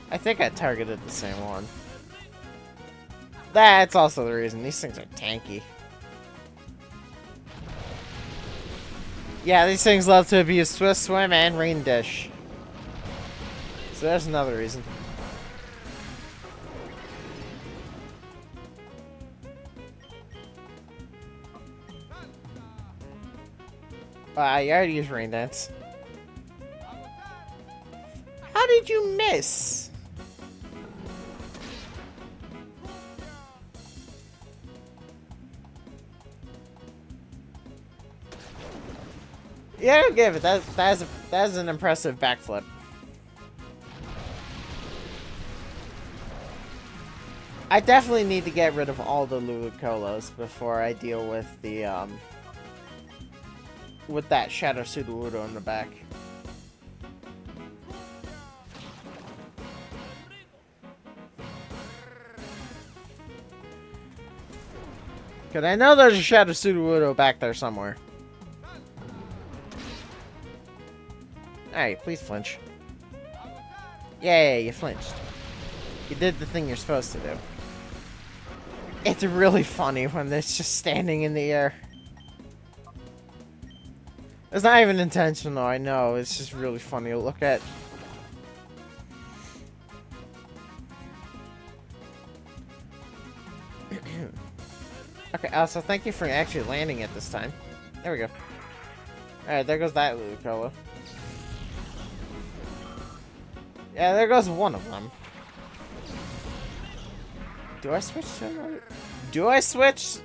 I think I targeted the same one. That's also the reason. These things are tanky. Yeah, these things love to abuse Swift Swim and Rain Dish. So there's another reason. You already used Rain Dance. How did you miss? Yeah, I'll give it. That's an impressive backflip. I definitely need to get rid of all the Lulucolos before I deal with the with that Shadow Sudowoodo in the back. Cause I know there's a Shadow Sudowoodo back there somewhere. Alright, please flinch. Yay, you flinched. You did the thing you're supposed to do. It's really funny when it's just standing in the air. It's not even intentional, I know. It's just really funny to look at. Okay, also thank you for actually landing it this time. There we go. Alright, there goes that Ludicolo. Yeah, there goes one of them. Do I switch to another? Do I switch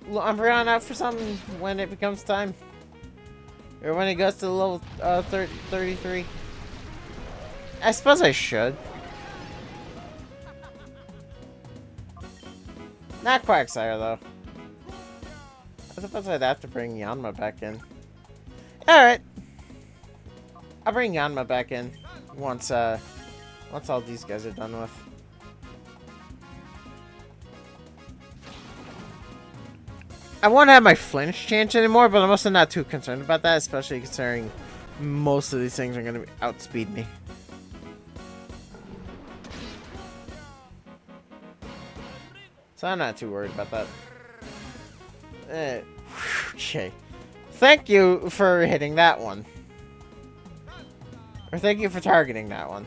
Umbreon out for something when it becomes time? Or when it goes to level 33? I suppose I should. Not Quagsire, though. I suppose I'd have to bring Yanma back in. Alright. I'll bring Yanma back in once all these guys are done with. I won't have my flinch chance anymore, but I'm also not too concerned about that, especially considering most of these things are going to outspeed me. So I'm not too worried about that. Okay. Thank you for hitting that one. Or thank you for targeting that one.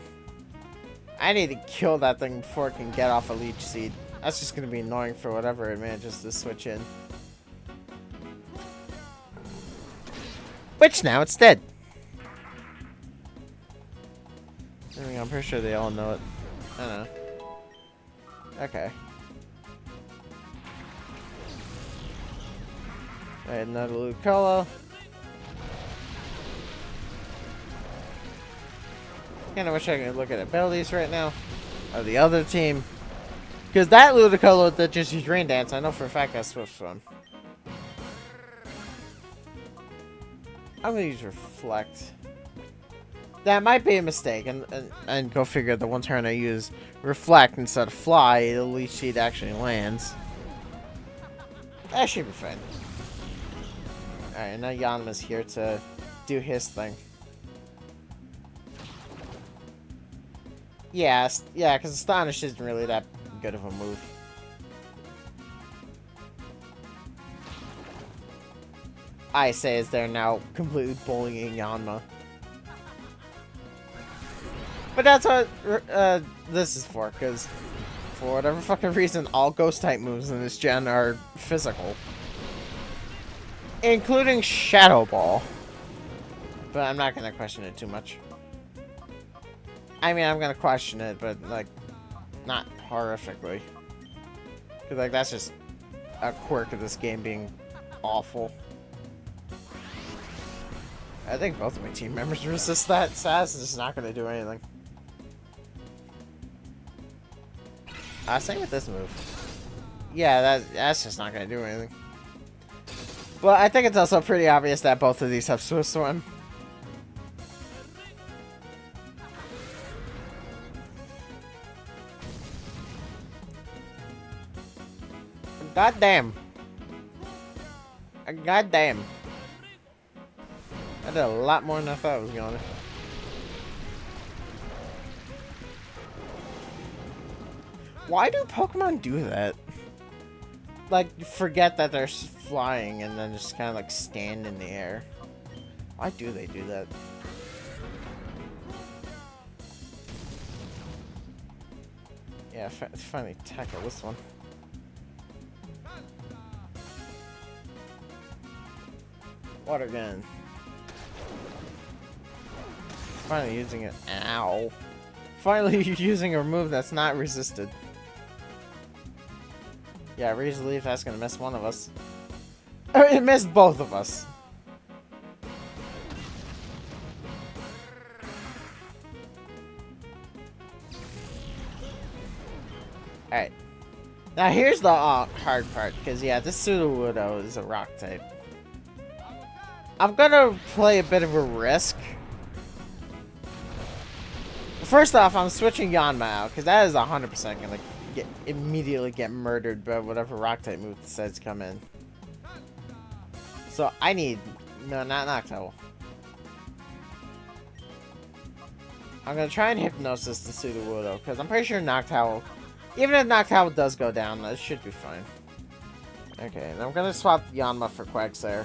I need to kill that thing before it can get off a Leech Seed. That's just going to be annoying for whatever it manages to switch in. Which now it's dead. I mean, I'm pretty sure they all know it. I don't know. Okay. Alright, another Ludicolo. Kinda wish I could look at abilities right now. Of the other team. Because that Ludicolo that just used Rain Dance, I know for a fact that's Swift Swim. I'm gonna use Reflect. That might be a mistake, and go figure, the one turn I use Reflect instead of Fly, the Leech Seed actually lands. That should be fine. Alright, now Yanma's here to do his thing. Yeah, because Astonish isn't really that good of a move. I say as they're now completely bullying Yanma. But that's what this is for, because for whatever fucking reason, all Ghost-type moves in this gen are physical. Including Shadow Ball. But I'm not going to question it too much. I mean, I'm gonna question it, but like, not horrifically. Cause like that's just a quirk of this game being awful. I think both of my team members resist that. Sass is just not gonna do anything. Same with this move. Yeah, that's just not gonna do anything. Well, I think it's also pretty obvious that both of these have Swift Swim. God damn. God damn. I did a lot more than I thought I was going to. Why do Pokemon do that? Like, forget that they're flying and then just kind of like stand in the air. Why do they do that? Yeah, finally tackle this one. Water gun. Finally using it. Ow. Finally using a move that's not resisted. Yeah, Razor Leaf, that's gonna miss one of us. It missed both of us. Alright. Now here's the hard part, because yeah, this Sudowoodo is a rock type. I'm gonna play a bit of a risk. First off, I'm switching Yanma out, because that is 100% gonna immediately get murdered by whatever rock type move decides to come in. So I need... No, not Noctowl. I'm gonna try and Hypnosis the Sudowoodo, because I'm pretty sure Noctowl... Even if Noctowl does go down, that should be fine. Okay, and I'm gonna swap Yanma for Quagsire.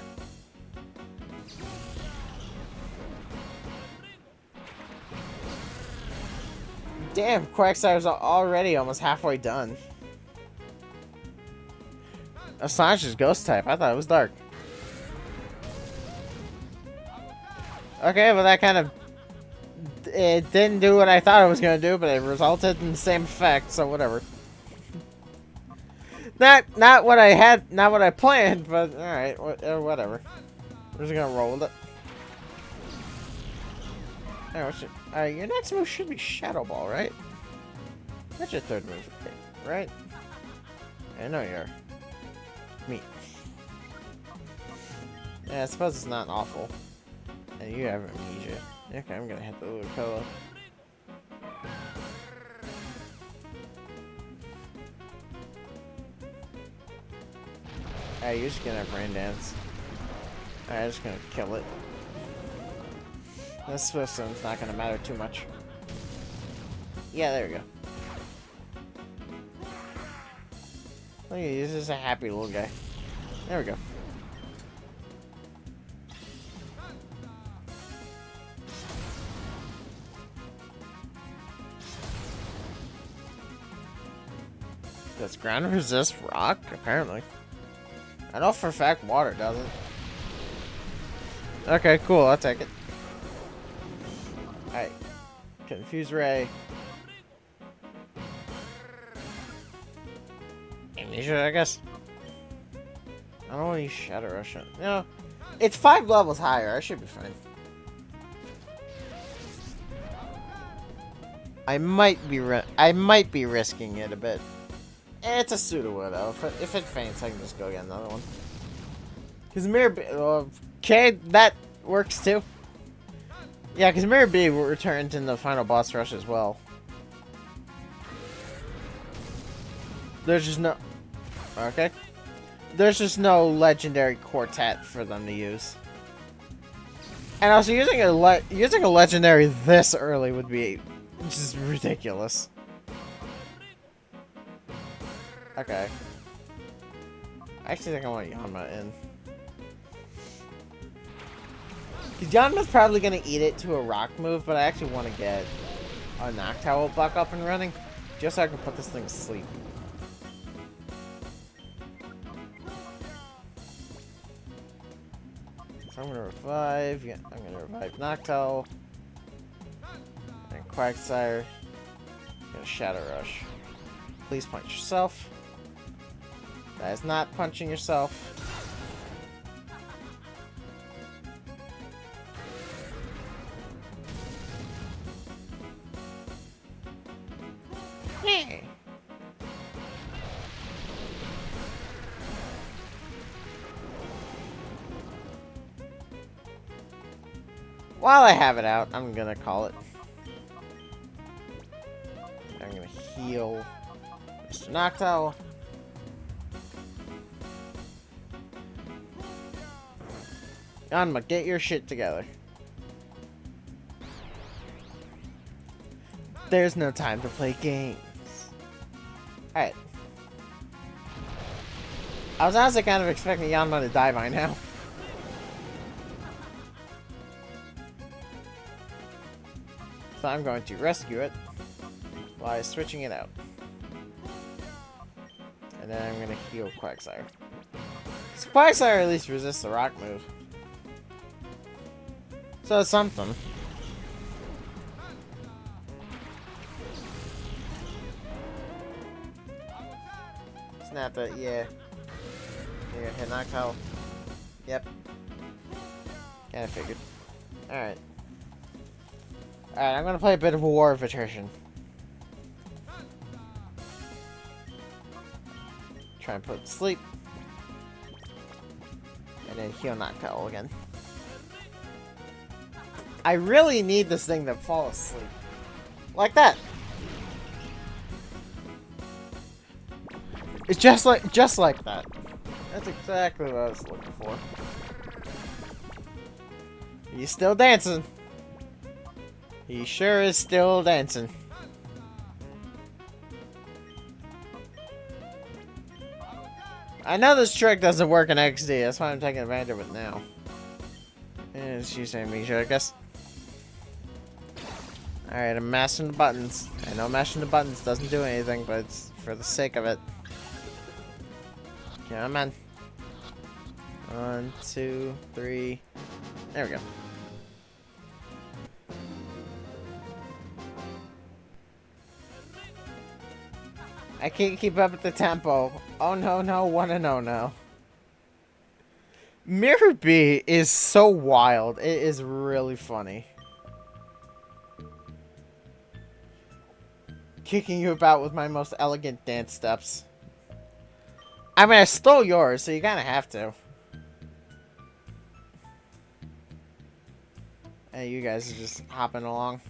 Damn, Quagsire's already almost halfway done. Astonish is ghost type. I thought it was dark. Okay, well that kind of... It didn't do what I thought it was going to do, but it resulted in the same effect, so whatever. Not what I planned, but alright, whatever. We're just going to roll with it. Alright, your next move should be Shadow Ball, right? That's your third move, right? I know you are. Me. Yeah, I suppose it's not awful. And you have amnesia. Okay, I'm gonna hit the Ludicolo. Alright, you're just gonna have Rain Dance. Alright, I'm just gonna kill it. This Swift Swim's not gonna matter too much. Yeah, there we go. Look at you, this is a happy little guy. There we go. Does ground resist rock? Apparently. I know for a fact water doesn't. Okay, cool, I'll take it. Alright. Confuse Ray. Amnesia, I guess. I don't want to use Shadow Rush. No, it's 5 levels higher. I should be fine. I might be risking it a bit. It's a Sudowoodo. If it faints, I can just go get another one. Because Mirror B... Okay, that works too. Yeah, because Mirror B returned in the final boss rush as well. There's just no... Okay. There's just no legendary quartet for them to use. And also, using a legendary this early would be just ridiculous. Okay. I actually think I want Yanma in. Because Yanma's probably going to eat it to a rock move, but I actually want to get a Noctowl buck up and running. Just so I can put this thing to sleep. So I'm going to revive. Yeah, I'm going to revive Noctowl. And Quagsire. Gonna Shadow Rush. Please punch yourself. That is not punching yourself. Hey. While I have it out, I'm gonna call it. I'm gonna heal Mr. Noctowl. Yanma, get your shit together. There's no time to play games. Alright. I was honestly kind of expecting Yanma to die by now. So I'm going to rescue it by switching it out. And then I'm going to heal Quagsire. So Quagsire at least resists the rock move. So it's something. Snap that, yeah. You're gonna hit Noctowl. Yep. Kinda figured. Alright. Alright, I'm gonna play a bit of a war of attrition. Try and put it to sleep. And then heal Noctowl again. I really need this thing to fall asleep. Like that. It's just like that. That's exactly what I was looking for. He's still dancing. He sure is still dancing. I know this trick doesn't work in XD, that's why I'm taking advantage of it now. And it's using amnesia, I guess. Alright, I'm mashing the buttons. I know mashing the buttons doesn't do anything, but it's for the sake of it. Come on. 1, 2, 3. There we go. I can't keep up with the tempo. Oh no, no, what a no-no. Mirror B is so wild. It is really funny. Kicking you about with my most elegant dance steps. I mean, I stole yours, so you kind of have to. Hey, you guys are just hopping along.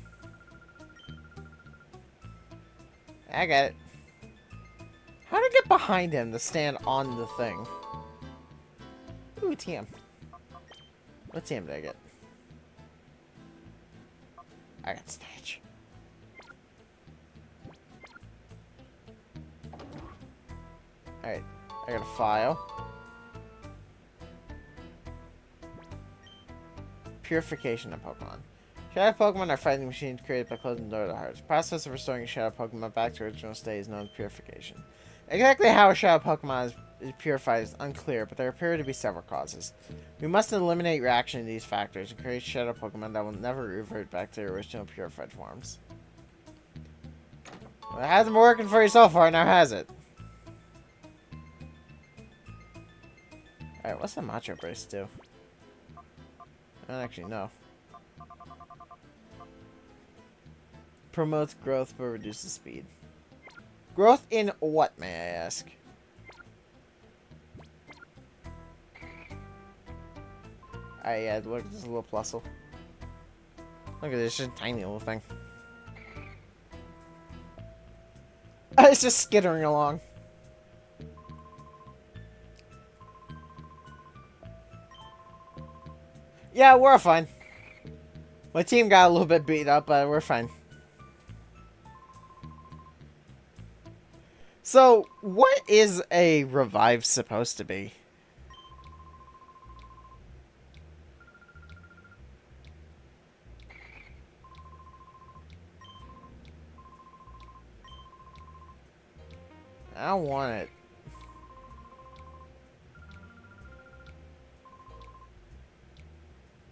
I got it. How to get behind him to stand on the thing? Ooh, TM. What TM did I get? I got Snatch. Alright, I got a file. Purification of Pokemon. Shadow Pokemon are fighting machines created by closing the door to the hearts. The process of restoring a Shadow Pokemon back to original state is known as Purification. Exactly how a Shadow Pokemon is purified is unclear, but there appear to be several causes. We must eliminate reaction to these factors and create Shadow Pokemon that will never revert back to their original purified forms. Well, it hasn't been working for you so far, now has it? Alright, what's the Macho Brace do? I don't actually know. Promotes growth but reduces speed. Growth in what, may I ask? Alright, yeah, look at this little plusle. Look at this, just a tiny little thing. It's just skittering along. Yeah, we're fine. My team got a little bit beat up, but we're fine. So, what is a revive supposed to be? I don't want it.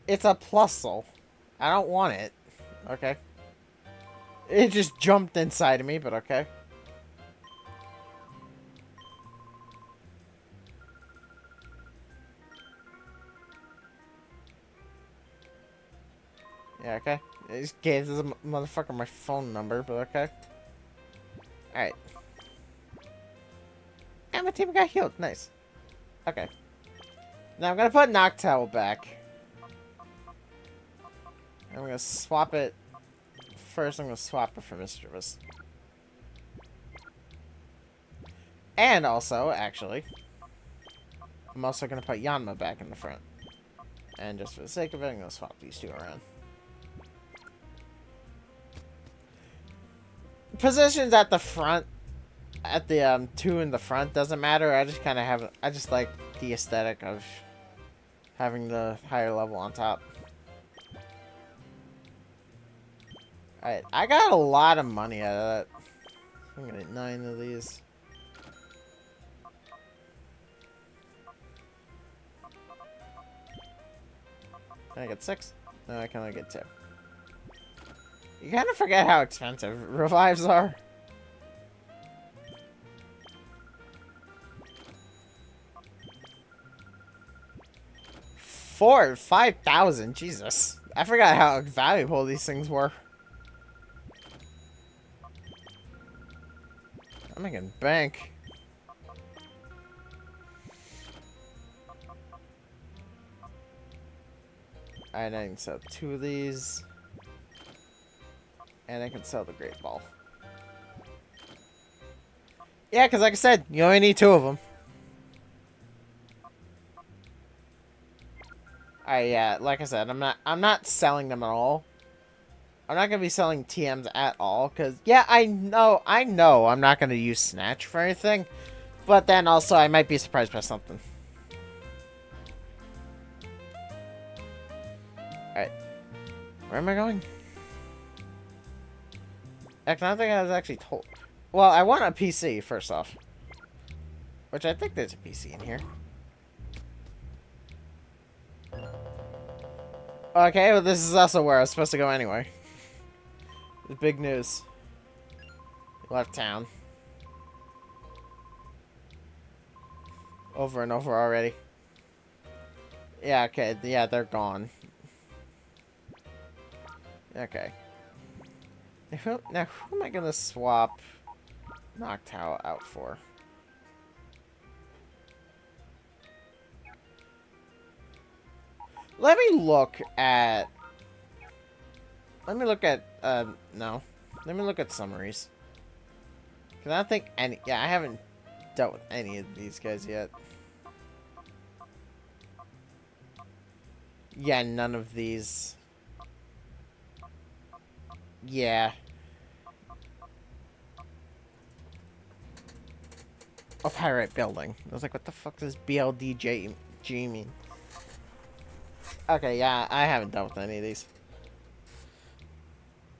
It's a plusle. I don't want it. Okay. It just jumped inside of me, but okay. Yeah, okay. It just gave this motherfucker my phone number, but okay. Alright. And my team got healed. Nice. Okay. Now I'm gonna put Noctowl back. I'm gonna swap it. First, I'm gonna swap it for Mischievous. And also, actually, I'm also gonna put Yanma back in the front. And just for the sake of it, I'm gonna swap these two around. Positions at the front, at the two in the front doesn't matter. I just kind of have, I just like the aesthetic of having the higher level on top. Alright, I got a lot of money out of that. I'm gonna get 9 of these. Can I get 6? No, I can only get 2. You kind of forget how expensive revives are. 5,000, Jesus. I forgot how valuable these things were. I'm making bank. Alright, I can sell 2 of these. And I can sell the Great Ball. Yeah, because like I said, you only need 2 of them. Alright, yeah, like I said, I'm not selling them at all. I'm not gonna be selling TMs at all, because yeah, I know I'm not gonna use Snatch for anything. But then also I might be surprised by something. Alright. Where am I going? I don't think I was actually told. Well, I want a PC, first off. Which I think there's a PC in here. Okay, well this is also where I was supposed to go anyway. The big news. Left town. Over and over already. Yeah, okay. Yeah, they're gone. Okay. Now, who am I gonna swap Noctowl out for? Let me look at... no. Let me look at summaries. Because I don't think any... Yeah, I haven't dealt with any of these guys yet. Yeah, none of these. Yeah. Oh, Pirate Building. I was like, what the fuck does BLDJ mean? Okay, yeah, I haven't dealt with any of these.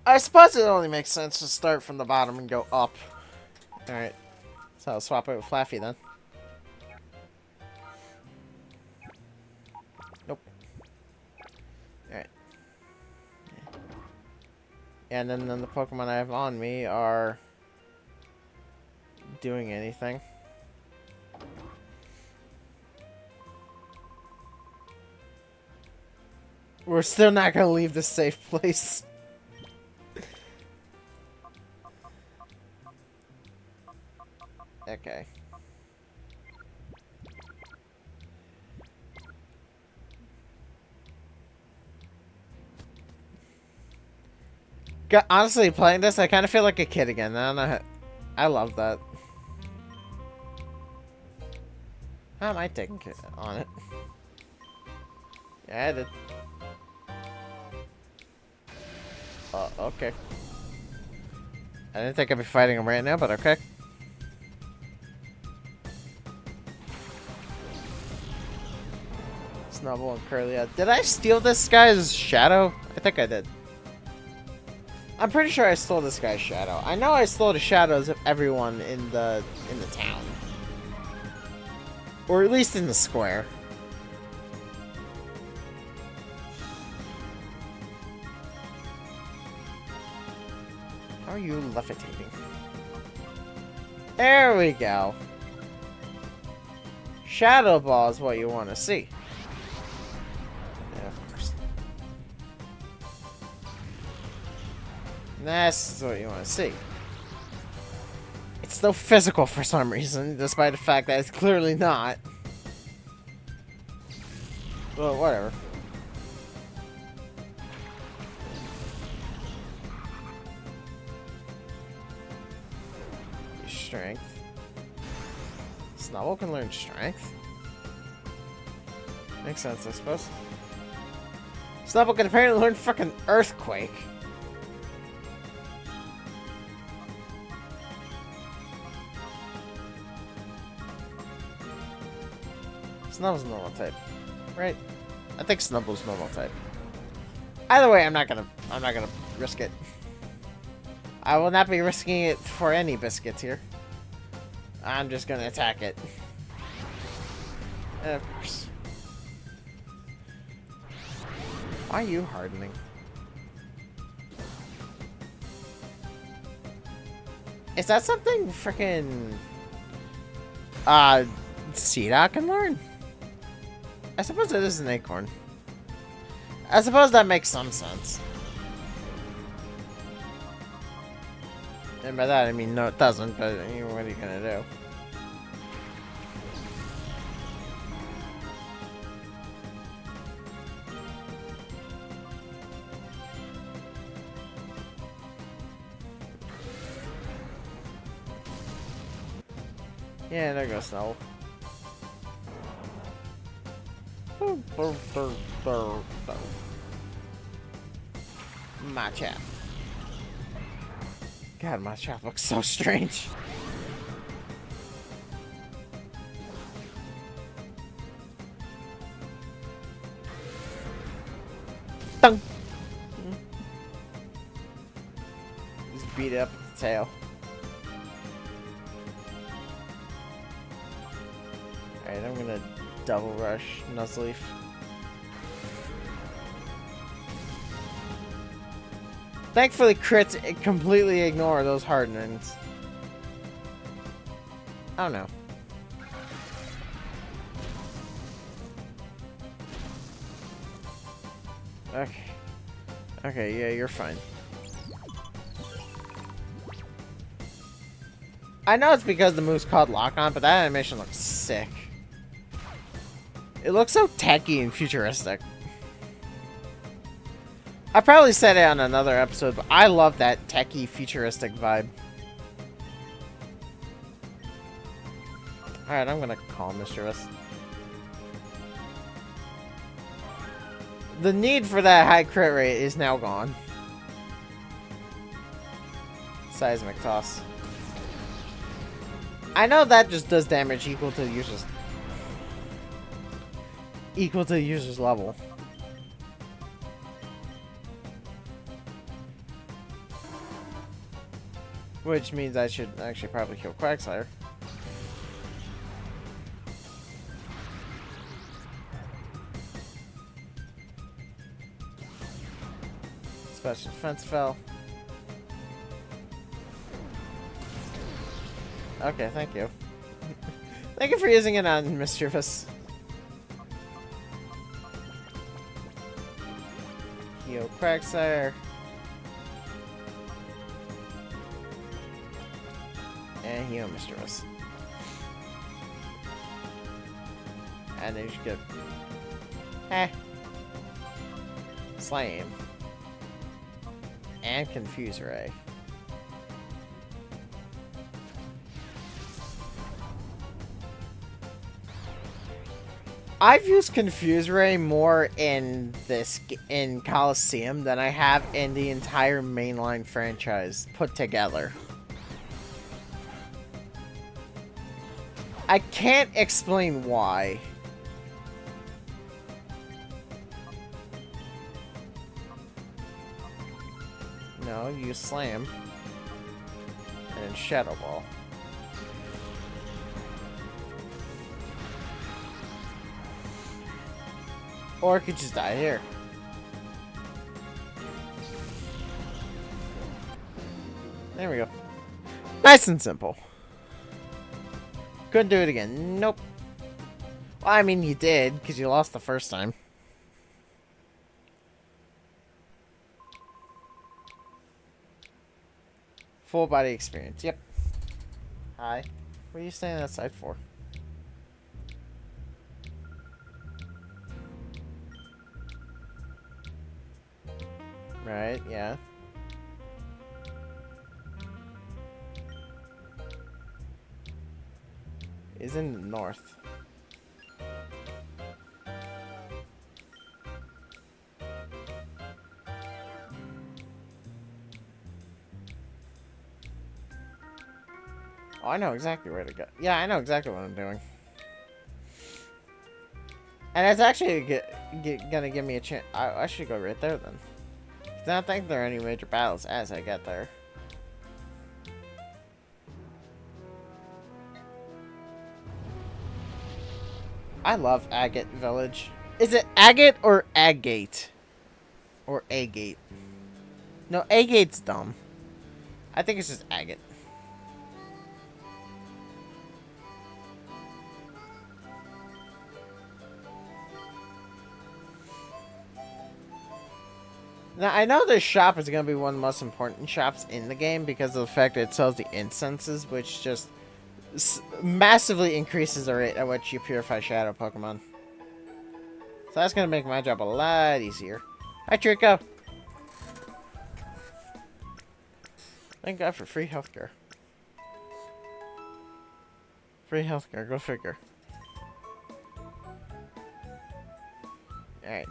I suppose it only makes sense to start from the bottom and go up. Alright. So I'll swap it with Flaffy then. Nope. Alright. Yeah, and then the Pokemon I have on me are doing anything. We're still not gonna leave this safe place. Okay. Honestly, playing this, I kind of feel like a kid again. I don't know. I love that. How am I taking care on it? Yeah, I did. Okay. I didn't think I'd be fighting him right now, but okay. Snubble and Curly. Did I steal this guy's shadow? I think I did. I'm pretty sure I stole this guy's shadow. I know I stole the shadows of everyone in the town. Or at least in the square. How are you levitating? There we go. Shadow Ball is what you want to see. Yeah, of course. This is what you want to see. It's still physical for some reason, despite the fact that it's clearly not. Well, whatever. Strength. Snubble can learn strength? Makes sense, I suppose. Snubble can apparently learn fucking Earthquake. Snubble's normal type, right? I think Snubble's normal type. Either way, I'm not gonna risk it. I will not be risking it for any biscuits here. I'm just gonna attack it. Of course. Why are you hardening? Is that something frickin' Seedot can learn? I suppose it is an acorn. I suppose that makes some sense. And by that I mean no it doesn't, but what are you gonna do? Yeah, there goes Snubble. Machamp. God, Machamp looks so strange. Dunk. Just beat it up with the tail. Alright, I'm gonna double rush Nuzleaf. Thankfully, crits completely ignore those hardenings. Oh no. Okay. Okay, yeah, you're fine. I know it's because the move's called Lock On, but that animation looks sick. It looks so techy and futuristic. I probably said it on another episode, but I love that techie, futuristic vibe. Alright, I'm gonna call Mischievous. The need for that high crit rate is now gone. Seismic Toss. I know that just does damage equal to the user's level. Which means I should actually probably kill Quagsire. Special defense fell. Okay, thank you. Thank you for using it on Mischievous. Heal Quagsire. And heal Mischievous. And then you should get Slam. And Confuse Ray. I've used Confuse Ray more in Colosseum than I have in the entire mainline franchise put together. I can't explain why. No, use Slam. And then Shadow Ball. Or it could just die here. There we go. Nice and simple. Couldn't do it again. Nope. Well, I mean, you did, because you lost the first time. Full body experience. Yep. Hi. What are you standing outside for? Right, yeah. Is in the north. Oh, I know exactly where to go. Yeah, I know exactly what I'm doing. And it's actually gonna give me a chance. I should go right there then. I don't think there are any major battles as I get there. I love Agate Village. Is it Agate or Agate? Or Agate? No, Agate's dumb. I think it's just Agate. Now, I know this shop is going to be one of the most important shops in the game because of the fact that it sells the incenses, which just massively increases the rate at which you purify shadow Pokemon. So that's going to make my job a lot easier. Hi, Trico! Thank God for free healthcare. Free healthcare, go figure. Alright.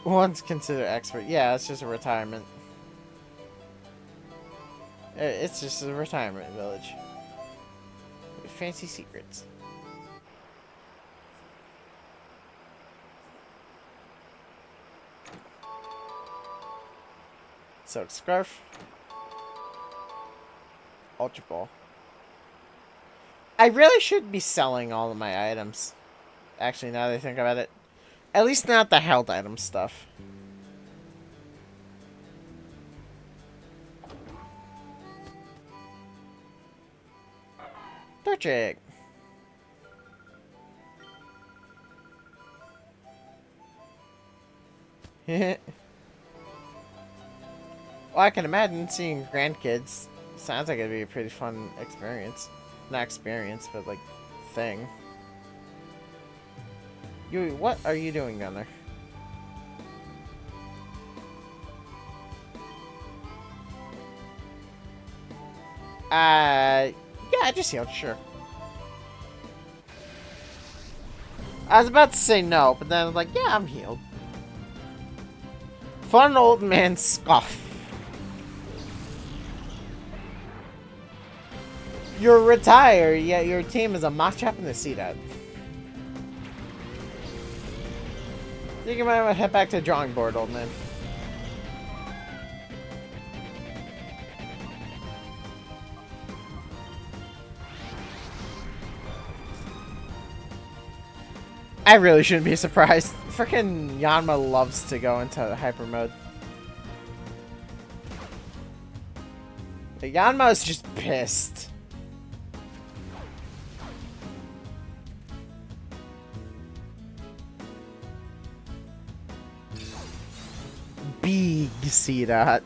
Once considered expert. Yeah, it's just a retirement. It's just a retirement village. With fancy secrets. Silk Scarf. Ultra Ball. I really should be selling all of my items. Actually, now that I think about it. At least not the held item stuff. Torchic. Well, I can imagine seeing grandkids. Sounds like it'd be a pretty fun experience. Not experience, but like thing. What are you doing down there? Yeah, I just healed, sure. I was about to say no, but then I was like, yeah, I'm healed. Fun old man scoff. You're retired, yet your team is a Machop and a Seedot. I think you might want to head back to the drawing board, old man. I really shouldn't be surprised. Frickin' Yanma loves to go into hyper mode. Yanma is just pissed. Big Seedot.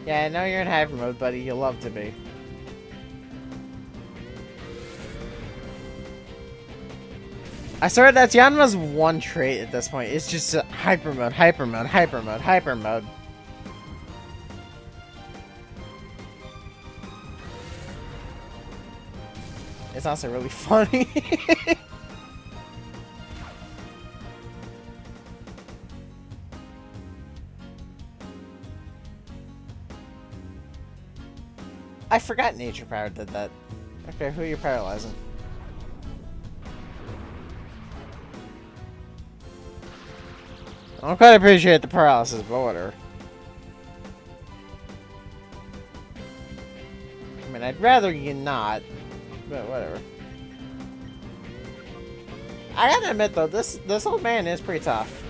Yeah, I know you're in hyper mode, buddy. You'll love to be. I swear that's Yanma's one trait at this point. It's just hyper mode, hyper mode, hyper mode, hyper mode. It's also really funny. I forgot Nature Power did that. Okay, who are you paralyzing? I don't quite appreciate the paralysis, but whatever. I mean, I'd rather you not, but whatever. I gotta admit though, this old man is pretty tough.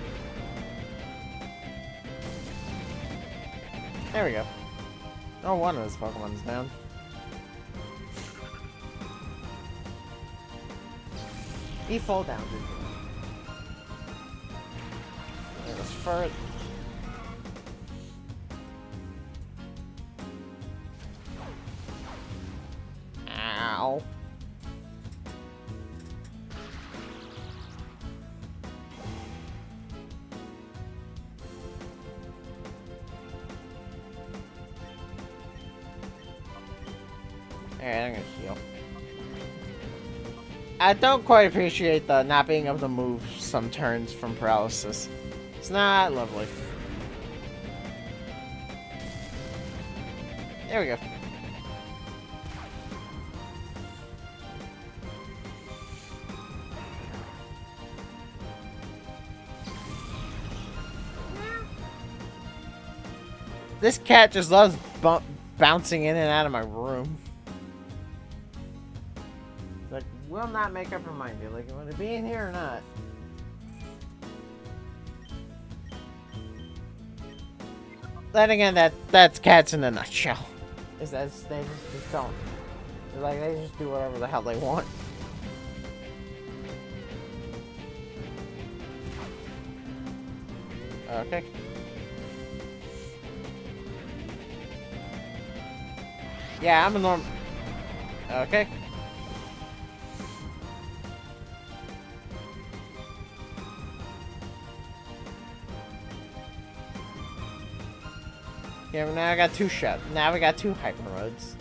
There we go. Oh, one of his Pokemon's down. He fall down, didn't he? There's Furt. Ow. Alright, I'm gonna heal. I don't quite appreciate the not being able to move some turns from paralysis. It's not lovely. There we go. This cat just loves bouncing in and out of my room. Like, will not make up her mind. You're like, you want to be in here or not? Then again, that's cats in a nutshell. Is that they just don't. It's like they just do whatever the hell they want. Okay. Yeah, I'm a norm. Okay. Yeah, now I got two shots. Now we got two hyper modes.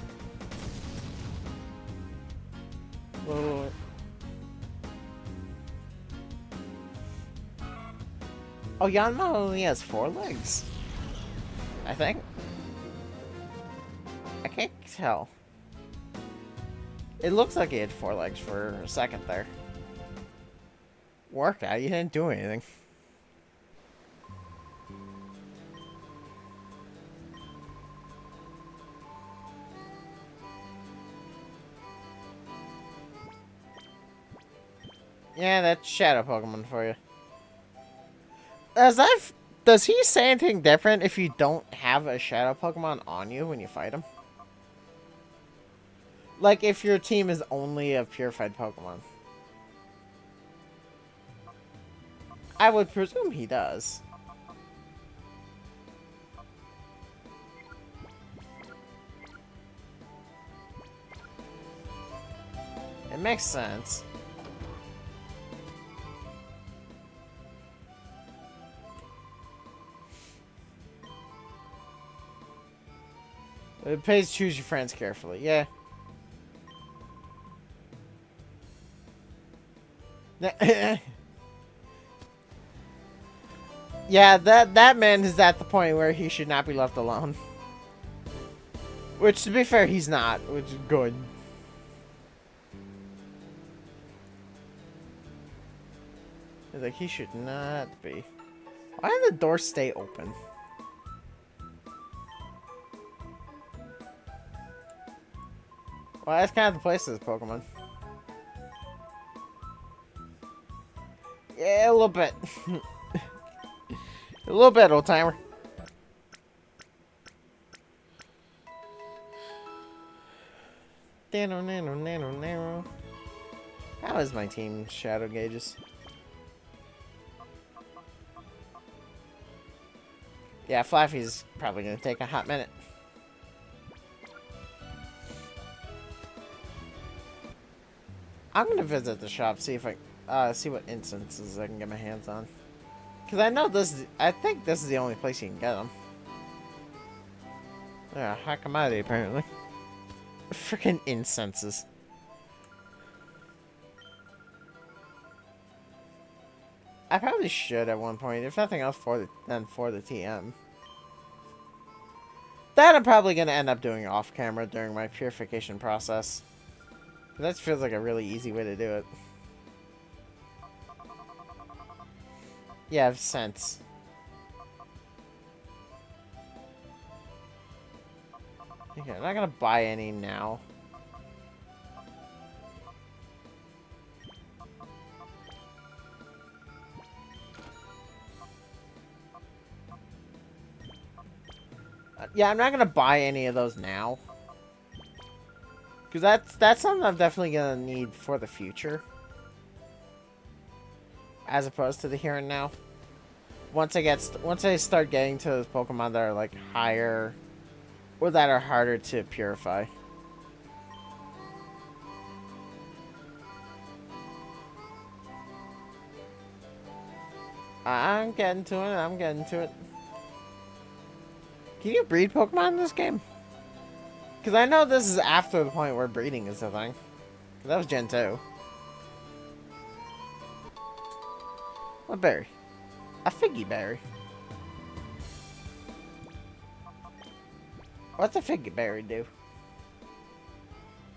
Whoa. Oh, Yanma only has 4 legs. I think. I can't tell. It looks like he had 4 legs for a second there. Workout? You didn't do anything. Yeah, that's Shadow Pokemon for you. Does he say anything different if you don't have a Shadow Pokemon on you when you fight him? Like if your team is only of Purified Pokemon. I would presume he does. It makes sense. It pays choose your friends carefully. Yeah. Yeah, that man is at the point where he should not be left alone. Which, to be fair, he's not, which is good. Like, he should not be. Why did the door stay open? Well, that's kind of the place of this Pokemon. Yeah, a little bit. A little bit, old timer. Nano. How is my team shadow gauges? Yeah, Flaffy's probably gonna take a hot minute. I'm gonna visit the shop, see if I see what instances I can get my hands on. Cause I know I think this is the only place you can get them. Yeah, high commodity apparently. Freaking incenses. I probably should at one point, if nothing else for the TM. That I'm probably gonna end up doing off camera during my purification process. That feels like a really easy way to do it. Yeah, I have sense. Okay, I'm not gonna buy any now. Yeah, I'm not gonna buy any of those now. Because that's something I'm definitely gonna need for the future. As opposed to the here and now. Once I start getting to those Pokemon that are like higher or that are harder to purify. I'm getting to it. I'm getting to it. Can you breed Pokemon in this game? Because I know this is after the point where breeding is a thing. That was Gen 2. What berry? A figgy berry. What's a figgy berry do?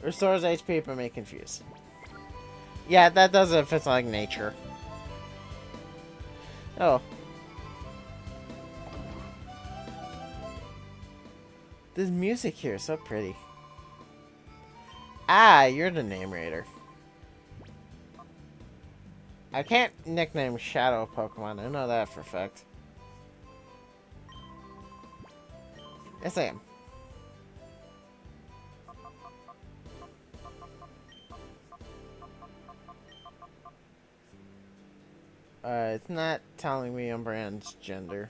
Restores HP but may confuse. Yeah, that does it if it's like nature. Oh. This music here is so pretty. Ah, you're the name raider. I can't nickname Shadow Pokemon. I know that for a fact. Yes, I am. It's not telling me Umbreon's gender.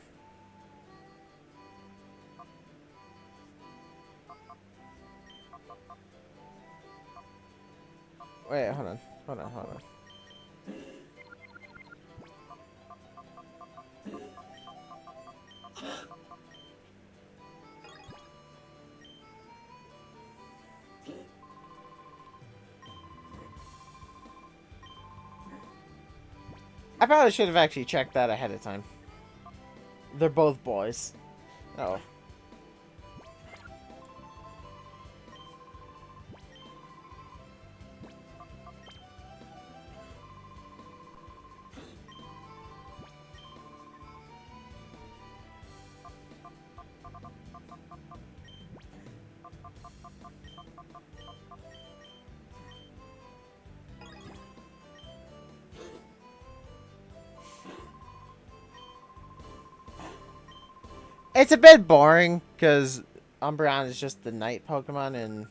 Wait, hold on. Hold on, hold on. I probably should have actually checked that ahead of time. They're both boys. Oh. It's a bit boring, because Umbreon is just the night Pokemon, and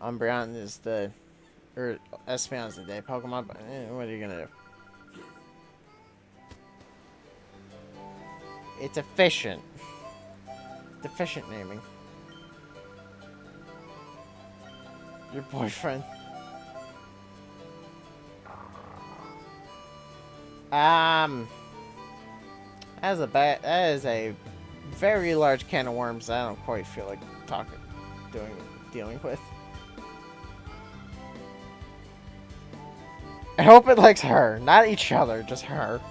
Umbreon is the... Or Espeon's the day Pokemon, but what are you gonna do? It's efficient. Deficient naming. Your boyfriend. That is a very large can of worms that I don't quite feel like dealing with. I hope it likes her, not each other, just her.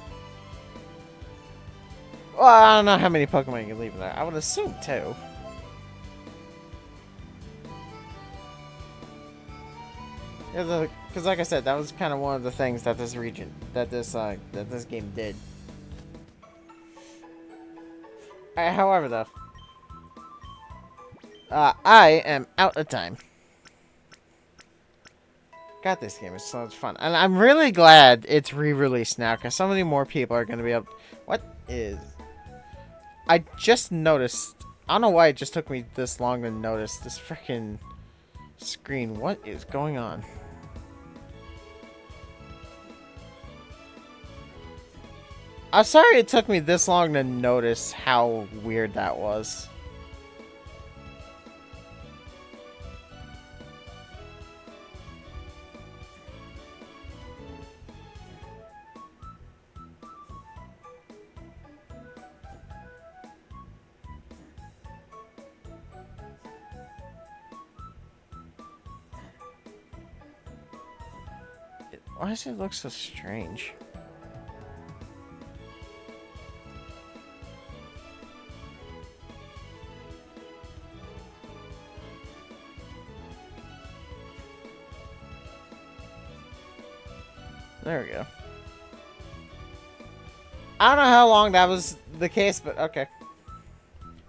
Well, I don't know how many Pokemon you can leave in there. I would assume 2. Yeah, because like I said, that was kind of one of the things that this game did. However, though, I am out of time. God, this game is so much fun, and I'm really glad it's re-released now, because so many more people are going to be able. What is? I just noticed. I don't know why it just took me this long to notice this freaking screen. What is going on? I'm sorry it took me this long to notice how weird that was. Why does it look so strange? There we go. I don't know how long that was the case, but okay.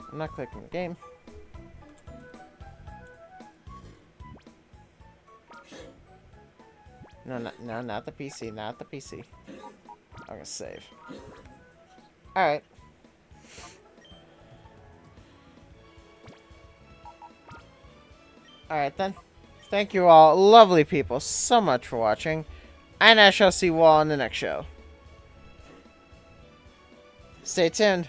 I'm not clicking the game. No, not the PC. Not the PC. I'm gonna save. Alright. Alright then. Thank you all, lovely people, so much for watching. And I shall see you all in the next show. Stay tuned.